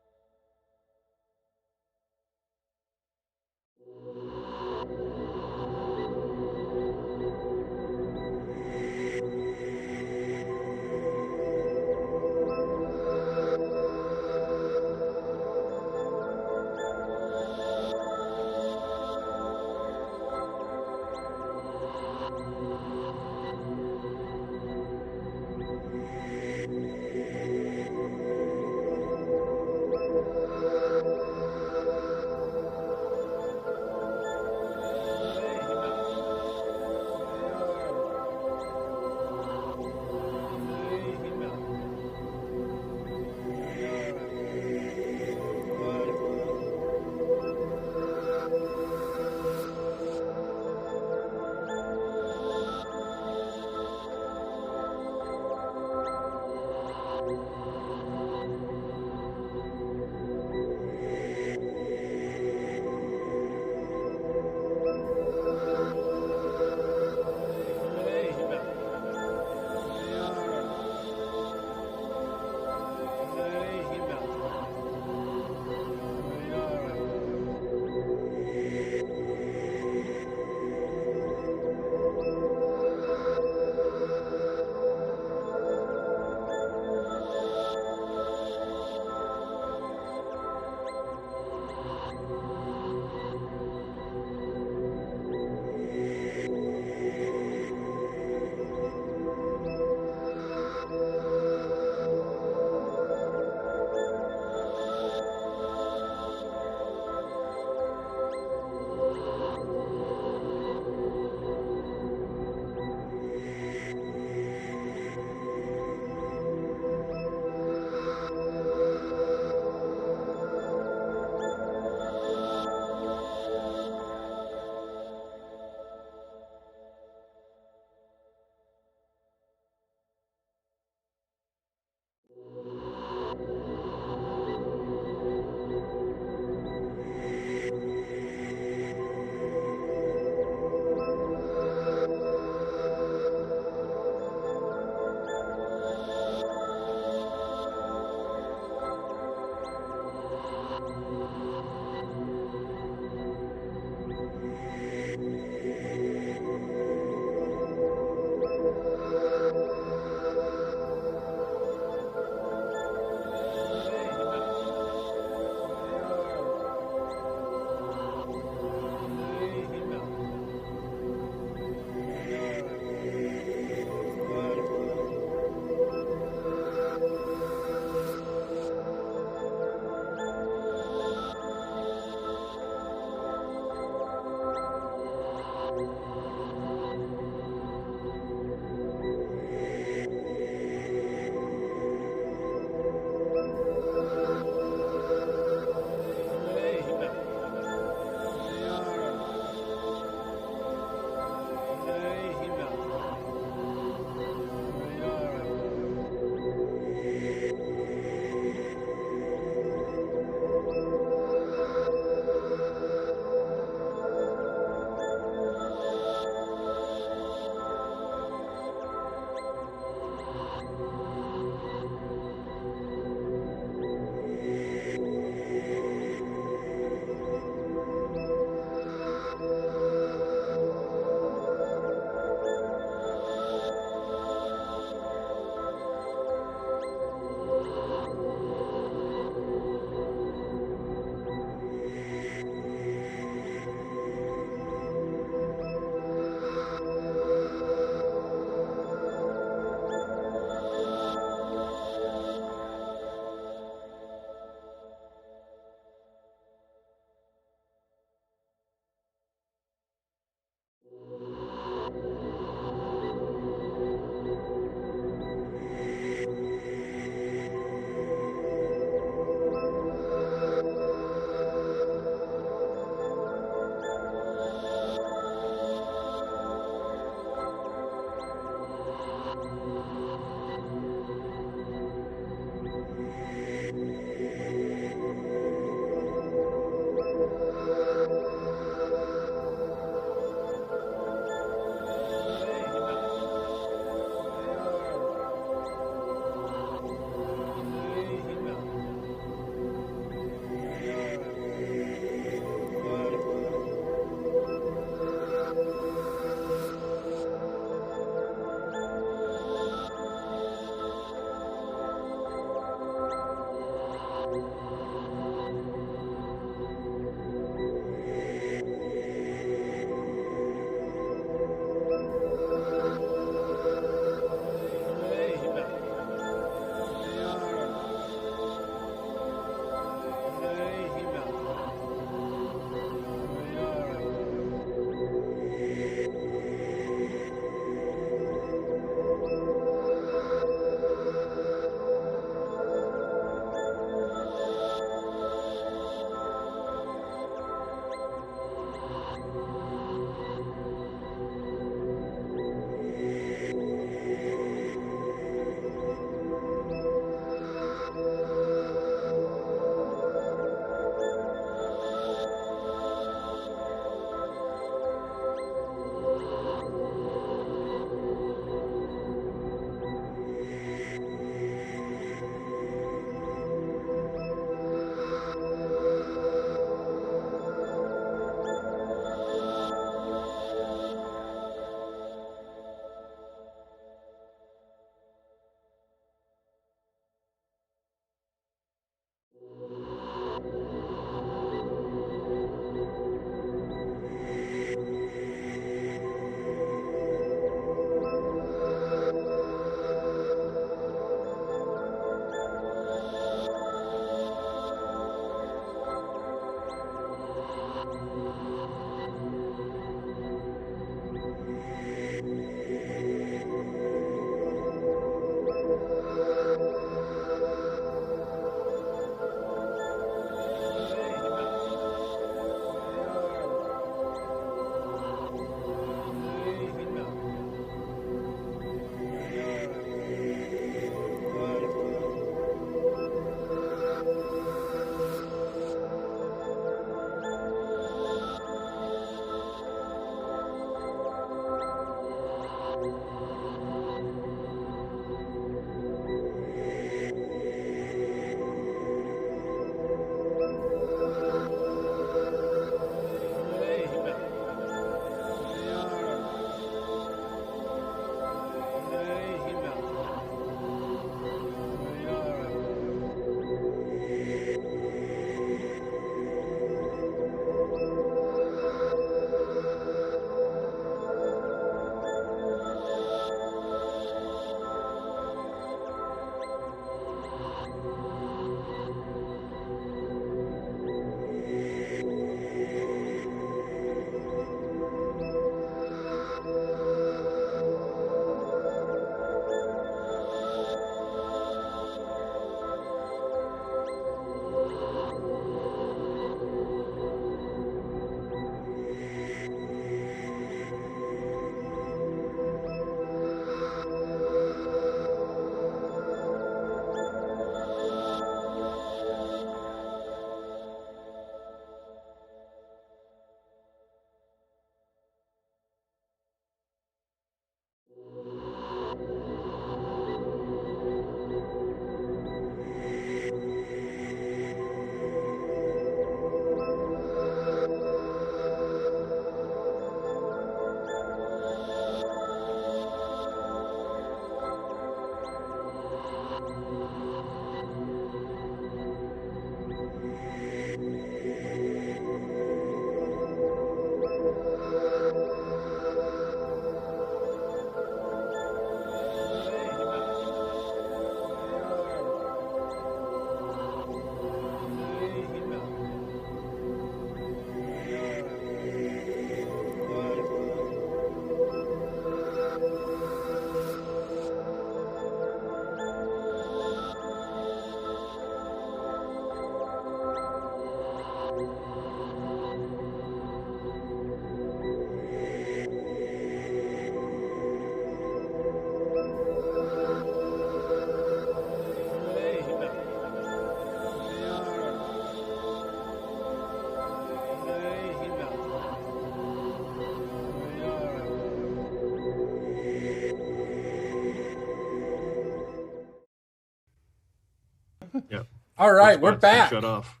Speaker 1: All right, we're back.
Speaker 2: Shut off.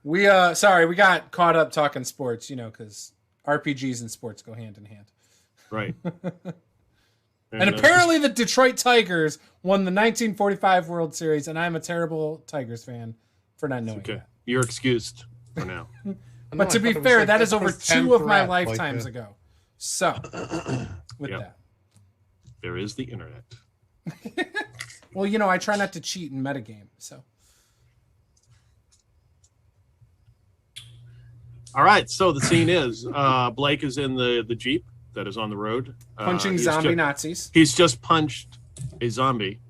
Speaker 1: We sorry, we got caught up talking sports, because RPGs and sports go hand in hand.
Speaker 2: Right.
Speaker 1: And apparently the Detroit Tigers won the 1945 World Series, and I'm a terrible Tigers fan for not knowing that.
Speaker 2: You're excused for now.
Speaker 1: But to be fair, that is over 2 of my lifetimes ago. So, with that.
Speaker 2: There is the internet.
Speaker 1: Well, I try not to cheat in metagame, so.
Speaker 2: All right, so the scene is Blake is in the Jeep that is on the road.
Speaker 1: Punching zombie Nazis.
Speaker 2: He's just punched a zombie.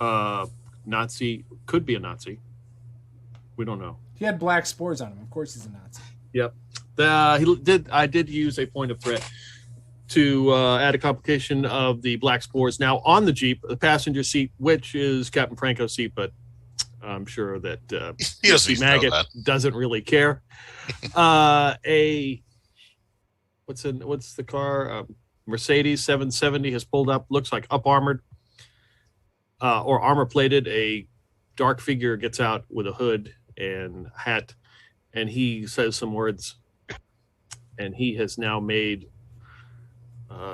Speaker 2: Nazi, could be a Nazi. We don't know.
Speaker 1: He had black spores on him. Of course he's a Nazi.
Speaker 2: Yep. I did use a point of threat to add a complication of the black spores. Now, on the Jeep, the passenger seat, which is Captain Franco's seat, but I'm sure that Maggot doesn't really care. What's the car? Mercedes 770 has pulled up, looks like up armored or armor plated. A dark figure gets out with a hood and hat, and he says some words, and he has now made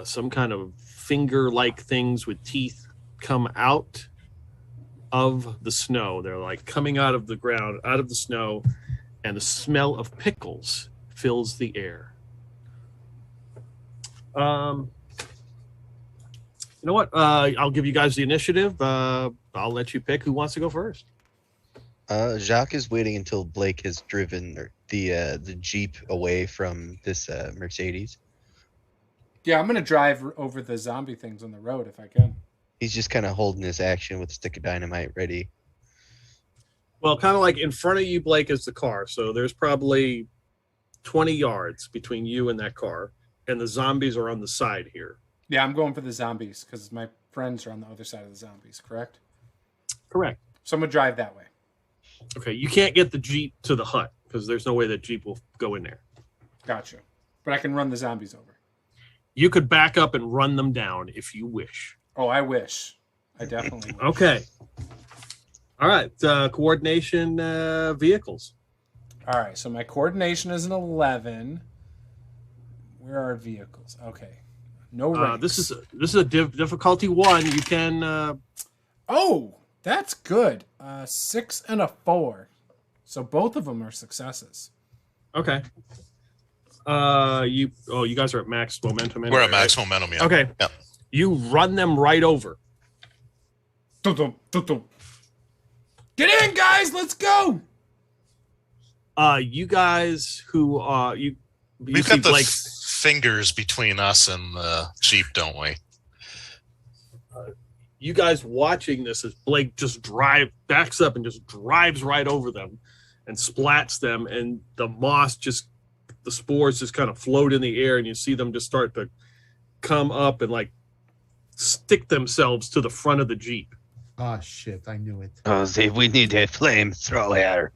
Speaker 2: some kind of finger-like things with teeth come out of the snow. They're like coming out of the ground, out of the snow, and the smell of pickles fills the air. You know what? I'll give you guys the initiative. I'll let you pick who wants to go first.
Speaker 7: Jacques is waiting until Blake has driven the Jeep away from this Mercedes.
Speaker 1: Yeah, I'm going to drive over the zombie things on the road if I can.
Speaker 7: He's just kind of holding his action with a stick of dynamite ready.
Speaker 2: Well, kind of like in front of you, Blake, is the car. So there's probably 20 yards between you and that car. And the zombies are on the side here.
Speaker 1: Yeah, I'm going for the zombies because my friends are on the other side of the zombies, correct?
Speaker 2: Correct.
Speaker 1: So I'm going to drive that way.
Speaker 2: Okay, you can't get the Jeep to the hut because there's no way that Jeep will go in there.
Speaker 1: Gotcha. But I can run the zombies over.
Speaker 2: You could back up and run them down if you wish.
Speaker 1: Oh, I wish. I definitely wish.
Speaker 2: Okay. All right. Coordination vehicles.
Speaker 1: All right. So my coordination is an 11. Where are vehicles? Okay. No ranks.
Speaker 2: This is a difficulty 1. You can.
Speaker 1: Oh, that's good. 6 and a 4. So both of them are successes.
Speaker 2: Okay. You guys are at max momentum.
Speaker 6: We're at max momentum, yeah.
Speaker 2: Okay.
Speaker 6: Yep.
Speaker 2: You run them right over.
Speaker 1: Get in, guys! Let's go!
Speaker 2: You guys who
Speaker 6: we've got the fingers between us and the Jeep, don't we?
Speaker 2: You guys watching this as Blake just backs up and just drives right over them and splats them, and the spores just kind of float in the air, and you see them just start to come up and like stick themselves to the front of the Jeep.
Speaker 3: Oh shit, I knew it.
Speaker 7: Oh, see, we need a flamethrower.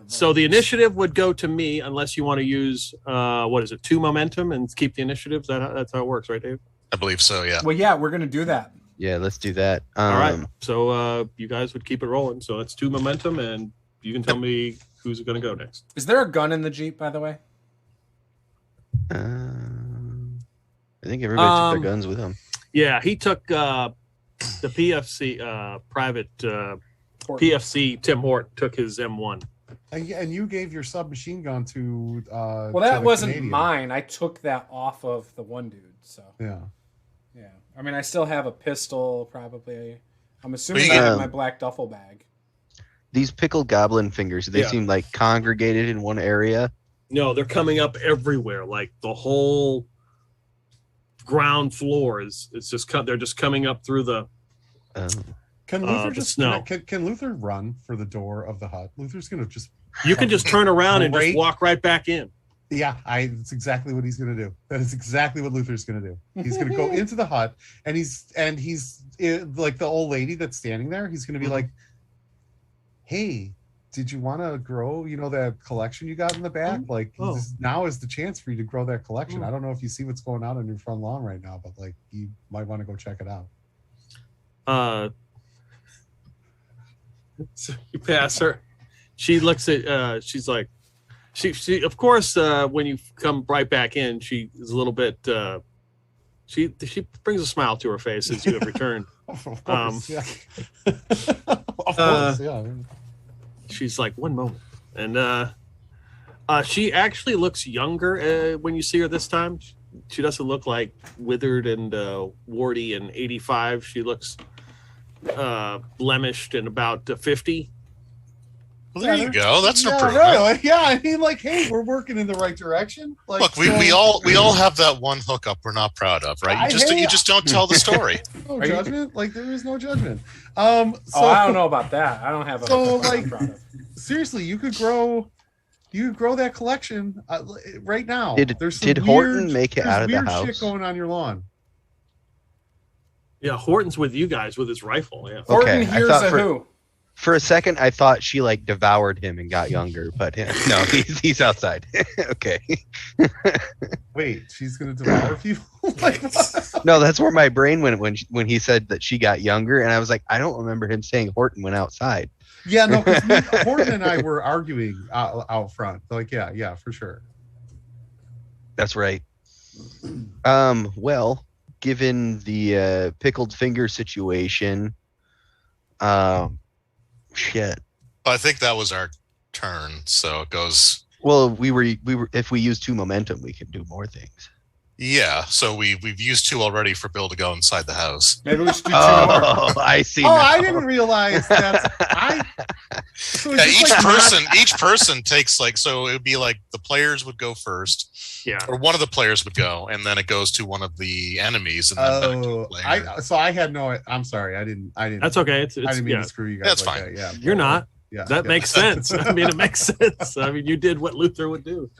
Speaker 2: So the initiative would go to me unless you want to use 2 momentum and keep the initiative. That's how it works, right, Dave?
Speaker 6: I believe so, yeah.
Speaker 1: Well, yeah, we're gonna do that.
Speaker 7: Yeah, let's do that.
Speaker 2: All right. So you guys would keep it rolling. So that's 2 momentum, and you can tell me who's going to go next.
Speaker 1: Is there a gun in the Jeep, by the way?
Speaker 7: I think everybody took their guns with them.
Speaker 2: Yeah, he took the PFC private PFC. Tim Hort took his M1.
Speaker 3: And you gave your submachine gun to.
Speaker 1: Well, that wasn't Canadian. Mine. I took that off of the one dude. So
Speaker 3: yeah.
Speaker 1: I mean, I still have a pistol. Probably. I'm assuming I have my black duffel bag.
Speaker 7: These pickled goblin fingers, they seem like congregated in one area.
Speaker 2: No, they're coming up everywhere. Like the whole ground floor is. It's just they're just coming up through the.
Speaker 3: Can Luther just
Speaker 2: snow.
Speaker 3: Can Luther run for the door of the hut? Luther's gonna just.
Speaker 2: You can just turn around and just walk right back in.
Speaker 3: Yeah, that's exactly what he's gonna do. That is exactly what Luther's gonna do. He's gonna go into the hut, and he's like the old lady that's standing there. He's gonna be like, "Hey, did you want to grow? That collection you got in the back? Like now is the chance for you to grow that collection. I don't know if you see what's going on in your front lawn right now, but like you might want to go check it out."
Speaker 2: So you pass her. She looks at. She's like, she. Of course, when you come right back in, she is a little bit. She brings a smile to her face as you have returned.
Speaker 3: Of course, yeah. Of course, yeah.
Speaker 2: She's like, one moment, and she actually looks younger when you see her this time. She doesn't look like withered and warty and 85. She looks blemished and about 50.
Speaker 6: Well, there you go. That's an improvement.
Speaker 3: Really. Yeah, I mean, like, hey, we're working in the right direction. Like,
Speaker 6: look, we all have that one hookup we're not proud of, right? You just don't tell the story.
Speaker 3: No judgment. Like, there is no judgment. So,
Speaker 1: I don't know about that. I don't have a hookup I'm proud of.
Speaker 3: Seriously, you could grow that collection right now.
Speaker 7: Did Horton make it out of the house?
Speaker 3: Shit going on your lawn.
Speaker 2: Yeah, Horton's with you guys with his rifle. Yeah.
Speaker 1: Horton hears a who.
Speaker 7: For a second, I thought she like devoured him and got younger, but no, he's outside. Okay.
Speaker 3: Wait, she's gonna devour people?
Speaker 7: No, that's where my brain went when he said that she got younger, and I was like, I don't remember him saying Horton went outside.
Speaker 3: Yeah, no, because Horton and I were arguing out front. Like, yeah, for sure.
Speaker 7: That's right. Well, given the pickled finger situation, shit.
Speaker 6: I think that was our turn, so it goes.
Speaker 7: Well, we were. If we use 2 momentum, we can do more things.
Speaker 6: Yeah, so we've used 2 already for Bill to go inside the house.
Speaker 1: Maybe we should do 2
Speaker 7: more. I see.
Speaker 3: Oh, now. I didn't realize that.
Speaker 6: So each person takes so it would be like the players would go first, or one of the players would go, and then it goes to one of the enemies, and then
Speaker 3: I had no. I'm sorry, I didn't.
Speaker 2: That's okay. It's
Speaker 3: I didn't mean to screw you guys.
Speaker 6: That's
Speaker 3: like
Speaker 6: fine.
Speaker 3: That. Yeah,
Speaker 2: you're not.
Speaker 3: Yeah,
Speaker 2: that makes sense. I mean, it makes sense. I mean, you did what Luther would do.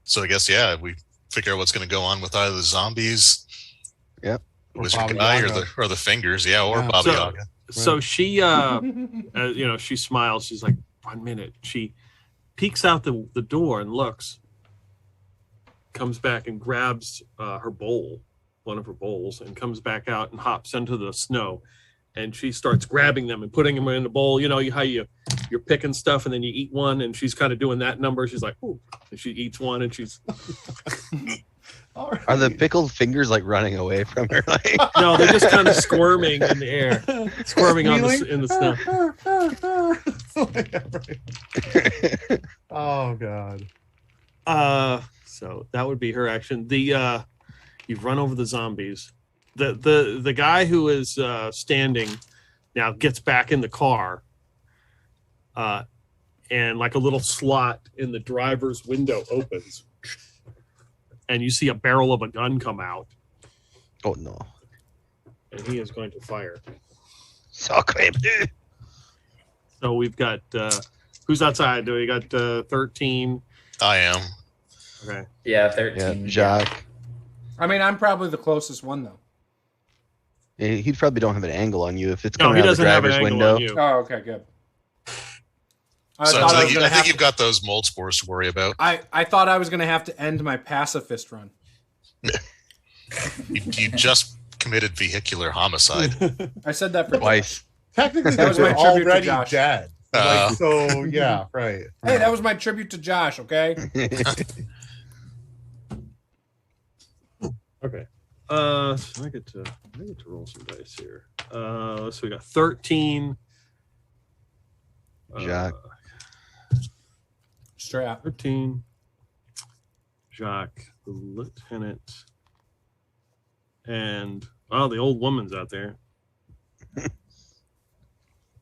Speaker 6: So I guess we figure out what's going to go on with either the zombies, Wizard Guy, or the fingers, or Baba Yaga.
Speaker 2: So she, she smiles. She's like, 1 minute. She peeks out the door and looks, comes back and grabs her bowl, one of her bowls, and comes back out and hops into the snow. And she starts grabbing them and putting them in the bowl. You know how you're picking stuff and then you eat one, and she's kind of doing that number. She's like, ooh, and she eats one, and she's.
Speaker 7: Are the pickled fingers like running away from her? Like...
Speaker 2: No, they're just kind of squirming in the air, squirming in the
Speaker 3: snow. Oh God.
Speaker 2: So that would be her action. You've run over the zombies. The guy who is standing now gets back in the car, and like a little slot in the driver's window opens, and you see a barrel of a gun come out.
Speaker 7: Oh no!
Speaker 2: And he is going to fire.
Speaker 7: So
Speaker 2: we've got who's outside? Do we got 13?
Speaker 6: I am.
Speaker 2: Okay.
Speaker 5: Yeah, 13.
Speaker 7: Yeah, Jacques.
Speaker 1: I mean, I'm probably the closest one though.
Speaker 7: He probably don't have an angle on you if it's coming out of the driver's window.
Speaker 1: Oh, okay, good.
Speaker 6: I think you've got those mold spores to worry about.
Speaker 1: I thought I was going to have to end my pacifist run.
Speaker 6: You just committed vehicular homicide.
Speaker 1: I said that for
Speaker 7: twice.
Speaker 3: Technically, that was my tribute to Josh. Dead. So yeah, right.
Speaker 1: Hey, that was my tribute to Josh. Okay.
Speaker 2: Okay. So I get to roll some dice here. So we got 13.
Speaker 7: Jacques.
Speaker 1: Strap.
Speaker 2: 13. Jacques, the lieutenant, and the old woman's out there.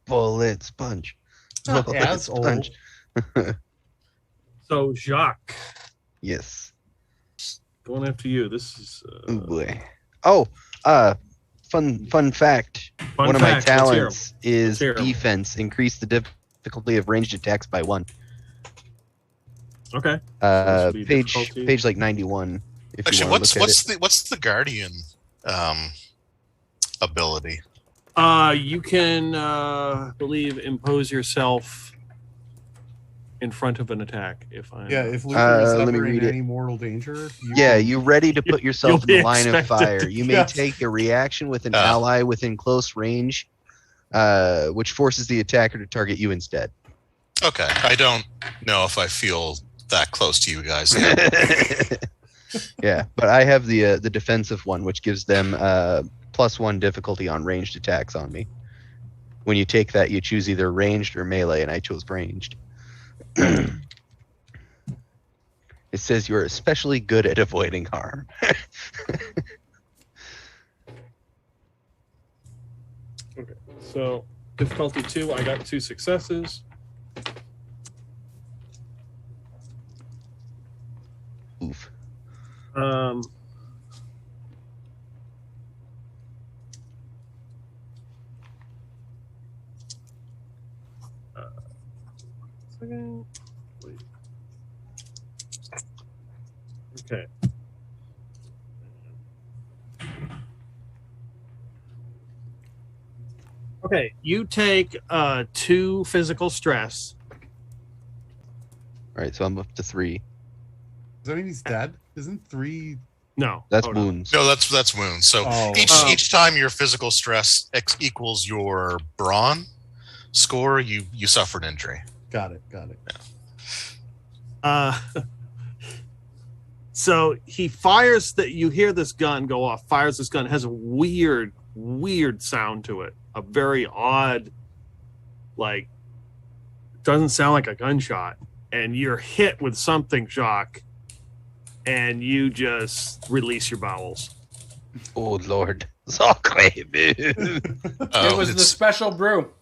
Speaker 7: Bullet sponge.
Speaker 3: Not as sponge.
Speaker 2: So Jacques.
Speaker 7: Yes.
Speaker 2: Going after you. This is.
Speaker 7: Oh boy. Fun fact. One of my talents is defense. Increase the difficulty of ranged attacks by 1.
Speaker 2: Okay.
Speaker 7: Page like 91.
Speaker 6: Actually, what's the Guardian ability?
Speaker 2: You can believe impose yourself in front of an attack. If
Speaker 3: Luther is ever in any mortal danger.
Speaker 7: You ready to put yourself in the line of fire. You may
Speaker 3: Yes.
Speaker 7: take a reaction with an ally within close range, which forces the attacker to target you instead.
Speaker 6: Okay, I don't know if I feel that close to you guys yet.
Speaker 7: Yeah, but I have the defensive one, which gives them +1 difficulty on ranged attacks on me. When you take that, you choose either ranged or melee, and I chose ranged. It says you're especially good at avoiding harm.
Speaker 2: Okay, so difficulty 2, I got 2 successes.
Speaker 7: Oof.
Speaker 2: Second. Wait. Okay. Okay, you take 2 physical stress.
Speaker 7: All right, so I'm up to 3.
Speaker 3: Does that mean he's dead? Isn't 3?
Speaker 2: No,
Speaker 7: That's wounds.
Speaker 6: No, that's wounds. So each time your physical stress equals your brawn score, you suffer an injury.
Speaker 3: Got it.
Speaker 2: Yeah. So he fires that. You hear this gun go off. Fires this gun. It has a weird sound to it. A very odd, like, doesn't sound like a gunshot. And you're hit with something, Jacques, and you just release your bowels.
Speaker 7: Oh Lord, sacre bleu.
Speaker 1: It was the special brew.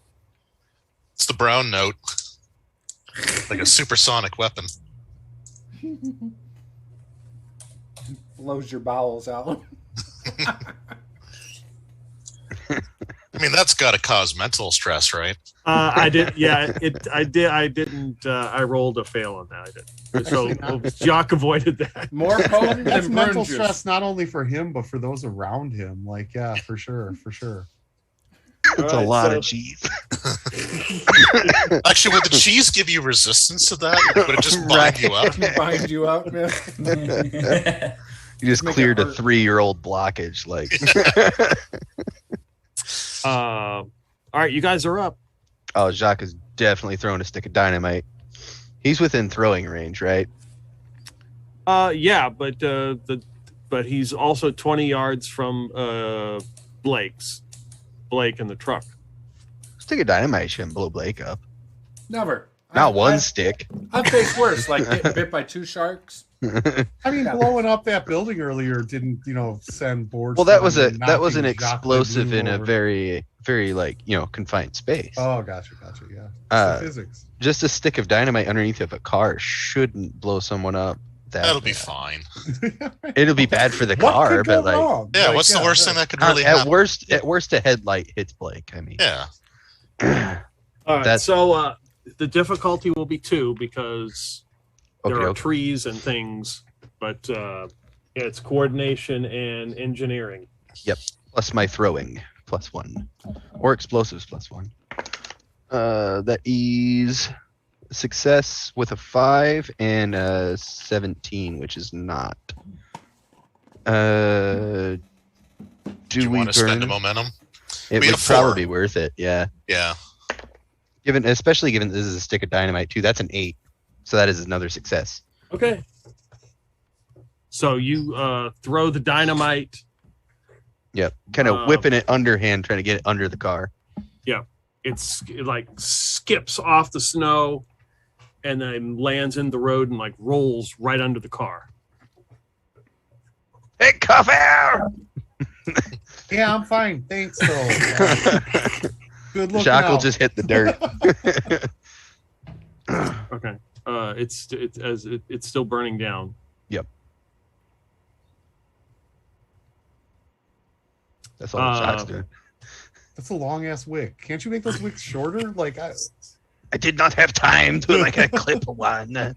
Speaker 6: It's the brown note, like a supersonic weapon.
Speaker 1: Blows your bowels out.
Speaker 6: I mean, that's got to cause mental stress, right?
Speaker 2: I did. Yeah, I did. I didn't. I rolled a fail on that. I did. So Jacques avoided that.
Speaker 1: More potent
Speaker 3: That's
Speaker 1: than
Speaker 3: mental
Speaker 1: prune juice.
Speaker 3: stress, not only for him but for those around him. Like, yeah, for sure.
Speaker 7: It's a lot of cheese.
Speaker 6: Actually, would the cheese give you resistance to that? Would it just bind you up?
Speaker 1: Bind you up, man.
Speaker 7: You just cleared a 3-year-old blockage. Like,
Speaker 2: all right, you guys are up.
Speaker 7: oh, Jacques is definitely throwing a stick of dynamite. He's within throwing range, right?
Speaker 2: Yeah, but he's also 20 yards from Blake in the truck.
Speaker 7: Stick of dynamite shouldn't blow Blake up.
Speaker 1: Never.
Speaker 7: Not one stick.
Speaker 1: I've faced worse, like getting bit by 2 sharks.
Speaker 3: I mean, blowing up that building earlier didn't, send boards.
Speaker 7: Well, that was an
Speaker 3: knocking
Speaker 7: explosive
Speaker 3: Jacques
Speaker 7: in a
Speaker 3: over.
Speaker 7: very, very confined space.
Speaker 3: Oh, gotcha. Yeah. It's the physics.
Speaker 7: Just a stick of dynamite underneath of a car shouldn't blow someone up.
Speaker 6: That'll be fine.
Speaker 7: It'll be bad for the
Speaker 3: What
Speaker 7: car,
Speaker 3: could go
Speaker 7: but
Speaker 3: wrong?
Speaker 6: Yeah, what's the worst thing that could really happen?
Speaker 7: at worst, a headlight hits Blake. I mean,
Speaker 6: Yeah.
Speaker 2: All right,
Speaker 7: That's-
Speaker 2: so the difficulty will be 2 because there are
Speaker 7: okay.
Speaker 2: trees and things, but it's coordination and engineering.
Speaker 7: Yep. Plus my throwing, +1, or explosives +1. That is success with a 5 and a 17, which is not. Do
Speaker 6: you
Speaker 7: we
Speaker 6: want to spend
Speaker 7: burn?
Speaker 6: a momentum?
Speaker 7: It
Speaker 6: We
Speaker 7: would
Speaker 6: have 4.
Speaker 7: probably be worth it. Yeah.
Speaker 6: Yeah.
Speaker 7: Especially given this is a stick of dynamite too. That's an 8, so that is another success.
Speaker 2: Okay. So you throw the dynamite.
Speaker 7: Yep. Kind of whipping it underhand, trying to get it under the car.
Speaker 2: It like skips off the snow and then lands in the road and like rolls right under the car.
Speaker 7: Hey, cover!
Speaker 3: Yeah, I'm fine. Thanks, though. Good looking
Speaker 7: Jacques will
Speaker 3: out.
Speaker 7: just hit the dirt.
Speaker 2: Okay. It's still burning down.
Speaker 7: Yep. That's all Jacques doing.
Speaker 3: That's a long ass wick. Can't you make those wicks shorter? Like,
Speaker 7: I did not have time to like a clip one.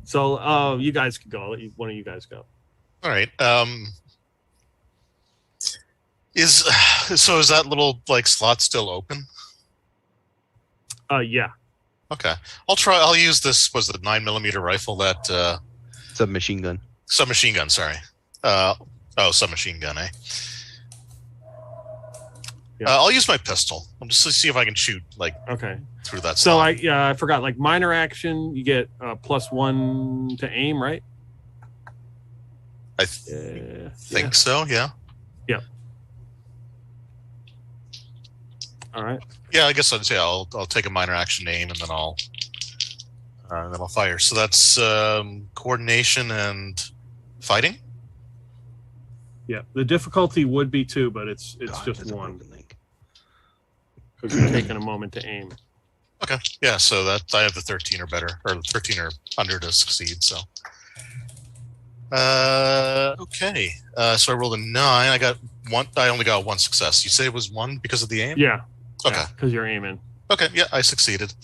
Speaker 2: So you guys can go. I'll let one of you guys go.
Speaker 6: All right. Is that little like slot still open?
Speaker 2: Yeah.
Speaker 6: Okay. I'll use this. Was the 9mm rifle that?
Speaker 7: Submachine gun.
Speaker 6: Submachine gun. Sorry. Submachine gun. Eh.
Speaker 2: Yeah.
Speaker 6: I'll use my pistol. I'm just to see if I can shoot through that.
Speaker 2: So I forgot. Like minor action, you get +1 to aim, right?
Speaker 6: I think so. Yeah.
Speaker 2: Yeah. All right.
Speaker 6: Yeah, I guess I'd say I'll take a minor action aim and then I'll fire. So that's coordination and fighting.
Speaker 2: Yeah, the difficulty would be 2, but it's just 1 because you're taking a moment to aim.
Speaker 6: Okay. Yeah. So that I have the 13 or better, or 13 or under to succeed. So. Okay. So I rolled a 9. I got 1. I only got 1 success. You say it was 1 because of the aim?
Speaker 2: Yeah.
Speaker 6: Okay.
Speaker 2: Because you're aiming.
Speaker 6: Okay. Yeah, I succeeded.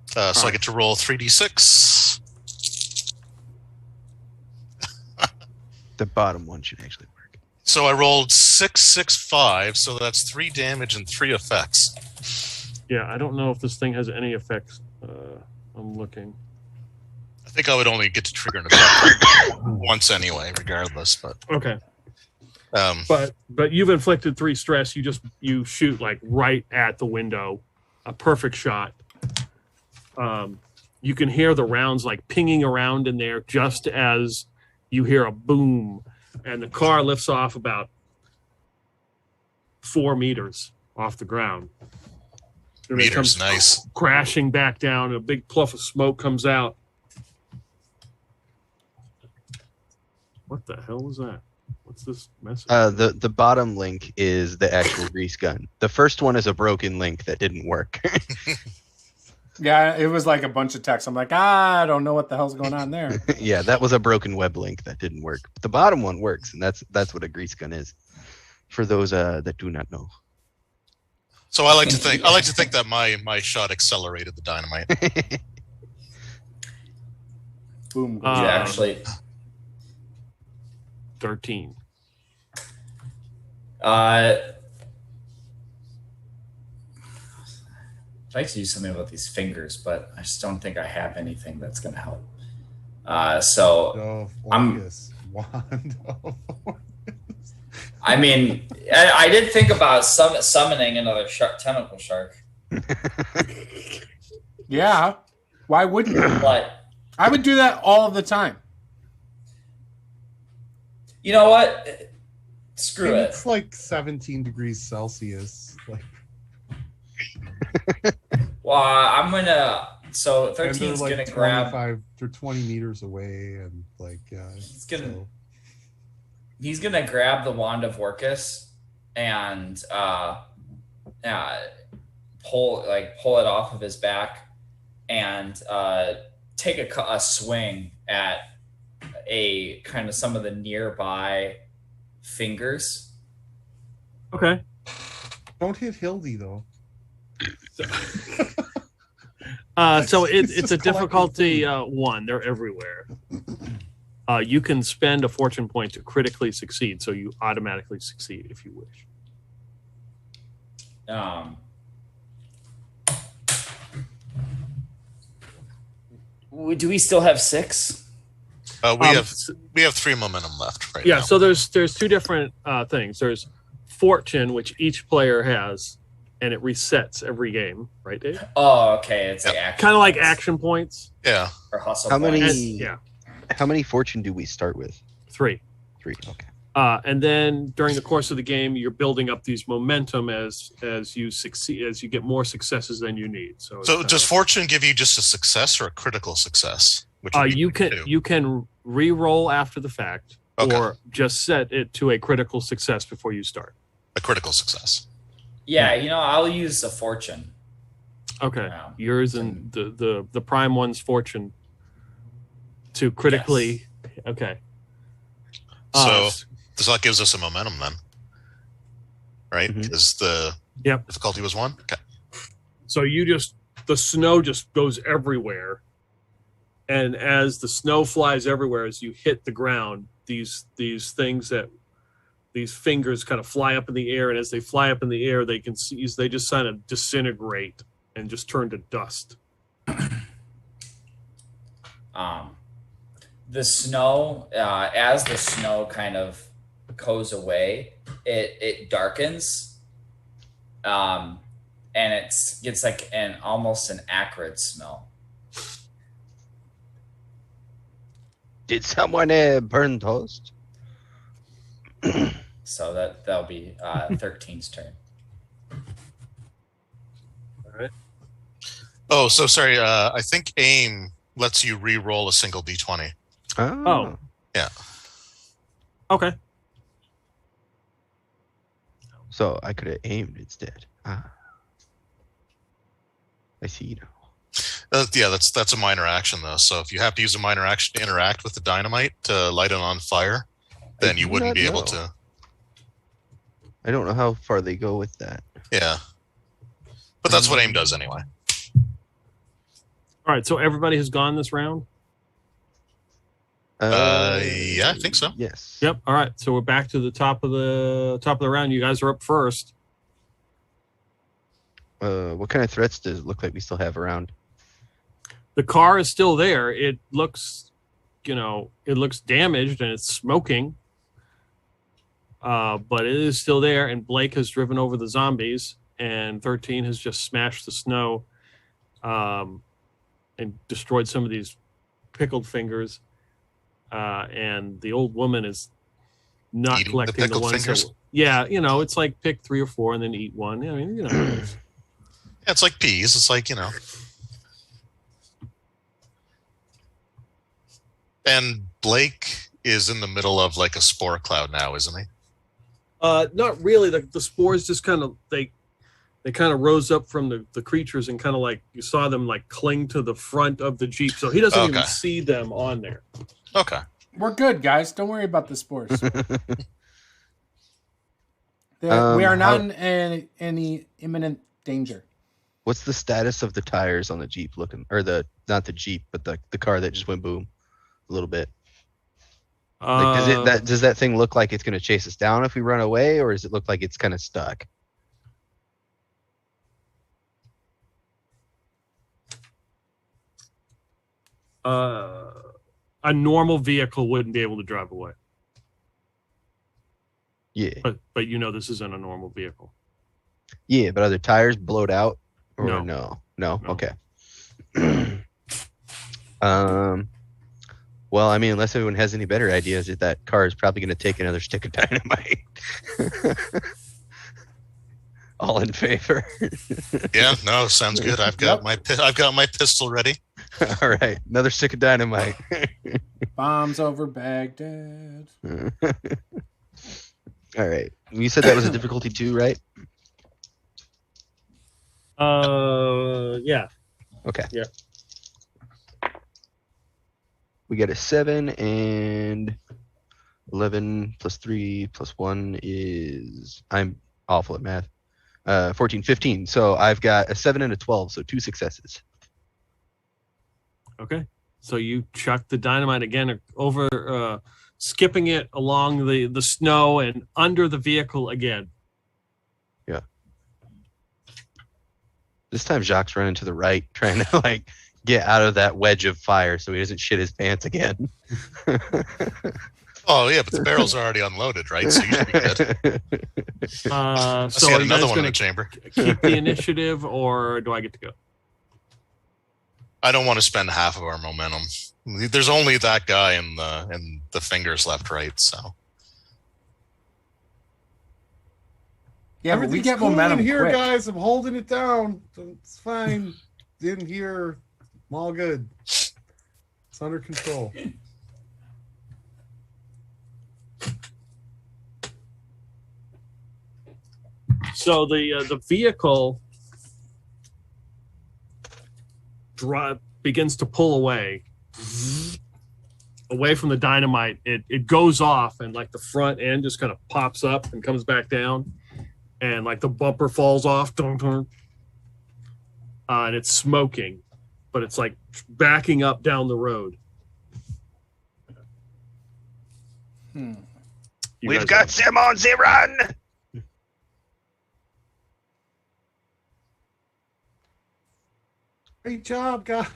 Speaker 6: So I get to roll 3d6.
Speaker 7: The bottom one should actually work.
Speaker 6: So I rolled 6, 6, 5. So that's 3 damage and 3 effects.
Speaker 2: Yeah, I don't know if this thing has any effects. I'm looking.
Speaker 6: I think I would only get to trigger an effect once anyway, regardless. But
Speaker 2: okay. But you've inflicted 3 stress. You shoot like right at the window, a perfect shot. You can hear the rounds like pinging around in there just as you hear a boom, and the car lifts off about 4 meters off the ground. And
Speaker 6: meters, nice.
Speaker 2: Crashing back down, and a big puff of smoke comes out. What the hell was that? What's this message?
Speaker 7: The bottom link is the actual grease gun. The first one is a broken link that didn't work.
Speaker 1: Yeah, it was like a bunch of text. I'm like, I don't know what the hell's going on there.
Speaker 7: Yeah, that was a broken web link that didn't work. But the bottom one works, and that's what a grease gun is. For those that do not know.
Speaker 6: So I like to think that my shot accelerated the dynamite.
Speaker 1: Boom.
Speaker 5: Actually
Speaker 2: 13.
Speaker 5: I'd like to do something about these fingers, but I just don't think I have anything that's going to help. I mean, I did think about summoning another tentacle shark.
Speaker 1: Yeah. Why wouldn't you?
Speaker 5: But
Speaker 1: I would do that all the time.
Speaker 5: You know what? Screw it.
Speaker 3: It's like 17 degrees Celsius. Like.
Speaker 5: Well, I'm gonna. So 13 is
Speaker 3: like
Speaker 5: gonna grab.
Speaker 3: They're 20 meters away, and like
Speaker 5: he's gonna grab the wand of Orcus and pull it off of his back and take a swing at a kind of some of the nearby fingers.
Speaker 2: Okay.
Speaker 3: Don't hit Hildy though.
Speaker 2: So it's a difficulty 1. They're everywhere. You can spend a fortune point to critically succeed, so you automatically succeed if you wish.
Speaker 5: Do we still have 6?
Speaker 6: We have 3 momentum left right now.
Speaker 2: Yeah, so there's 2 different things. There's fortune, which each player has, and it resets every game, right, Dave?
Speaker 5: Oh, okay. It's like action.
Speaker 2: Kind of like action points.
Speaker 6: Yeah.
Speaker 5: Or hustle
Speaker 7: How
Speaker 5: points.
Speaker 7: many? How many fortune do we start with?
Speaker 2: 3.
Speaker 7: 3. Okay.
Speaker 2: And then during the course of the game, you're building up these momentum as you succeed, as you get more successes than you need. So
Speaker 6: does fortune give you just a success or a critical success?
Speaker 2: You can re-roll after the fact, or just set it to a critical success before you start.
Speaker 6: A critical success.
Speaker 5: Yeah, I'll use a fortune.
Speaker 2: Okay, yours and the prime one's fortune to critically. Yes. Okay.
Speaker 6: So that gives us a momentum then, right? Because the difficulty was 1. Okay.
Speaker 2: So the snow just goes everywhere, and as the snow flies everywhere, as you hit the ground, these fingers kind of fly up in the air, and as they fly up in the air, they just kind of disintegrate and just turn to dust.
Speaker 5: The snow, as the snow kind of goes away, it darkens, and it gets like almost an acrid smell.
Speaker 7: Did someone burn toast?
Speaker 5: So that'll be 13's turn.
Speaker 2: All right.
Speaker 6: Oh, so sorry. I think aim lets you re-roll a single d20.
Speaker 2: Oh.
Speaker 6: Yeah.
Speaker 2: Okay.
Speaker 7: So I could have aimed instead. I see now.
Speaker 6: Yeah, that's a minor action though. So if you have to use a minor action to interact with the dynamite to light it on fire, then you wouldn't be able to.
Speaker 7: I don't know how far they go with that.
Speaker 6: Yeah, but that's what aim does anyway.
Speaker 2: All right. So everybody has gone this round.
Speaker 6: Yeah, I think so.
Speaker 7: Yes.
Speaker 2: Yep. All right. So we're back to the top of the round. You guys are up first.
Speaker 7: What kind of threats does it look like we still have around?
Speaker 2: The car is still there. It looks, it looks damaged and it's smoking. But it is still there. And Blake has driven over the zombies, and 13 has just smashed the snow, and destroyed some of these pickled fingers. And the old woman is not
Speaker 6: Eating
Speaker 2: collecting the ones
Speaker 6: fingers?
Speaker 2: that. Yeah, it's like pick 3 or 4 and then eat one. I mean,
Speaker 6: Yeah, it's like peas. It's like And Blake is in the middle of like a spore cloud now, isn't he?
Speaker 2: Not really. The spores just kind of they kind of rose up from the creatures, and kind of like you saw them like cling to the front of the Jeep, so he doesn't even see them on there.
Speaker 6: Okay.
Speaker 1: We're good, guys. Don't worry about the spores. We are not in any imminent danger.
Speaker 7: What's the status of the tires on the Jeep looking, or not the Jeep, but the car that just went boom a little bit? Like, does that thing look like it's going to chase us down if we run away, or does it look like it's kind of stuck?
Speaker 2: A normal vehicle wouldn't be able to drive away.
Speaker 7: Yeah.
Speaker 2: But this isn't a normal vehicle.
Speaker 7: Yeah, but are the tires blowed out? Or
Speaker 2: No.
Speaker 7: No? Okay. Well, I mean, unless everyone has any better ideas, that car is probably going to take another stick of dynamite. All in favor?
Speaker 6: Yeah, no, sounds good. I've got my pistol ready.
Speaker 7: All right, another stick of dynamite.
Speaker 1: Bombs over Baghdad.
Speaker 7: All right, you said that was a difficulty 2, right?
Speaker 2: Yeah.
Speaker 7: Okay.
Speaker 2: Yeah.
Speaker 7: We get a 7, and 11 plus 3 plus 1 is, I'm awful at math. 14, 15. So I've got a 7 and a 12, so 2 successes.
Speaker 2: Okay. So you chuck the dynamite again over, skipping it along the snow and under the vehicle again.
Speaker 7: Yeah. This time Jacques running to the right, trying to get out of that wedge of fire so he doesn't shit his pants again.
Speaker 6: Oh yeah, but the barrels are already unloaded, right? So you should be good.
Speaker 2: So are you
Speaker 6: another
Speaker 2: guys
Speaker 6: one in
Speaker 2: going
Speaker 6: the
Speaker 2: to
Speaker 6: chamber.
Speaker 2: keep the initiative, or do I get to go?
Speaker 6: I don't want to spend half of our momentum. There's only that guy and the fingers left, right? So
Speaker 1: yeah, but we get
Speaker 3: cool
Speaker 1: momentum
Speaker 3: in here,
Speaker 1: quick.
Speaker 3: guys. I'm holding it down. It's fine. Didn't hear. I'm all good. It's under control.
Speaker 2: So the vehicle begins to pull away from the dynamite. It goes off, and like the front end just kind of pops up and comes back down, and like the bumper falls off. And it's smoking, but it's like backing up down the road.
Speaker 7: We've got Sim on the run.
Speaker 3: Great job, guys.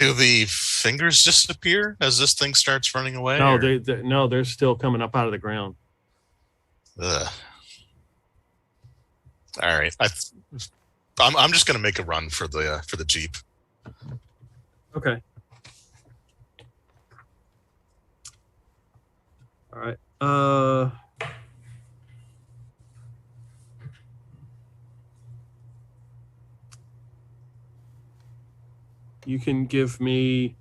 Speaker 6: Do the fingers disappear as this thing starts running away?
Speaker 2: No,
Speaker 6: or?
Speaker 2: they're still coming up out of the ground.
Speaker 6: Ugh. All right, I'm just gonna make a run for the Jeep.
Speaker 2: Okay. All right. You can give me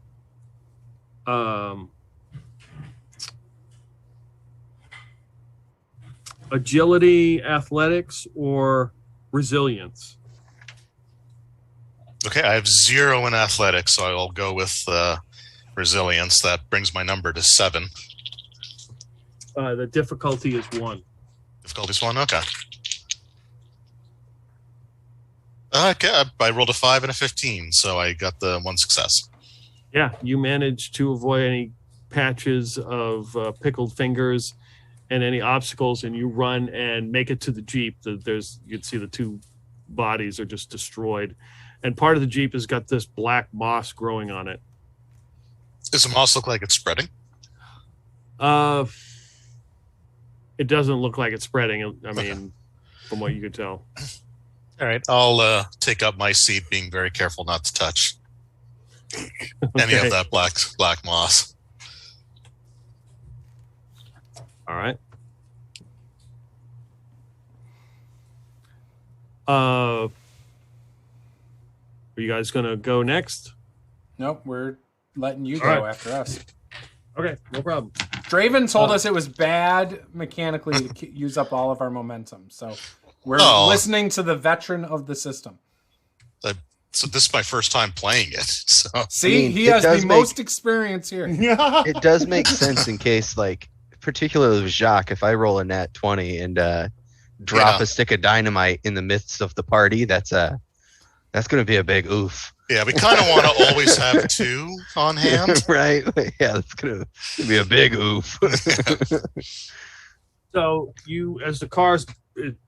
Speaker 2: agility, athletics, or resilience.
Speaker 6: Okay, I have 0 in athletics, so I'll go with resilience. That brings my number to 7.
Speaker 2: The difficulty is 1.
Speaker 6: Difficulty's 1. Okay. Okay, I rolled a 5 and a 15, so I got the 1 success.
Speaker 2: Yeah, you managed to avoid any patches of pickled fingers and any obstacles, and you run and make it to the Jeep. You'd see the 2 bodies are just destroyed, and part of the Jeep has got this black moss growing on it.
Speaker 6: Does the moss look like it's spreading?
Speaker 2: It doesn't look like it's spreading. I mean, from what you could tell.
Speaker 6: All right, I'll take up my seat, being very careful not to touch any of that black moss.
Speaker 2: All right. Are you guys gonna go next?
Speaker 1: Nope, we're letting you go after us.
Speaker 2: Okay, no problem.
Speaker 1: Draven told us it was bad mechanically to use up all of our momentum, so we're listening to the veteran of the system.
Speaker 6: So this is my first time playing it. So
Speaker 1: see, he has the most experience here.
Speaker 7: It does make sense in case, like, particularly with Jacques, if I roll a nat 20 and drop a stick of dynamite in the midst of the party, that's going to be a big oof.
Speaker 6: Yeah, we kind of want to always have 2 on hand.
Speaker 7: Right? Yeah, that's going to be a big oof.
Speaker 2: So as the car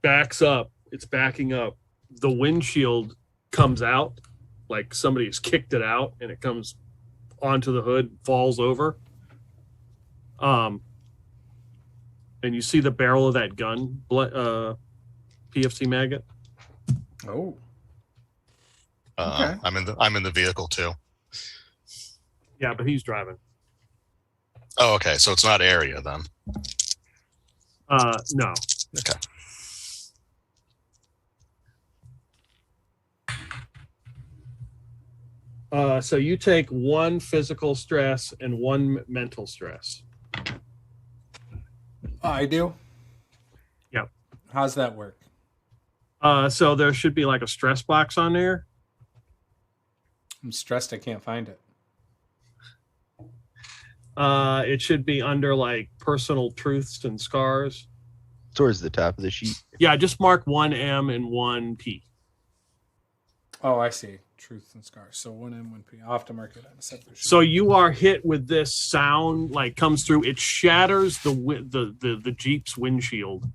Speaker 2: backs up, it's backing up, the windshield comes out, like somebody's kicked it out, and it comes onto the hood, falls over. And you see the barrel of that gun, PFC maggot.
Speaker 1: Oh.
Speaker 6: Okay. I'm in the vehicle too.
Speaker 2: Yeah, but he's driving.
Speaker 6: Oh, okay. So it's not area then.
Speaker 2: No.
Speaker 6: Okay.
Speaker 2: So you take 1 physical stress and 1 mental stress.
Speaker 1: I do?
Speaker 2: Yep.
Speaker 1: How's that work?
Speaker 2: So there should be like a stress box on there.
Speaker 1: I'm stressed I can't find it.
Speaker 2: It should be under like personal truths and scars.
Speaker 7: Towards the top of the sheet.
Speaker 2: Yeah, just mark 1 M and 1 P.
Speaker 1: Oh, I see. Truth and scars. So 1 M, 1 P. I'll have to mark it on a separate sheet.
Speaker 2: So you are hit with this sound, like comes through. It shatters the Jeep's windshield,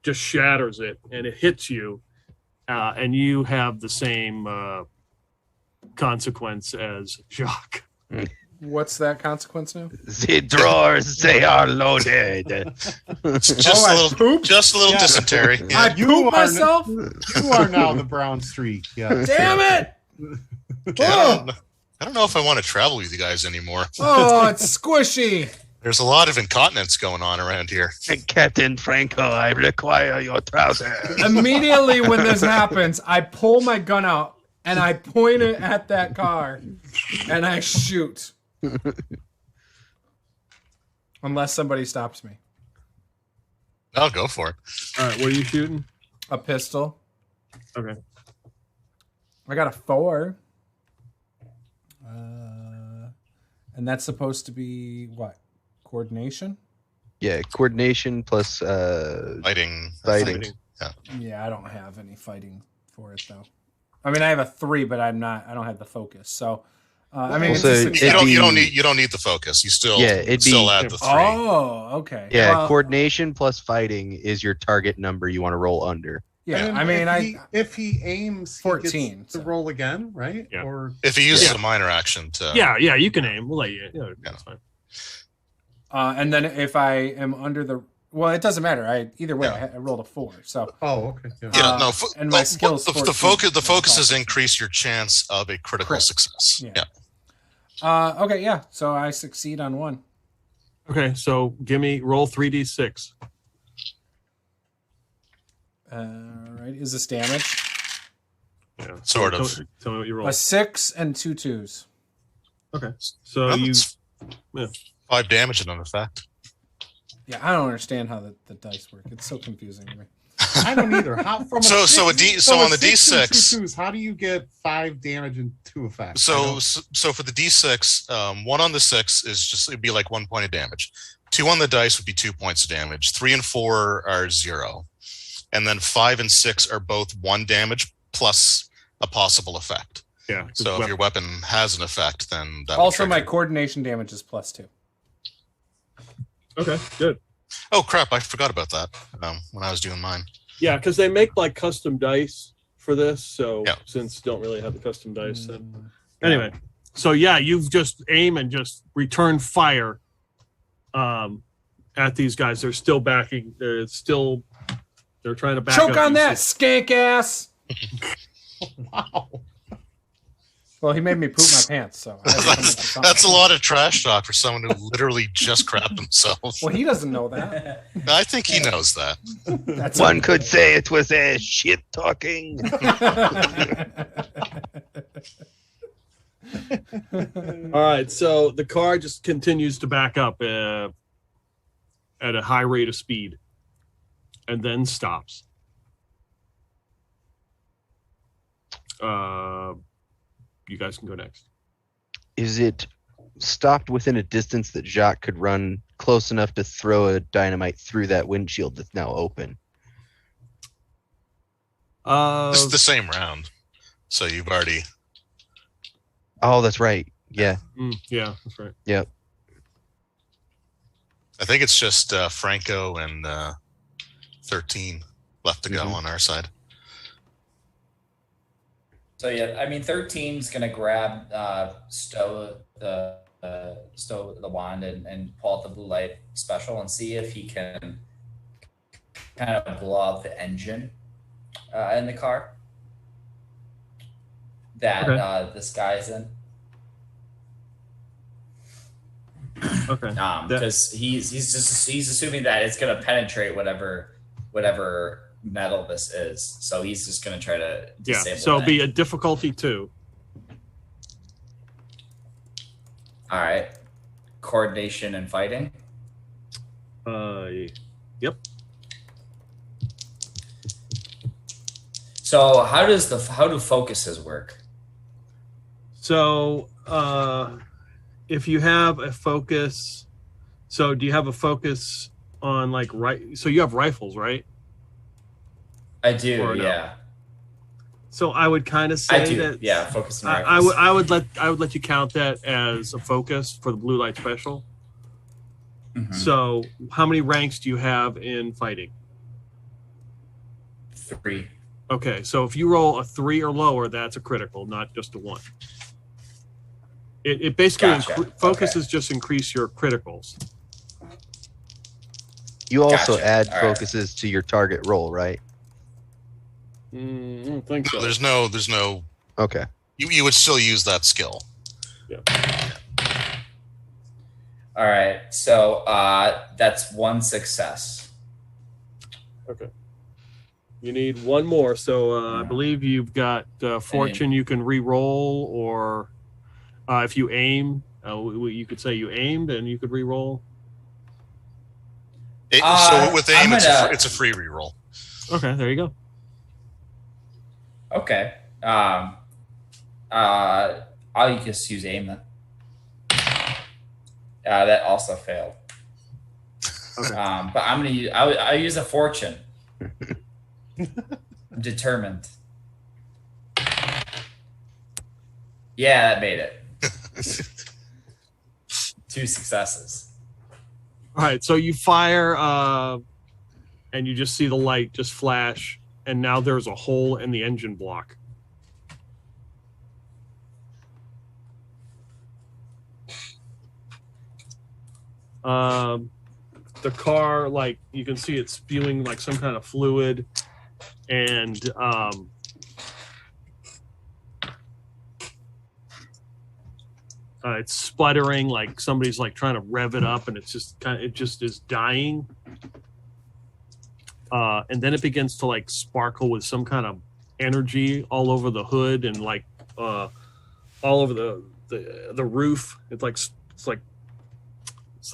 Speaker 2: just shatters it, and it hits you, and you have the same consequence as Jacques.
Speaker 1: What's that consequence now?
Speaker 7: The drawers, they are loaded.
Speaker 6: Just a little dysentery. Yeah.
Speaker 1: I pooped myself?
Speaker 3: You are now the brown streak. Yeah.
Speaker 1: Damn it!
Speaker 6: I don't know if I want to travel with you guys anymore.
Speaker 1: Oh, it's squishy.
Speaker 6: There's a lot of incontinence going on around here.
Speaker 7: Captain Franco, I require your trousers.
Speaker 1: Immediately when this happens, I pull my gun out and I point it at that car and I shoot. Unless somebody stops me.
Speaker 6: I'll go for it.
Speaker 2: All right, what are you shooting?
Speaker 1: A pistol.
Speaker 2: Okay.
Speaker 1: I got a 4. And that's supposed to be what? Coordination?
Speaker 7: Yeah, coordination plus
Speaker 6: Fighting.
Speaker 1: Yeah, I don't have any fighting for it though. I mean, I have a 3, but I don't have the focus. So, I mean,
Speaker 7: Also,
Speaker 6: you don't need the focus. You still add the 3.
Speaker 1: Oh, okay.
Speaker 7: Yeah,
Speaker 1: Well,
Speaker 7: coordination plus fighting is your target number you want to roll under.
Speaker 1: Yeah,
Speaker 3: if he aims,
Speaker 1: 14,
Speaker 3: he gets to roll again, right?
Speaker 2: Yeah.
Speaker 3: Or
Speaker 6: if he uses a minor action to.
Speaker 2: Yeah, you can aim. We'll let you. Yeah, that's fine.
Speaker 1: And then if I am under the, well, it doesn't matter. Either way, I rolled a 4. So.
Speaker 3: Oh, okay.
Speaker 1: And my skills.
Speaker 6: The focuses increase your chance of a critical success.
Speaker 1: Yeah. Okay. Yeah. So I succeed on 1.
Speaker 2: Okay. So give me roll 3d6.
Speaker 1: Right. Is this damage?
Speaker 2: Yeah.
Speaker 6: Sort of.
Speaker 2: Tell me what you roll.
Speaker 1: A 6 and 2 2s.
Speaker 2: Okay. So you.
Speaker 6: 5 damage and an effect.
Speaker 1: Yeah, I don't understand how the dice work. It's so confusing to me.
Speaker 3: I don't either. How from
Speaker 6: so on the D6,
Speaker 3: how do you get 5 damage and 2 effects?
Speaker 6: So for the D6, 1 on the 6 is just, it'd be like 1 point of damage. 2 on the dice would be 2 points of damage. 3 and 4 are 0, and then 5 and 6 are both 1 damage plus a possible effect.
Speaker 2: Yeah.
Speaker 6: So if your weapon has an effect, then that
Speaker 1: also my coordination damage is +2.
Speaker 2: Okay, good.
Speaker 6: Oh crap! I forgot about that when I was doing mine.
Speaker 2: Yeah, because they make like custom dice for this. So since don't really have the custom dice, then anyway. So yeah, you've just aim and just return fire at these guys. They're still backing. They're trying to back
Speaker 1: choke
Speaker 2: up
Speaker 1: on that skank ass.
Speaker 3: Wow.
Speaker 1: Well, he made me poop my pants, so
Speaker 6: that's a lot of trash talk for someone who literally just crapped himself.
Speaker 1: Well, he doesn't know that.
Speaker 6: I think he knows that.
Speaker 7: One could say it was a shit talking.
Speaker 2: All right, so the car just continues to back up at a high rate of speed, and then stops. You guys can go next.
Speaker 7: Is it stopped within a distance that Jacques could run close enough to throw a dynamite through that windshield that's now open?
Speaker 6: This is the same round, so you've already.
Speaker 7: Oh, that's right. Yeah.
Speaker 2: Yeah, that's right.
Speaker 7: Yep.
Speaker 6: I think it's just Franco and 13 left to go on our side.
Speaker 5: So yeah, I mean, 13's gonna grab Stowe the wand and pull out the blue light special and see if he can kind of blow out the engine in the car that this guy's in.
Speaker 2: Okay.
Speaker 5: Because he's assuming that it's gonna penetrate whatever metal this is, so he's just going to try to disable
Speaker 2: so it'll be a difficulty 2.
Speaker 5: All right, coordination and fighting.
Speaker 2: Yep.
Speaker 5: So how do focuses work?
Speaker 2: So if you have a focus, so do you have a focus on like so you have rifles, right?
Speaker 5: I do,
Speaker 2: no?
Speaker 5: yeah.
Speaker 2: So I would kind of say that.
Speaker 5: Yeah, focus on rifles.
Speaker 2: I would let you count that as a focus for the blue light special. Mm-hmm. So how many ranks do you have in fighting?
Speaker 5: 3.
Speaker 2: Okay, so if you roll a 3 or lower, that's a critical, not just a 1. It basically focuses just increase your criticals.
Speaker 7: You also add focuses to your target roll, right?
Speaker 2: I don't think so.
Speaker 6: There's no.
Speaker 7: Okay.
Speaker 6: You would still use that skill.
Speaker 2: Yeah.
Speaker 5: All right. So that's 1 success.
Speaker 2: Okay. You need 1 more. So I believe you've got fortune. You can re-roll, or if you aim, you could say you aimed and you could re-roll.
Speaker 6: So with aim, it's a free re-roll.
Speaker 2: Okay, there you go.
Speaker 5: Okay. I'll just use aim then. That also failed.
Speaker 2: Okay.
Speaker 5: But I'm gonna use. I'll use a fortune. I'm determined. Yeah, that made it. 2 successes.
Speaker 2: All right, so you fire, and you just see the light just flash, and now there's a hole in the engine block. The car, like, you can see it's spewing like some kind of fluid, and it's sputtering, like somebody's like trying to rev it up, and it's just it just is dying. And then it begins to like sparkle with some kind of energy all over the hood and like all over the roof. It's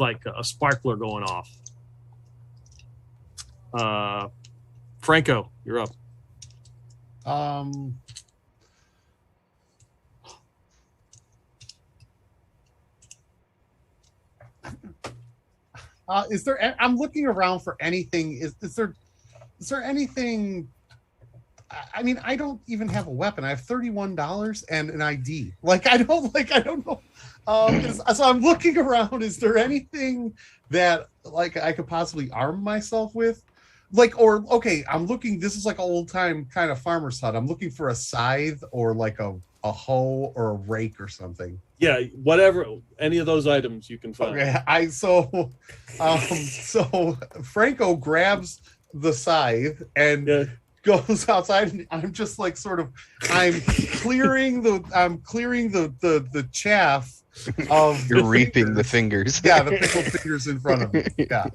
Speaker 2: like a sparkler going off. Franco, you're up.
Speaker 3: Is there? I'm looking around for anything. Is there anything? I mean, I don't even have a weapon. I have $31 and an ID. Like, I don't know. So I'm looking around. Is there anything that like I could possibly arm myself with? Like, or okay, I'm looking. This is like an old time kind of farmer's hut. I'm looking for a scythe or like a hoe or a rake or something.
Speaker 2: Yeah, whatever. Any of those items you can find.
Speaker 3: Okay, so Franco grabs the scythe and goes outside, and I'm just like I'm clearing the chaff of
Speaker 7: You're reaping the fingers.
Speaker 3: Yeah, the pickled fingers in front of me. Yeah.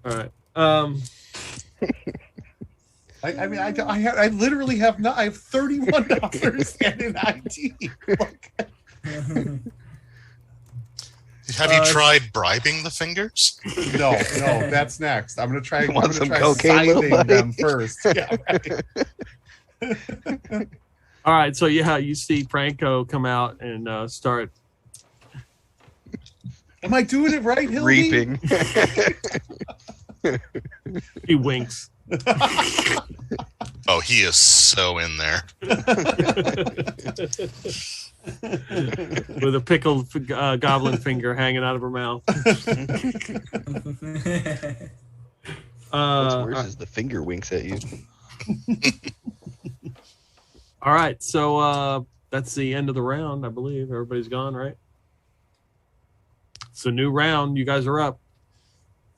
Speaker 2: All right.
Speaker 3: I mean, I literally have I have $31 and an ID.
Speaker 6: Have you tried bribing the fingers?
Speaker 3: No, that's next. I'm gonna try.
Speaker 7: You want some cocaine, little buddy?
Speaker 3: Them first. Yeah, right.
Speaker 2: All right. So you see Franco come out and start.
Speaker 3: Am I doing it right, Hildy?
Speaker 7: Reaping.
Speaker 2: He winks.
Speaker 6: Oh, he is so in there.
Speaker 2: With a pickled goblin finger hanging out of her mouth.
Speaker 7: What's worse is the finger winks at you.
Speaker 2: All right, so that's the end of the round, I believe. Everybody's gone, right? It's a new round. You guys are up.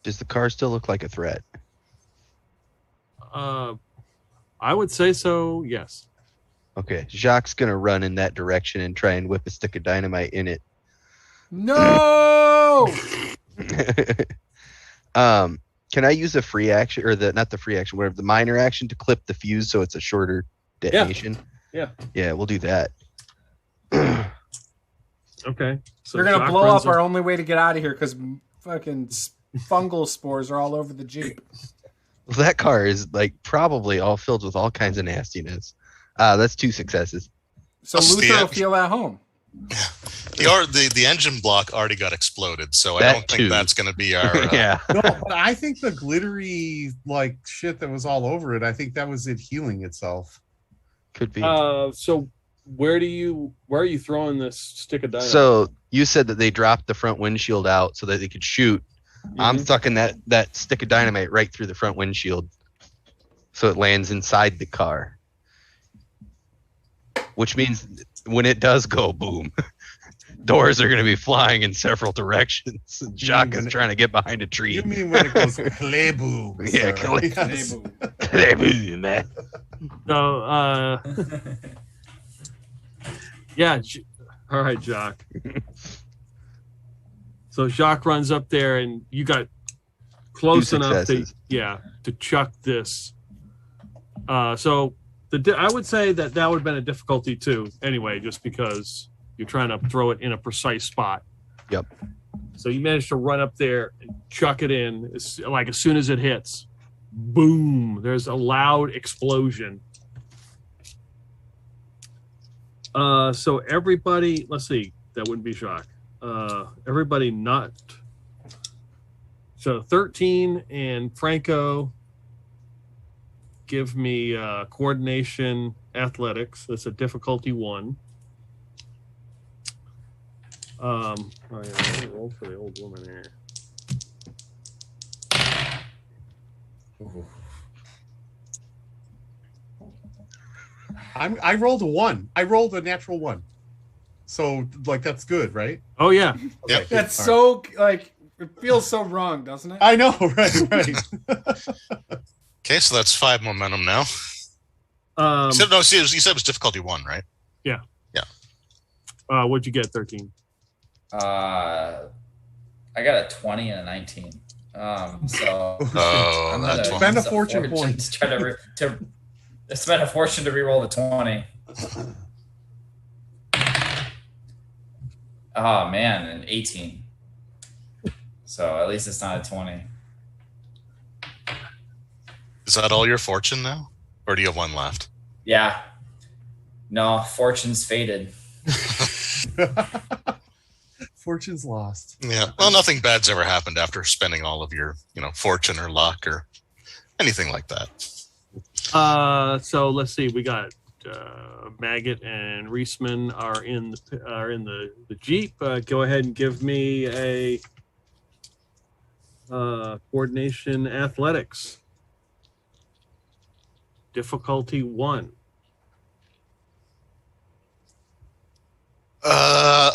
Speaker 7: Does the car still look like a threat?
Speaker 2: I would say so, yes.
Speaker 7: Okay, Jacques' gonna run in that direction and try and whip a stick of dynamite in it.
Speaker 1: No!
Speaker 7: Can I use a free action, or not the free action, whatever, the minor action to clip the fuse so it's a shorter detonation?
Speaker 2: Yeah.
Speaker 7: Yeah, we'll do that.
Speaker 2: Okay. So
Speaker 1: You're going to
Speaker 2: Jacques
Speaker 1: blow
Speaker 2: runs
Speaker 1: up our only way to get out of here because fucking fungal spores are all over the Jeep.
Speaker 7: Well, that car is like probably all filled with all kinds of nastiness. That's 2 successes.
Speaker 1: So Luther will feel at home.
Speaker 6: The engine block already got exploded, so I don't think that's going to be our.
Speaker 7: Yeah.
Speaker 3: No, but I think the glittery like shit that was all over it. I think that was it healing itself.
Speaker 7: Could be.
Speaker 2: So where are you throwing this stick of dynamite?
Speaker 7: So you said that they dropped the front windshield out so that they could shoot. Mm-hmm. I'm sucking that stick of dynamite right through the front windshield, so it lands inside the car. Which means when it does go boom, doors are going to be flying in several directions. Jacques is trying to get behind a tree.
Speaker 3: You mean when it goes kleboo?
Speaker 7: Yeah, kleboo, man.
Speaker 2: So, yeah. All right, Jacques. So Jacques runs up there, and you got close enough to chuck this. So I would say that would have been a difficulty 2 anyway, just because you're trying to throw it in a precise spot.
Speaker 7: Yep.
Speaker 2: So you managed to run up there and chuck it in. It's like as soon as it hits, boom, there's a loud explosion. So everybody, let's see, that wouldn't be Jacques. Everybody not. So 13 and Franco, give me coordination athletics. That's a difficulty 1. Let me roll for the old woman here.
Speaker 3: I rolled a 1. I rolled a natural 1. So like that's good, right?
Speaker 2: Oh yeah.
Speaker 6: Yeah.
Speaker 1: That's so like it feels so wrong, doesn't it?
Speaker 3: I know, right.
Speaker 6: Okay, so that's 5 momentum now. You said it was difficulty 1, right?
Speaker 2: Yeah.
Speaker 6: Yeah.
Speaker 2: What'd you get? 13.
Speaker 5: I got a 20 and a 19. So I'm gonna
Speaker 3: spend a
Speaker 5: use
Speaker 3: fortune point.
Speaker 5: to try to spend a fortune to reroll the 20. Oh man, an 18. So at least it's not a 20.
Speaker 6: Is that all your fortune now? Or do you have 1 left?
Speaker 5: Yeah. No, fortune's faded.
Speaker 3: Fortune's lost.
Speaker 6: Yeah. Well, nothing bad's ever happened after spending all of your, fortune or luck or anything like that.
Speaker 2: So let's see. We got Maggot and Reisman are in the Jeep. Go ahead and give me a coordination athletics. Difficulty 1.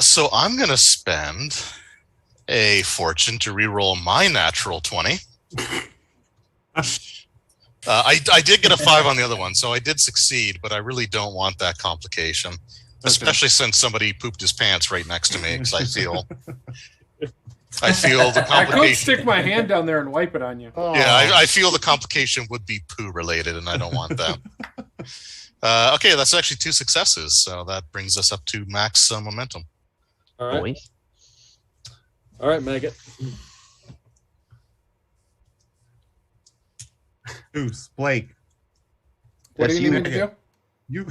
Speaker 6: So I'm going to spend a fortune to reroll my natural 20. I did get a 5 on the other one, so I did succeed, but I really don't want that complication, especially since somebody pooped his pants right next to me, because I feel the complication.
Speaker 1: I could stick my hand down there and wipe it on you.
Speaker 6: Yeah, I feel the complication would be poo related, and I don't want that. Okay, that's actually 2 successes, so that brings us up to max momentum.
Speaker 2: All right. All right, Maggot.
Speaker 3: Juice, Blake.
Speaker 1: What do you need me to do?
Speaker 3: You.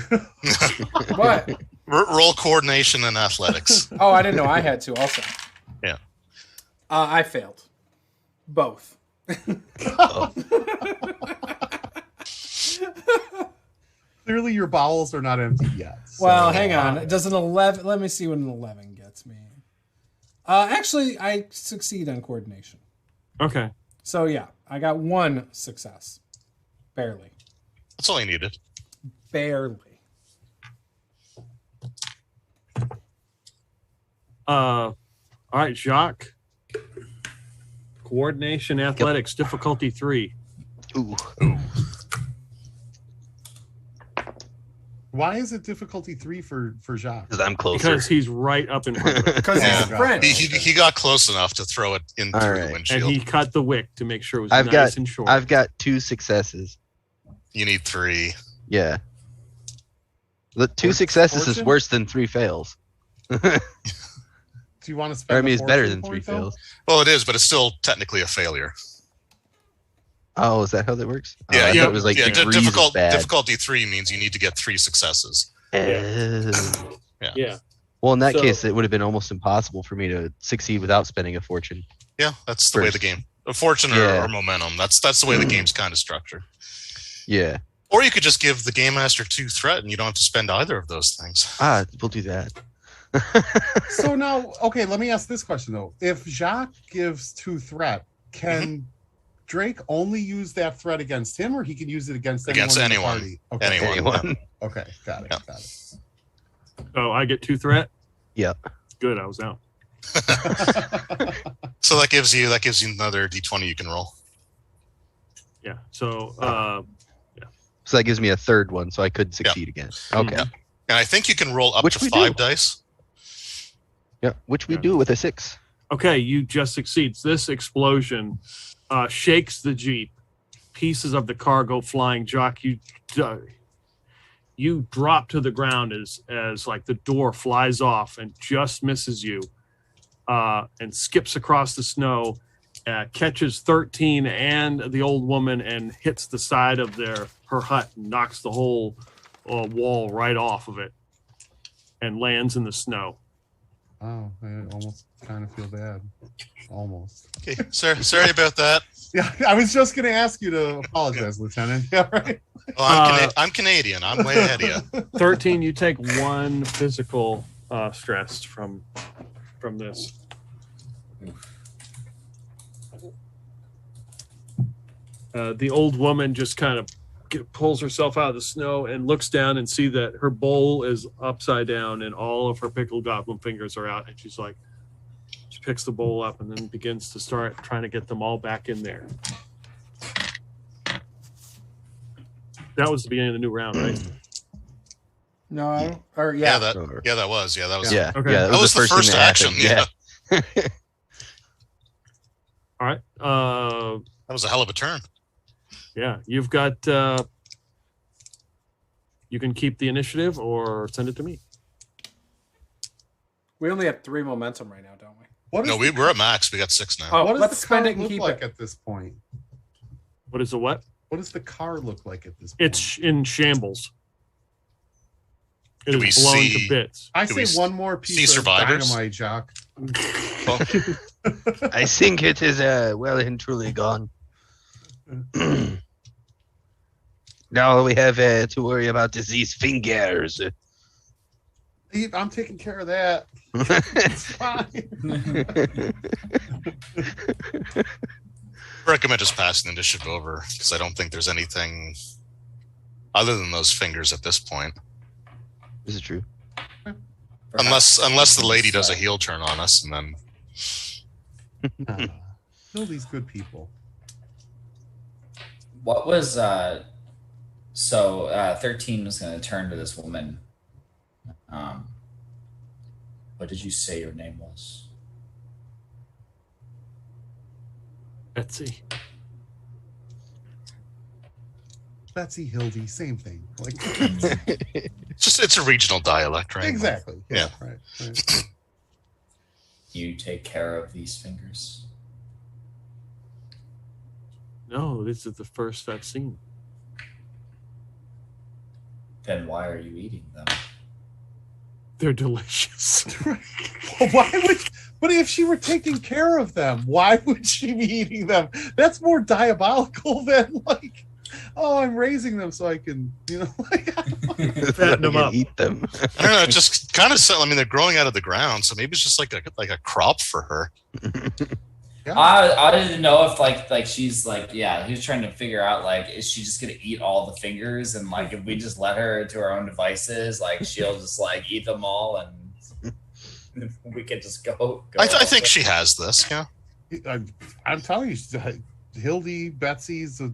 Speaker 1: What?
Speaker 6: Roll coordination and athletics.
Speaker 1: Oh, I didn't know I had to also.
Speaker 6: Yeah.
Speaker 1: I failed. Both.
Speaker 3: Clearly your bowels are not empty yet. So.
Speaker 1: Well, hang on. Does an 11... Let me see what an 11 gets me. Actually, I succeed on coordination.
Speaker 2: Okay.
Speaker 1: So, yeah. I got 1 success. Barely.
Speaker 6: That's all you needed.
Speaker 1: Barely.
Speaker 2: All right, Jacques. Coordination athletics, difficulty 3.
Speaker 7: Ooh.
Speaker 3: Why is it difficulty 3 for Jacques?
Speaker 7: Because I'm closer.
Speaker 2: Because he's right up in front of it.
Speaker 1: Because he's French.
Speaker 6: He got close enough to throw it in through the windshield.
Speaker 2: And he cut the wick to make sure it was nice and short.
Speaker 7: I've got 2 successes.
Speaker 6: You need 3.
Speaker 7: Yeah. The 2 successes is worse than 3 fails.
Speaker 3: Do you want to spend?
Speaker 7: It's better than 3 fails.
Speaker 6: Well, it is, but it's still technically a failure.
Speaker 7: Oh, is that how that works?
Speaker 6: Yeah,
Speaker 7: I thought it was like
Speaker 6: difficulty 3 means you need to get 3 successes.
Speaker 2: Yeah.
Speaker 7: Well, in that case, it would have been almost impossible for me to succeed without spending a fortune.
Speaker 6: Yeah, that's the way the game. A fortune or momentum. That's the way the game's kind of structured.
Speaker 7: Yeah.
Speaker 6: Or you could just give the game master 2 threat, and you don't have to spend either of those things.
Speaker 7: We'll do that.
Speaker 3: So now, okay, let me ask this question though: if Jacques gives 2 threat, can Drake only use that threat against him, or he can use it against anyone? In the party? Okay.
Speaker 6: Anyone.
Speaker 3: Okay, got it.
Speaker 2: Oh, I get 2 threat?
Speaker 7: Yep.
Speaker 2: Good, I was out.
Speaker 6: So that gives you another D20 you can roll.
Speaker 2: Yeah. So
Speaker 7: So that gives me a 3rd one, so I could succeed again. Okay.
Speaker 6: Yeah. And I think you can roll up to 5 dice.
Speaker 7: Yeah, which we do with a 6.
Speaker 2: Okay, you just succeed. This explosion shakes the Jeep. Pieces of the car go flying. Jock, you drop to the ground as like the door flies off and just misses you, and skips across the snow, catches 13 and the old woman and hits the side of her hut and knocks the whole wall right off of it and lands in the snow.
Speaker 3: Oh, I almost kind of feel bad. Almost.
Speaker 6: Okay, sorry about that.
Speaker 3: Yeah, I was just going to ask you to apologize, Lieutenant. Yeah, right.
Speaker 6: Well, I'm Canadian. I'm way ahead of you.
Speaker 2: 13, you take 1 physical stress from this. The old woman just kind of pulls herself out of the snow and looks down and see that her bowl is upside down and all of her pickled goblin fingers are out. And she's like, she picks the bowl up and then begins to start trying to get them all back in there. That was the beginning of the new round, right?
Speaker 1: No, I don't. Or
Speaker 6: that was.
Speaker 7: Yeah,
Speaker 2: Okay.
Speaker 7: yeah,
Speaker 6: That was the first action. Yeah.
Speaker 2: All right.
Speaker 6: That was a hell of a turn.
Speaker 2: Yeah, you've got. You can keep the initiative or send it to me.
Speaker 1: We only have 3 momentum right now, don't we?
Speaker 6: We're at max. We got 6 now.
Speaker 1: Oh,
Speaker 3: what does
Speaker 1: let's
Speaker 3: the car
Speaker 1: spend it and
Speaker 3: look
Speaker 1: keep
Speaker 3: like
Speaker 1: it.
Speaker 3: at this point?
Speaker 2: What is the what?
Speaker 3: What does the car look like at this point?
Speaker 2: It's in shambles. It
Speaker 6: Do we
Speaker 2: is blown
Speaker 6: see-
Speaker 2: to bits.
Speaker 3: I
Speaker 6: do
Speaker 3: say
Speaker 6: we
Speaker 3: one more
Speaker 6: see
Speaker 3: piece of
Speaker 6: survivors?
Speaker 3: dynamite, Jock.
Speaker 6: Well,
Speaker 7: I think it is well and truly gone. Now all we have to worry about is these fingers.
Speaker 3: I'm taking care of that. It's fine.
Speaker 6: I recommend just passing the initiative over because I don't think there's anything other than those fingers at this point.
Speaker 7: This is true.
Speaker 6: Unless the lady does a heel turn on us, and then
Speaker 3: Kill these good people.
Speaker 5: What was 13 was going to turn to this woman. What did you say your name was?
Speaker 2: Betsy.
Speaker 3: Betsy, Hildy, same thing. Like
Speaker 6: it's a regional dialect, right?
Speaker 3: exactly.
Speaker 6: Yeah.
Speaker 3: Right.
Speaker 5: You take care of these fingers.
Speaker 2: No, this is the first I've seen.
Speaker 5: Then why are you eating them?
Speaker 2: They're delicious.
Speaker 3: Well, why would? But if she were taking care of them, why would she be eating them? That's more diabolical than like, oh, I'm raising them so I can,
Speaker 2: Fatten them up.
Speaker 7: Eat them.
Speaker 6: I don't know. It just kind of. I mean, they're growing out of the ground, so maybe it's just like a crop for her.
Speaker 3: Yeah.
Speaker 5: I didn't know if like she's like, yeah, he was trying to figure out like, is she just gonna eat all the fingers, and like if we just let her to her own devices, like she'll just like eat them all and we can just go.
Speaker 6: I think she has this. Yeah.
Speaker 3: I'm telling you, Hildy, Betsy's a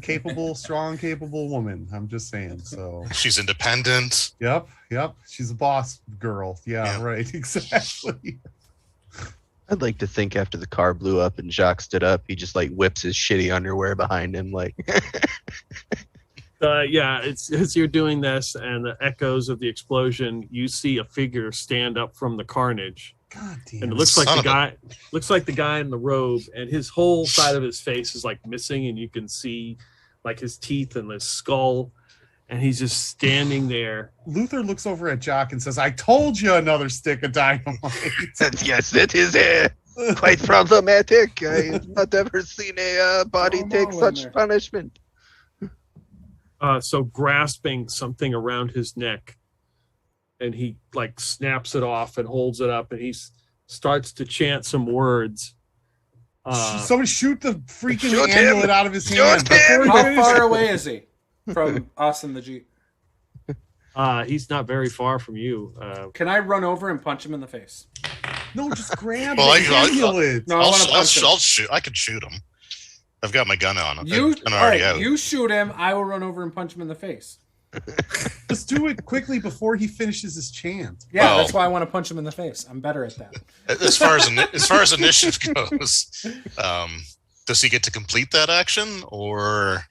Speaker 3: capable, strong, capable woman. I'm just saying. So
Speaker 6: She's independent.
Speaker 3: Yep. She's a boss girl. Yeah. Right. Exactly.
Speaker 7: I'd like to think after the car blew up and Jacques stood up, he just like whips his shitty underwear behind him, like.
Speaker 2: It's as you're doing this and the echoes of the explosion, you see a figure stand up from the carnage.
Speaker 3: God damn.
Speaker 2: And it looks like the guy in the robe, and his whole side of his face is like missing, and you can see like his teeth and his skull, and he's just standing there.
Speaker 3: Luther looks over at Jock and says, "I told you another stick of dynamite."
Speaker 7: Yes, it is quite problematic. I've not ever seen a body take such punishment.
Speaker 2: So grasping something around his neck, and he like snaps it off and holds it up, and he starts to chant some words.
Speaker 3: Somebody shoot the freaking amulet out of his hand.
Speaker 1: How far away is he from us in the Jeep?
Speaker 2: He's not very far from you.
Speaker 1: Can I run over and punch him in the face?
Speaker 3: No, just grab
Speaker 6: Well,
Speaker 3: the amulet.
Speaker 1: No, I want to punch him.
Speaker 6: I'll shoot. I can shoot him. I've got my gun on.
Speaker 1: You
Speaker 6: I'm already out.
Speaker 1: You shoot him. I will run over and punch him in the face.
Speaker 3: Just do it quickly before he finishes his chant.
Speaker 1: Yeah, that's why I want to punch him in the face. I'm better at that.
Speaker 6: As far as initiative goes, does he get to complete that action, or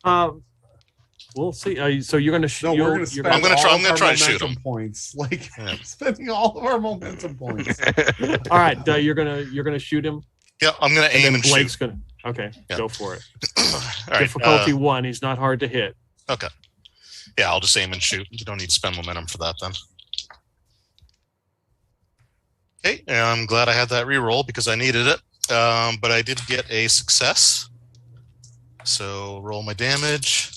Speaker 2: we'll see. So you're going to shoot.
Speaker 3: No, we're going to spend
Speaker 6: I'm gonna try-
Speaker 3: all
Speaker 6: I'm gonna
Speaker 3: of
Speaker 6: try
Speaker 3: our
Speaker 6: to shoot
Speaker 3: momentum
Speaker 6: him.
Speaker 3: points. Like spending all of our momentum points.
Speaker 2: All right, you're gonna shoot him.
Speaker 6: Yeah, I'm gonna aim and
Speaker 2: Blake's
Speaker 6: shoot.
Speaker 2: gonna. Okay, go for it.
Speaker 6: All right,
Speaker 2: Difficulty 1. He's not hard to hit.
Speaker 6: Okay. Yeah, I'll just aim and shoot. You don't need to spend momentum for that then. Okay, and I'm glad I had that reroll because I needed it. But I did get a success. So roll my damage.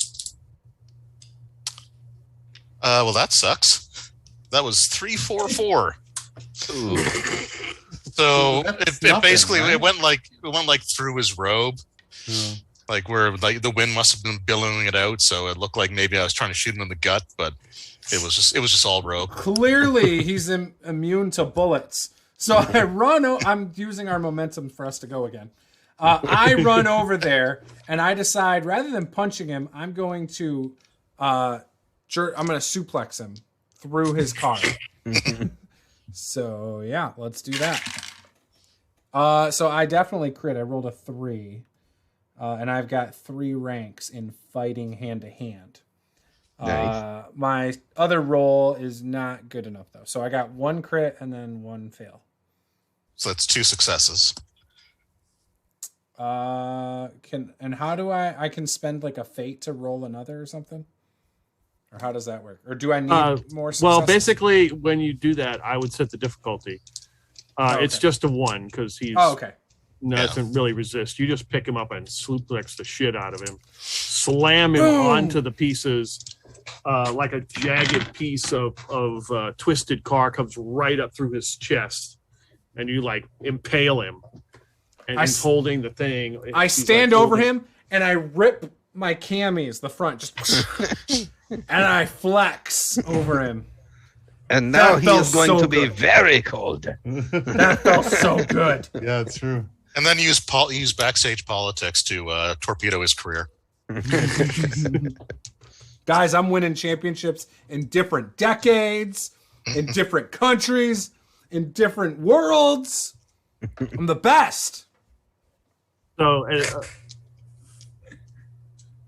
Speaker 6: Well, that sucks. That was 3, 4, 4.
Speaker 7: Ooh.
Speaker 6: So
Speaker 3: That's
Speaker 6: it
Speaker 3: nothing,
Speaker 6: basically
Speaker 3: right?
Speaker 6: it went like through his robe.
Speaker 3: Yeah.
Speaker 6: like where like the wind must have been billowing it out, so it looked like maybe I was trying to shoot him in the gut, but it was just all rope.
Speaker 1: Clearly, he's immune to bullets. So I run. I'm using our momentum for us to go again. I run over there, and I decide rather than punching him, I'm going to I'm going to suplex him through his car. So yeah, let's do that. So I definitely crit. I rolled a 3, and I've got 3 ranks in fighting hand to hand.
Speaker 7: Nice.
Speaker 1: My other roll is not good enough though, so I got 1 crit and then 1 fail.
Speaker 6: So that's 2 successes.
Speaker 1: How do I can spend like a fate to roll another or something? Or how does that work? Or do I need more successes?
Speaker 2: Well, basically, when you do that, I would set the difficulty.
Speaker 1: Okay.
Speaker 2: It's just a 1 because he's doesn't really resist. You just pick him up and suplex the shit out of him, slam him onto the pieces, like a jagged piece of twisted car comes right up through his chest, and you like impale him. And he's holding the thing.
Speaker 1: I stand over him and I rip my camis, the front, just and I flex over him.
Speaker 7: And now he is going to be very cold.
Speaker 1: That felt so good.
Speaker 3: Yeah, it's true.
Speaker 6: And then use backstage politics to torpedo his career.
Speaker 1: Guys, I'm winning championships in different decades, in different countries, in different worlds. I'm the best.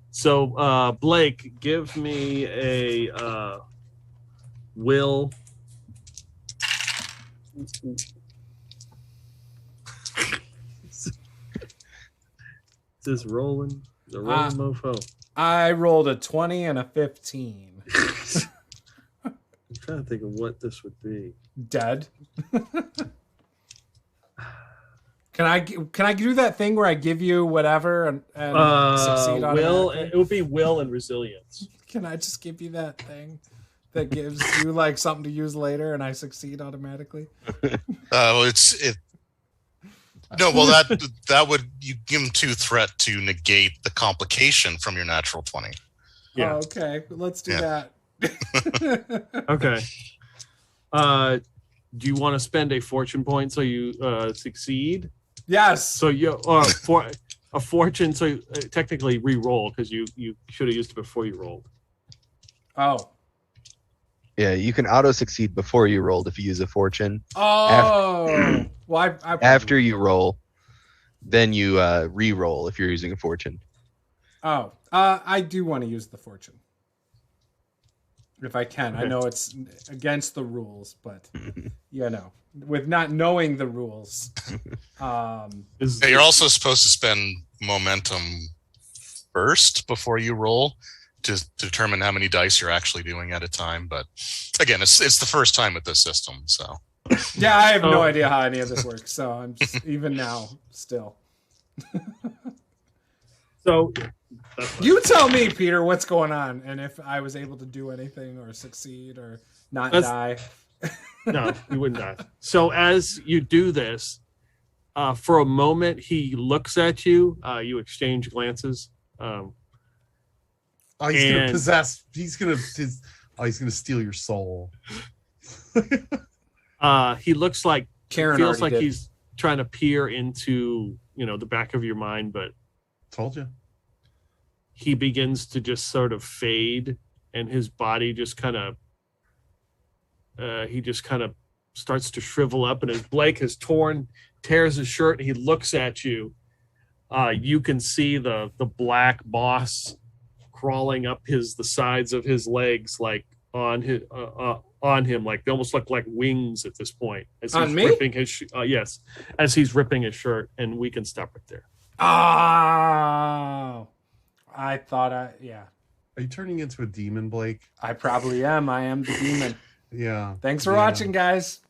Speaker 2: So, Blake, give me a will. Is this rolling? The rolling mofo.
Speaker 1: I rolled a 20 and a 15.
Speaker 2: I'm trying to think of what this would be.
Speaker 1: Dead. Can I do that thing where I give you whatever and succeed on
Speaker 2: it would be will and resilience.
Speaker 1: Can I just give you that thing that gives you like something to use later and I succeed automatically?
Speaker 6: That would you give him 2 threat to negate the complication from your natural 20.
Speaker 2: Yeah.
Speaker 1: Oh, okay, let's do that.
Speaker 2: Okay. Do you want to spend a fortune point so you succeed?
Speaker 1: Yes.
Speaker 2: So for a fortune, so technically re-roll because you should have used it before you rolled.
Speaker 1: Oh.
Speaker 7: Yeah, you can auto succeed before you rolled if you use a fortune.
Speaker 1: Oh.
Speaker 7: After you roll, then you re-roll if you're using a fortune.
Speaker 1: Oh. I do want to use the fortune. If I can. Okay. I know it's against the rules, but with not knowing the rules.
Speaker 6: You're also supposed to spend momentum first before you roll to determine how many dice you're actually doing at a time. But again, it's the first time with this system, so.
Speaker 1: Yeah, I have no idea how any of this works, so I'm just even now still.
Speaker 2: So
Speaker 1: you tell me, Peter, what's going on, and if I was able to do anything or succeed or not die.
Speaker 2: No, you wouldn't die. So as you do this, for a moment, he looks at you. You exchange glances.
Speaker 3: He's gonna possess. He's gonna steal your soul.
Speaker 2: He looks like
Speaker 1: Karen
Speaker 2: feels like he's trying to peer into the back of your mind, but
Speaker 3: told you.
Speaker 2: He begins to just sort of fade, and his body just kind of starts to shrivel up, and as Blake tears his shirt, and he looks at you. You can see the black moss crawling up the sides of his legs, like on him, like they almost look like wings at this point. As he's ripping his yes, as he's ripping his shirt, and we can stop right there.
Speaker 1: Oh, I thought Are
Speaker 3: you turning into a demon, Blake?
Speaker 1: I probably am. I am the demon.
Speaker 3: Yeah.
Speaker 1: Thanks for watching, guys.